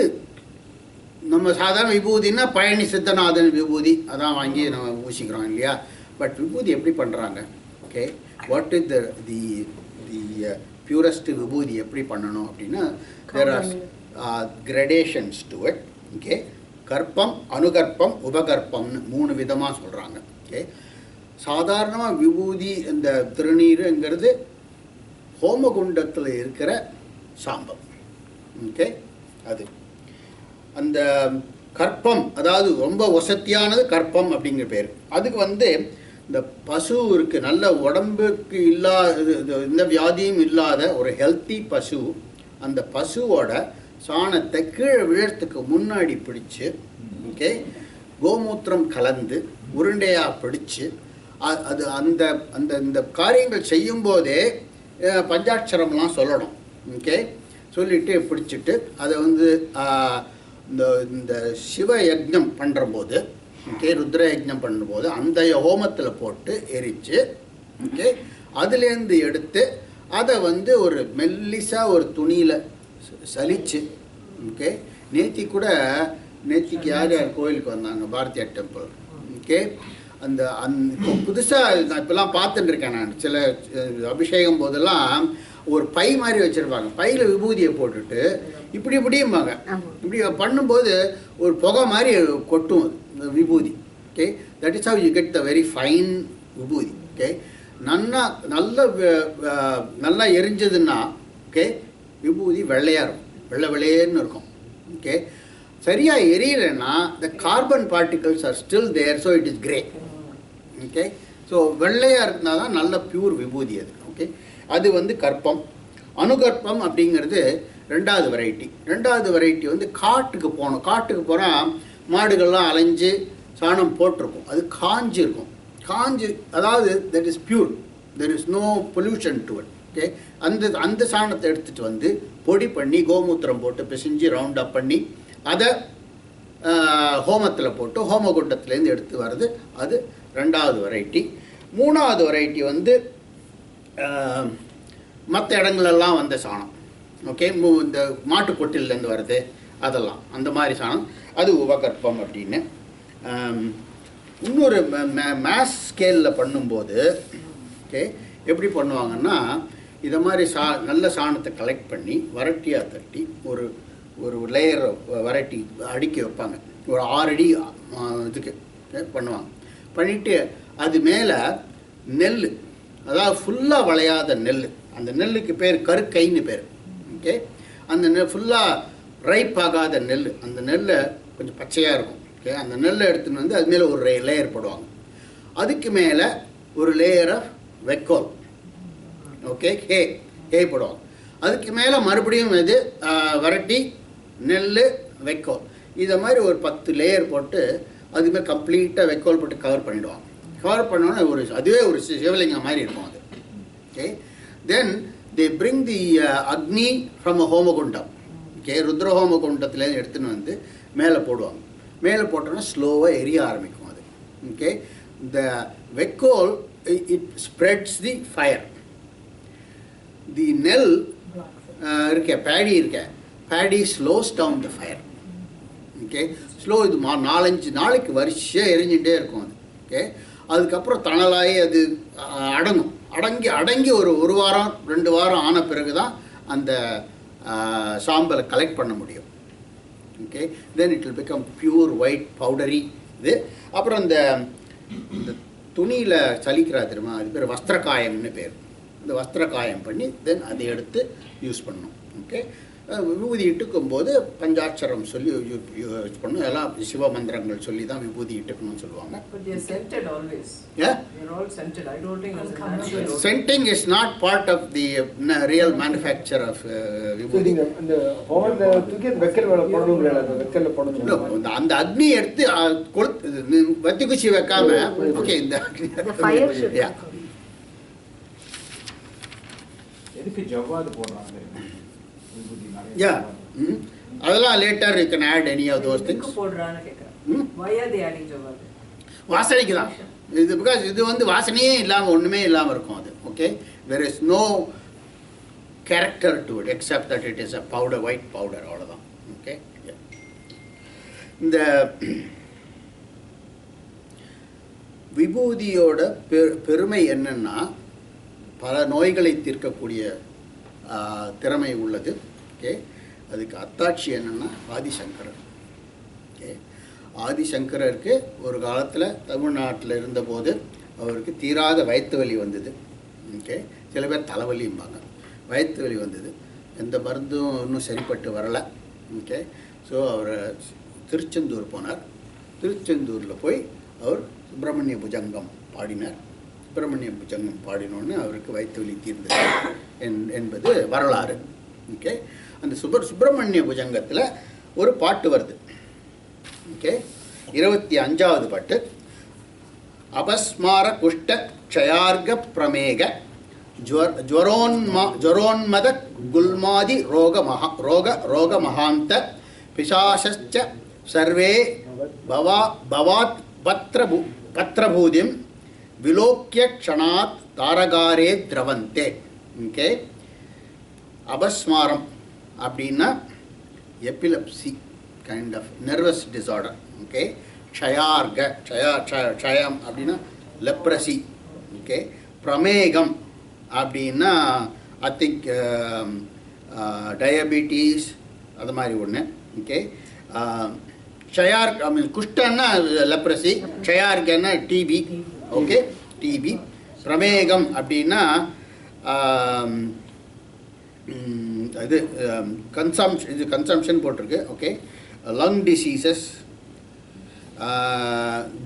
நம்ம சாதாரண விபூதினா பழனி சித்தநாதன் விபூதி அதான் வாங்கி நம்ம பூசிக்கிறோம் இல்லையா? பட் விபூதி எப்படி பண்ணுறாங்க? Okay, what is the purest vibhuti எப்படி பண்ணணும் அப்படின்னா there are gradations to it. Okay, கற்பம், அனுகற்பம், உபகற்பம்னு 3 விதமாக சொல்கிறாங்க. ஓகே, சாதாரணமாக விபூதி இந்த திருநீருங்கிறது ஹோமகுண்டத்தில் இருக்கிற சாம்பல். ஓகே, அது அந்த கற்பம், அதாவது ரொம்ப வசத்தியானது கற்பம் அப்படிங்கிற பேர். அதுக்கு வந்து இந்த பசு இருக்குது, நல்ல உடம்புக்கு இல்லாத எந்த வியாதியும் இல்லாத ஒரு ஹெல்த்தி பசு. அந்த பசுவோட சாணத்தை கீழே விழறதுக்கு முன்னாடி பிடிச்சு, ஓகே, கோமூத்திரம் கலந்து உருண்டையாக பிடிச்சு அது அந்த அந்த இந்த காரியங்கள் செய்யும்போதே பஞ்சாட்சரம்லாம் சொல்லணும். ஓகே, சொல்லிட்டு பிடிச்சிட்டு அதை வந்து இந்த சிவ யஜ்ஞம் பண்ணுறபோது, ஓகே, ருத்ர யஜ்ஞம் பண்ணும்போது அந்த ஹோமத்தில் போட்டு எரித்து, ஓகே, அதுலேருந்து எடுத்து அதை வந்து ஒரு மெல்லிசாக ஒரு துணியில் சலிச்சு, ஓகே, நேத்திக்கு யார் கோயிலுக்கு வந்தாங்க, பாரதியா டெம்பிள். ஓகே, இப்போ புதுசாக நான் இப்போலாம் பார்த்துட்டு இருக்கேன். நான் சில அபிஷேகம் போதெல்லாம் ஒரு பை மாதிரி வச்சுருப்பாங்க. பையில் விபூதியை போட்டுட்டு இப்படிம்பாங்க. இப்படி பண்ணும்போது ஒரு புகை மாதிரி கொட்டும் விபூதி. Okay, that is how you get the very fine vibhuti. Okay, நல்லா எரிஞ்சதுன்னா, ஓகே, விபூதி வெள்ளையாக இருக்கும், வெள்ளையேன்னு இருக்கும். ஓகே, சரியாக எரியலைன்னா the carbon particles are still there, so it is grey. Okay, so வெள்ளையாக இருந்தால் தான் நல்ல பியூர் விபூதி அது. ஓகே, அது வந்து கற்பம். அனுகற்பம் அப்படிங்கிறது 2வது வெரைட்டி. 2வது வெரைட்டி வந்து காட்டுக்கு போகணும். காட்டுக்கு போனால் மாடுகள்லாம் அலைஞ்சு சாணம் போட்டிருக்கும், அது காஞ்சி இருக்கும். அதாவது that is pure, there is no pollution to it. Okay, அந்த சாணத்தை எடுத்துகிட்டு வந்து பொடி பண்ணி கோமூத்திரம் போட்டு பிசைஞ்சு ரவுண்ட் அப் பண்ணி அதை ஹோமத்தில் போட்டு ஹோமகுண்டத்துலேருந்து எடுத்து வர்றது, அது 2வது வெரைட்டி. 3வது வெரைட்டி வந்து மற்ற இடங்களெல்லாம் வந்த சாணம். ஓகே, இந்த மாட்டுக்கொட்டிலேருந்து வருது அதெல்லாம், அந்த மாதிரி சாணம், அது உபகற்பம் அப்படின்னு. இன்னொரு மேஸ் ஸ்கேலில் பண்ணும்போது, ஓகே, எப்படி பண்ணுவாங்கன்னா இதை மாதிரி நல்ல சாணத்தை கலெக்ட் பண்ணி வரட்டியாக தட்டி ஒரு லேயர் வரட்டி அடுக்கி வைப்பாங்க. ஒரு 6 அடி இதுக்கு பண்ணுவாங்க. பண்ணிவிட்டு அது மேலே நெல், அதாவது ஃபுல்லாக விளையாத நெல், அந்த நெல்லுக்கு பேர் கருக்கைன்னு பேர். ஓகே, அந்த ஃபுல்லாக ரைப் ஆகாத நெல், அந்த நெல்லை கொஞ்சம் பச்சையாக இருக்கும். ஓகே, அந்த நெல்லை எடுத்துன்னு வந்து அது மேலே ஒரு லேயர் போடுவாங்க. அதுக்கு மேலே ஒரு லேயர் ஆஃப் வெக்கோல், ஓகே, ஹே போடுவாங்க. அதுக்கு மேலே மறுபடியும் இது வரட்டி, நெல், வெக்கோல், இதை மாதிரி ஒரு 10 லேயர் போட்டு அதுமாதிரி கம்ப்ளீட்டாக வெக்கோல் போட்டு கவர் பண்ணிவிடுவாங்க. கவர் பண்ணோன்னே அதுவே ஒரு சிவலிங்கம் மாதிரி இருக்கும் அது. Okay, then they bring the Agni from ஹோமகுண்டம். Okay, ருத்ர ஹோமகுண்டத்துலேருந்து எடுத்துன்னு வந்து மேலே போடுவாங்க. மேலே போட்டோன்னா ஸ்லோவாக எரிய ஆரம்பிக்கும் அது. ஓகே, இந்த வெக்கோல் it spreads the fire. The நெல் paddy slows down the fire. Okay, slow, இது 4-5 நாளைக்கு வரிசையாக எரிஞ்சுட்டே இருக்கும் அது. ஓகே, அதுக்கப்புறம் தணலாகி அது அடங்கி ஒரு வாரம் 2 வாரம் ஆன பிறகு தான் அந்த சாம்பலை கலெக்ட் பண்ண முடியும். Okay, then it will become pure white powdery இது. அப்புறம் இந்த துணியில் சலிக்கிறா தெரியுமா, அது பேர் வஸ்திரகாயம்னு பேர். அந்த வஸ்திரகாயம் பண்ணி தென் அதை எடுத்து யூஸ் பண்ணணும். ஓகே, விபூதி இட்டுக்கும் போது பஞ்சாட்சரம் சொல்லி யூஸ் பண்ணும், எல்லாம் சிவ மந்திரங்கள் சொல்லி தான் விபூதி இட்டுக்கணும்னு சொல்லுவாங்க. But they are scented always. Yeah? They are all scented. I don't think it's a natural odor. Scenting is not part of the real manufacture of விபூதி. அந்த ஹோமத்தை தூக்கி வெக்கல்ல போடணும் இல்ல, அந்த வெக்கல்ல போடணும். அந்த அக்னி எடுத்து வத்தி குச்சி வைக்காம ஓகே இந்த fire should எதுக்கு ஜவ்வாது போடுறாங்க விபூதி நிறைய? யா அதெல்லாம் later you can add any of those things. போடுறான்னு கேக்குறேன். Why are they adding jawad? வாசனைக்கு தான் இது, பிகாஸ் இது வந்து வாசனையே இல்லாமல் ஒன்றுமே இல்லாமல் இருக்கும் அது. Okay, there is no character to it except that it is a powder, white powder, அவ்வளோதான். ஓகே, இந்த விபூதியோட பெருமை என்னன்னா பல நோய்களை தீர்க்கக்கூடிய திறமை உள்ளது. ஓகே, அதுக்கு அத்தாட்சி என்னன்னா ஆதிசங்கரர். ஓகே, ஆதிசங்கரருக்கு ஒரு காலத்தில் தமிழ்நாட்டில் இருந்தபோது அவருக்கு தீராத வயிற்று வலி வந்தது. ஓகே, சில பேர் தலைவலிம்பாங்க. வயிற்று வலி வந்தது, எந்த மருந்தும் இன்னும் சரிப்பட்டு வரலை. ஓகே, ஸோ அவர் திருச்செந்தூர் போனார். திருச்செந்தூரில் போய் அவர் சுப்பிரமணிய புஜங்கம் பாடினார். சுப்பிரமணிய புஜங்கம் பாடினோன்னு அவருக்கு வயிற்று வலி தீர்ந்தது என்பது வரலாறு. ஓகே, அந்த சுப்பிரமணிய புஜங்கத்தில் ஒரு பாட்டு வருது. ஓகே, 25வது பாட்டு. அபஸ்மார குஷ்ட க்ஷயார்க பிரமேக ஜ்வரோன்மத குல்மாதி ரோக மகாந்த பிசாசச்ச சர்வே பவாத் பத்ரபூதிம் விலோக்கிய க்ஷணாத் தாரகாரே திரவந்தே. ஓகே, அபஸ்மாரம் அப்படின்னா epilepsy kind of nervous disorder. Okay, க்ஷயார்க க்ஷயம் அப்படின்னா லெப்ரசி. ஓகே, பிரமேகம் அப்படின்னா ஐ திங்க் டயபிட்டிஸ் அது மாதிரி ஒன்று. ஓகே, க்ஷயார்க் ஐ மீன் குஷ்டன்னா லெப்ரசி, க்ஷயார்கன்னா டிபி. Okay, TB. பிரமேகம் அப்படின்னா இது கன்சம்ஷன் போட்டிருக்கு. Okay, lung diseases.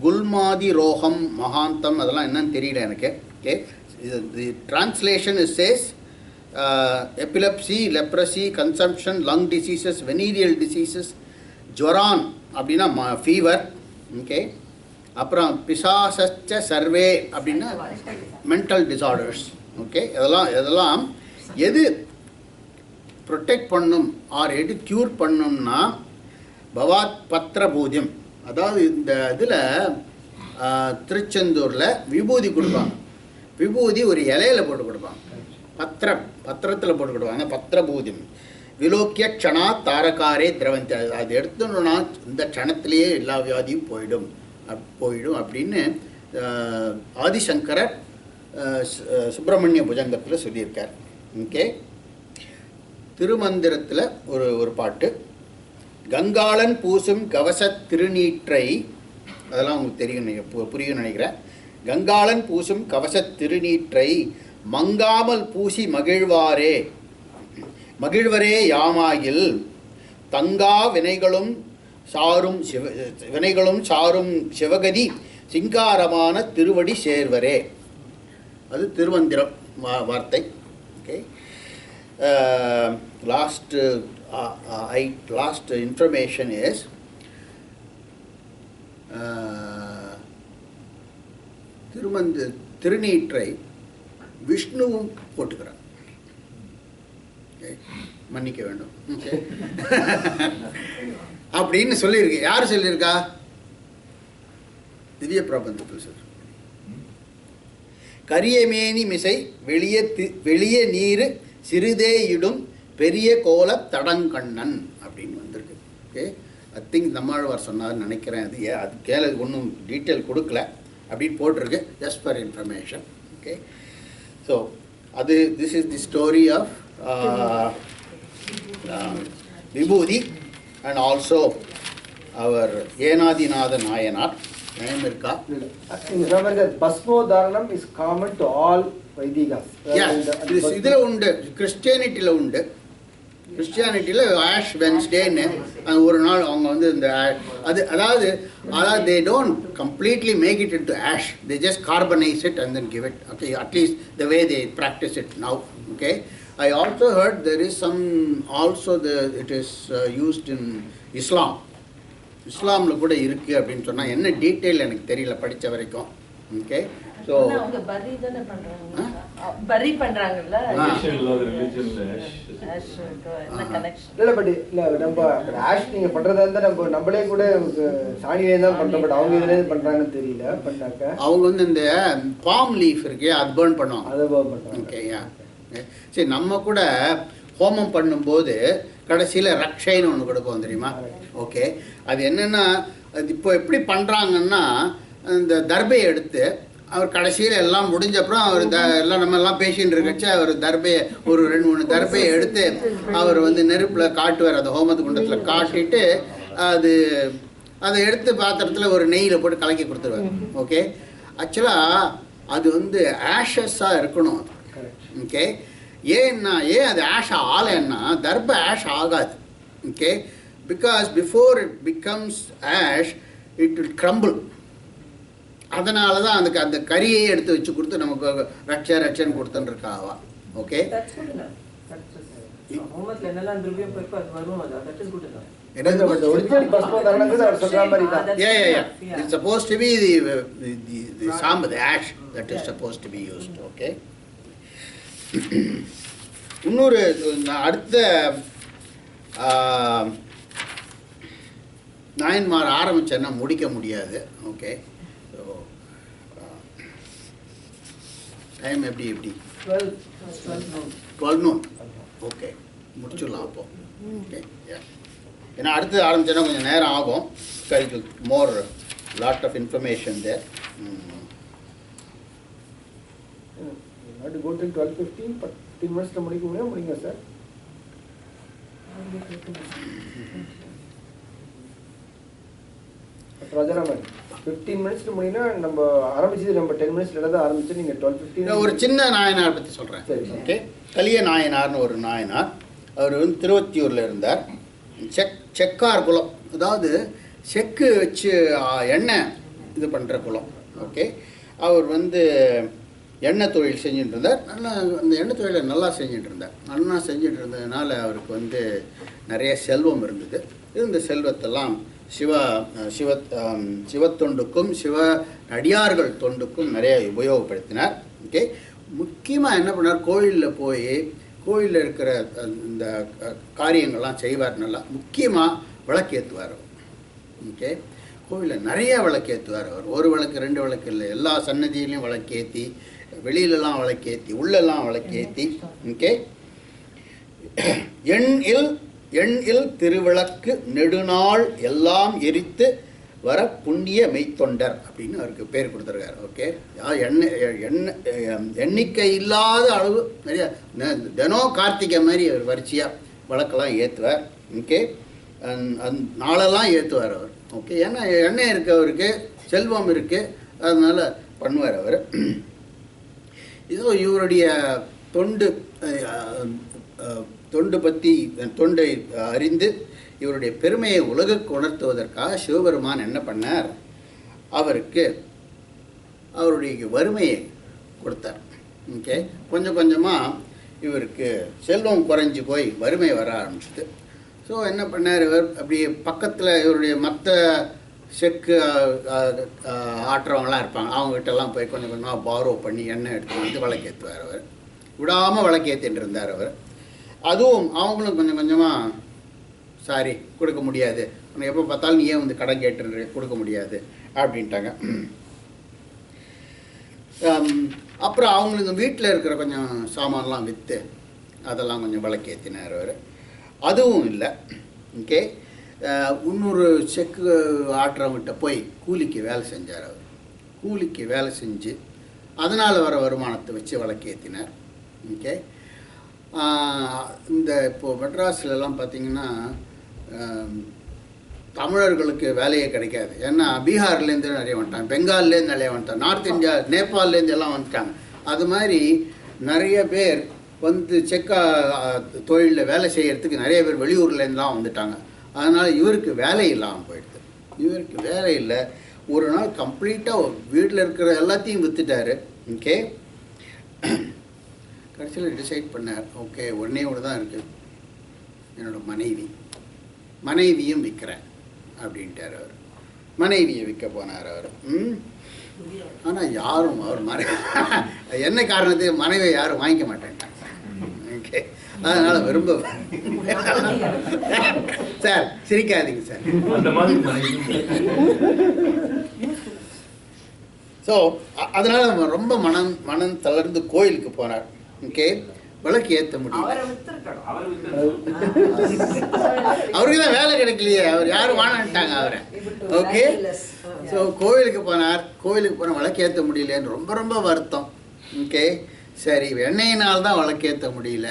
குல்மாதி ரோகம் மகாந்தம் அதெல்லாம் என்னன்னு தெரியல எனக்கு. Okay, the translation is says epilepsy, leprosy, consumption, lung diseases, venereal diseases, ஜுவரான் அப்படின்னா ஃபீவர். ஓகே, அப்புறம் பிசாசச்ச சர்வே அப்படின்னா மென்டல் டிசார்டர்ஸ். ஓகே, இதெல்லாம் எது ப்ரொடெக்ட் பண்ணும் ஆர் எது க்யூர் பண்ணும்னா பவாத் பத்ரபூதியம். அதாவது இந்த இதில் திருச்செந்தூரில் விபூதி கொடுப்பாங்க. விபூதி ஒரு இலையில் போட்டு கொடுப்பாங்க, பத்திரத்தில் போட்டு கொடுப்பாங்க. பத்ரபூதியம் விலோக்கிய க்ஷணா தாரகாரே திரவந்தி. அது எடுத்துனா இந்த க்ஷணத்திலேயே எல்லா வியாதியும் போயிடும் அப்படின்னு ஆதிசங்கரர் சுப்பிரமணிய புஜங்கத்தில் சொல்லியிருக்கார். ஓகே, திருமந்திரத்தில் ஒரு பாட்டு. கங்காளன் பூசும் கவச திருநீற்றை, அதெல்லாம் உங்களுக்கு தெரியும் புரியும் நினைக்கிறேன். கங்காளன் பூசும் கவச திருநீற்றை மங்காமல் பூசி மகிழ்வரே யாமாயில் தங்கா வினைகளும் சாரும் சிவகதி சிங்காரமான திருவடி சேர்வரே. அது திருமந்திரம் வார்த்தை. ஓகே, last information is திருநீற்றை விஷ்ணுவும் போட்டுக்கிறார். மன்னிக்க வேண்டும். அப்படின்னு சொல்லியிருக்கு. யார் சொல்லியிருக்கா? திவ்ய பிரபந்தத்தில் சொல்லு. கரியமேனி மிசை வெளிய நீரு சிறிதே இடும் பெரிய கோல தடங்கண்ணன் அப்படின்னு வந்திருக்கு. ஓகே, ஐ திங்க் நம்மாழ்வார் சொன்னார்னு நினைக்கிறேன். அது கேள ஒன்றும் டீட்டெயில் கொடுக்கல அப்படின்னு போட்டிருக்கு, just for information. Okay, so அது this is the story of vibhuti and also அவர் ஏனாதிநாத நாயனார். நேம் இருக்கா? பஸ்மோதாரணம் is common to all Vaidikas. இதில் உண்டு, கிறிஸ்டியானிட்டியில் உண்டு. கிறிஸ்டியானிட்டியில் ஆஷ் வென்ஸ்டேன்னு ஒரு நாள் அவங்க வந்து இந்த அதாவது they don't completely make it into ash, they just carbonise it and then give it. Okay, at least the way they practise it now. Okay, I also heard there is some also it is used in Islam. இஸ்லாமில் கூட இருக்குது அப்படின்னு சொன்னால் என்ன detail எனக்கு தெரியல படித்த வரைக்கும். Okay, so அவங்க பரி தானே பண்றாங்க, பரி பண்றாங்கல்ல. இல்லை பட் இல்லை நம்ம ஆஷ் நீங்கள் பண்ணுறதா இருந்தால் நம்மளே கூட சாணியிலே தான் பண்ணுறோம். பட் அவங்க இதுலேயே பண்ணுறாங்கன்னு தெரியல. பண்ணாக்க அவங்க வந்து இந்த பாம் லீஃப் இருக்கு அது பேர்ன் பண்ணுவாங்க. அதை பேர்ன் பண்ணுவாங்க. ஓகேயா, சரி. நம்ம கூட ஹோமம் பண்ணும்போது கடைசியில் ரக்ஷைன்னு ஒன்று கொடுப்போம் தெரியுமா? ஓகே, அது என்னென்னா அது இப்போ எப்படி பண்ணுறாங்கன்னா இந்த தர்பையை எடுத்து அவர் கடைசியில் எல்லாம் முடிஞ்சப்புறம் அவர் எல்லாம் நம்ம எல்லாம் பேசின்னு இருக்கச்சு அவர் தர்பையை ஒரு 2-3 தர்பையை எடுத்து அவர் வந்து நெருப்பில் காட்டுவார். அந்த ஹோமத்து குண்டத்தில் காட்டிட்டு அதை எடுத்து பாத்திரத்தில் ஒரு நெய்யில் போட்டு கலக்கி கொடுத்துருவார். ஓகே, ஆக்சுவலாக அது வந்து ஆஷஸாக இருக்கணும். ஓகே, ஏன் அது ஆஷ் ஆகலைன்னா தர்ப ஆஷ் ஆகாது. Okay, because before it becomes ash it will crumble. அதனால தான் அந்த கரியை எடுத்து வச்சு கொடுத்து நமக்கு ரட்சன் கொடுத்துருக்காவா. Okay, it's supposed to be the samb, the ash that is supposed to be used. Okay, இன்னொரு அடுத்த நாயன்மார் ஆரம்பிச்சேன்னா முடிக்க முடியாது. ஓகே, ஸோ டைம் எப்படி 12 noon. ஓகே, முடிச்சிடலாம் அப்போ. ஓகே, ஏன்னா அடுத்து ஆரம்பிச்சேன்னா கொஞ்சம் நேரம் ஆகும். More lot of information there. to go till 12:15, 15 minutes முடிங்க சார். Dr.Rajaraman, 15 minutes முடினா நம்ம ஆரம்பிச்சது நம்ம 10 minutes தான் ஆரம்பிச்சு நீங்க 12:15. ஒரு சின்ன நாயனார் பற்றி சொல்கிறேன். ஓகே, கலிய நாயனார்னு ஒரு நாயனார். அவர் வந்து திருவத்தியூரில் இருந்தார். செக்கார் குலம், அதாவது செக்கு வச்சு எண்ணெய் இது பண்ணுற குலம். ஓகே, அவர் வந்து எண்ணெய் தொழில் செஞ்சுட்டு இருந்தார். நல்லா அந்த எண்ணெய் தொழிலை நல்லா செஞ்சுட்டு இருந்தார். நல்லா செஞ்சுட்டு இருந்ததுனால அவருக்கு வந்து நிறைய செல்வம் இருந்தது. இந்த செல்வத்தெல்லாம் சிவத்தொண்டுக்கும் சிவ அடியார்கள் தொண்டுக்கும் நிறைய உபயோகப்படுத்தினார். ஓகே, முக்கியமாக என்ன பண்ணார், கோயிலில் போய் கோயிலில் இருக்கிற இந்த காரியங்கள்லாம் செய்வார். நல்லா முக்கியமாக விளக்கேற்றுவார். ஓகே, கோவிலில் நிறைய விளக்கேற்றுவார். அவர் ஒரு விளக்கு 2 விளக்கு இல்லை, எல்லா சன்னதியிலையும் விளக்கேற்றி, வெளியிலலாம் விளக்கேற்றி, உள்ளெல்லாம் விளக்கேற்றி. ஓகே, எண்ணில் திருவிளக்கு நெடுநாள் எல்லாம் எரித்து வர புண்ணிய மெய்த்தொண்டர் அப்படின்னு அவருக்கு பேர் கொடுத்துருக்காரு. ஓகே, எண்ணிக்கை இல்லாத அளவு நிறைய தினம் கார்த்திகை மாதிரி அவர் வரிசையாக விளக்கெல்லாம் ஏற்றுவார். ஓகே, நாளெல்லாம் ஏற்றுவார் அவர். ஓகே, ஏன்னா எண்ணெய் இருக்குது, அவருக்கு செல்வம் இருக்குது, அதனால் பண்ணுவார் அவர். இதோ இவருடைய தொண்டை அறிந்து இவருடைய பெருமையை உலகுக்கு உணர்த்துவதற்காக சிவபெருமான் என்ன பண்ணார், அவருக்கு அவருடைய வறுமையை கொடுத்தார். ஓகே, கொஞ்சம் கொஞ்சமாக இவருக்கு செல்வம் குறைஞ்சி போய் வறுமை வர ஆரம்பிச்சுது. ஸோ என்ன பண்ணார், இவர் அப்படியே பக்கத்தில் இவருடைய மற்ற செக்கு ஆட்டுறவங்களாம் இருப்பாங்க, அவங்ககிட்டலாம் போய் கொஞ்சம் கொஞ்சமாக பாரோ பண்ணி எண்ணெய் எடுத்து வந்து விளக்கேற்றுவார். அவர் விடாமல் விளக்கேற்றிட்டு இருந்தார் அவர். அதுவும் அவங்களும் கொஞ்சம் கொஞ்சமாக சாரி கொடுக்க முடியாது, உனக்கு எப்போ பார்த்தாலும் நீ ஏன் வந்து கடன் கேட்டு கொடுக்க முடியாது அப்படின்ட்டாங்க. அப்புறம் அவங்களுக்கு வீட்டில் இருக்கிற கொஞ்சம் சாமான்லாம் விற்று அதெல்லாம் கொஞ்சம் விளக்கேற்றினார் அவர். அதுவும் இல்லை. ஓகே, இன்னொரு செக்கு ஆட்டுறவங்கிட்ட போய் கூலிக்கு வேலை செஞ்சார் அவர். கூலிக்கு வேலை செஞ்சு அதனால் வர வருமானத்தை வச்சு விளக்கேற்றினார். ஓகே, இந்த இப்போது மெட்ராஸ்லலாம் பார்த்திங்கன்னா தமிழர்களுக்கு வேலையே கிடைக்காது. ஏன்னா பீகார்லேருந்து நிறைய வந்துட்டாங்க, பெங்கால்லேருந்து நிறைய வந்துட்டாங்க, நார்த் இந்தியா நேபாள்லேருந்து எல்லாம் வந்துட்டாங்க. அது மாதிரி நிறைய பேர் வந்து செக்க தொழிலில் வேலை செய்கிறதுக்கு நிறைய பேர் வெளியூர்லேருந்துலாம் வந்துட்டாங்க. அதனால் இவருக்கு வேலை இல்லாமல் போயிடுது. இவருக்கு வேலை இல்லை. ஒரு நாள் கம்ப்ளீட்டாக வீட்டில் இருக்கிற எல்லாத்தையும் விற்றுட்டாரு. ஓகே, கடைசியில் டிசைட் பண்ணார், ஓகே ஒன்றே ஒன்று தான் இருக்குது, என்னோடய மனைவியும் விற்கிறேன் அப்படின்ட்டார் அவர். மனைவியை விற்க போனார் அவர். ஆனால் யாரும் அவர் என்ன காரணத்துக்கு மனைவியை யாரும் வாங்கிக்க மாட்டேன்ட்டாங்க. ஓகே, அதனால் விரும்ப சார் சிரிக்காதீங்க சார். ஸோ அதனால் ரொம்ப மனம் தளர்ந்து கோயிலுக்கு போனார். ஓகே, விளக்கு ஏற்ற முடியும். அவருக்கு தான் வேலை கிடைக்கலையே, அவர் யாரும் வாங்கிட்டாங்க அவரை. ஓகே, ஸோ கோவிலுக்கு போனார். கோவிலுக்கு போனால் விளக்கு ஏற்ற முடியலன்னு ரொம்ப வருத்தம். ஓகே, சரி எண்ணெயினால் தான் விளக்கேற்ற முடியல,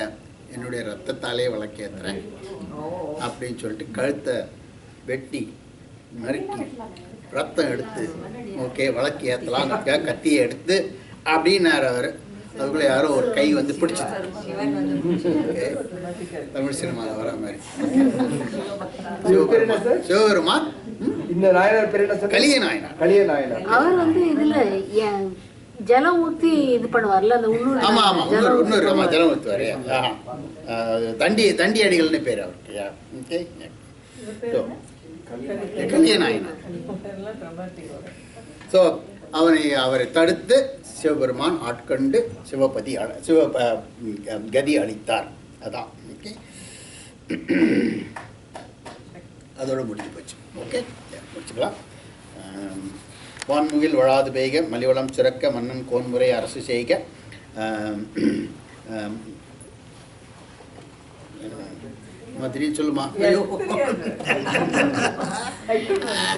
என்னுடைய ரத்தத்தாலே விளக்கேற்றுறேன் அப்படின்னு சொல்லிட்டு கழுத்தை வெட்டி நறுக்கி ரத்தம் எடுத்து ஓகே விளக்கு ஏற்றலாம் கத்தியை எடுத்து அப்படின்னார் அவர். அதுக்குள்ளே யாரோ ஒரு கை வந்து பிடிச்சது. ஓகே, தமிழ் சினிமாவில் வர மாதிரி சிவபெருமான் கலிய நாயனார். அவர் வந்து இதுல ஜலம் ஊத்தி இது பண்ணுவார்ல, அந்த உள்ளூர். ஆமா ஜலம் ஊற்றுவாரு. தண்டி அடிகள்னு பேர் அவருக்கு. ஓகே, கலிய நாயனார். ஸோ அவரை தடுத்து சிவபெருமான் ஆட்கொண்டு கதி அளித்தார். அதான். ஓகே, அதோட முடிஞ்சு போச்சு. ஓகே, முடிச்சுக்கலாம். வான்முகில் வழாது பெய்க, மலிவளம் சுரக்க, மன்னன் கோன்முறை அரசு செய்க. திடீர்னு சொல்லுமா? ஐயோ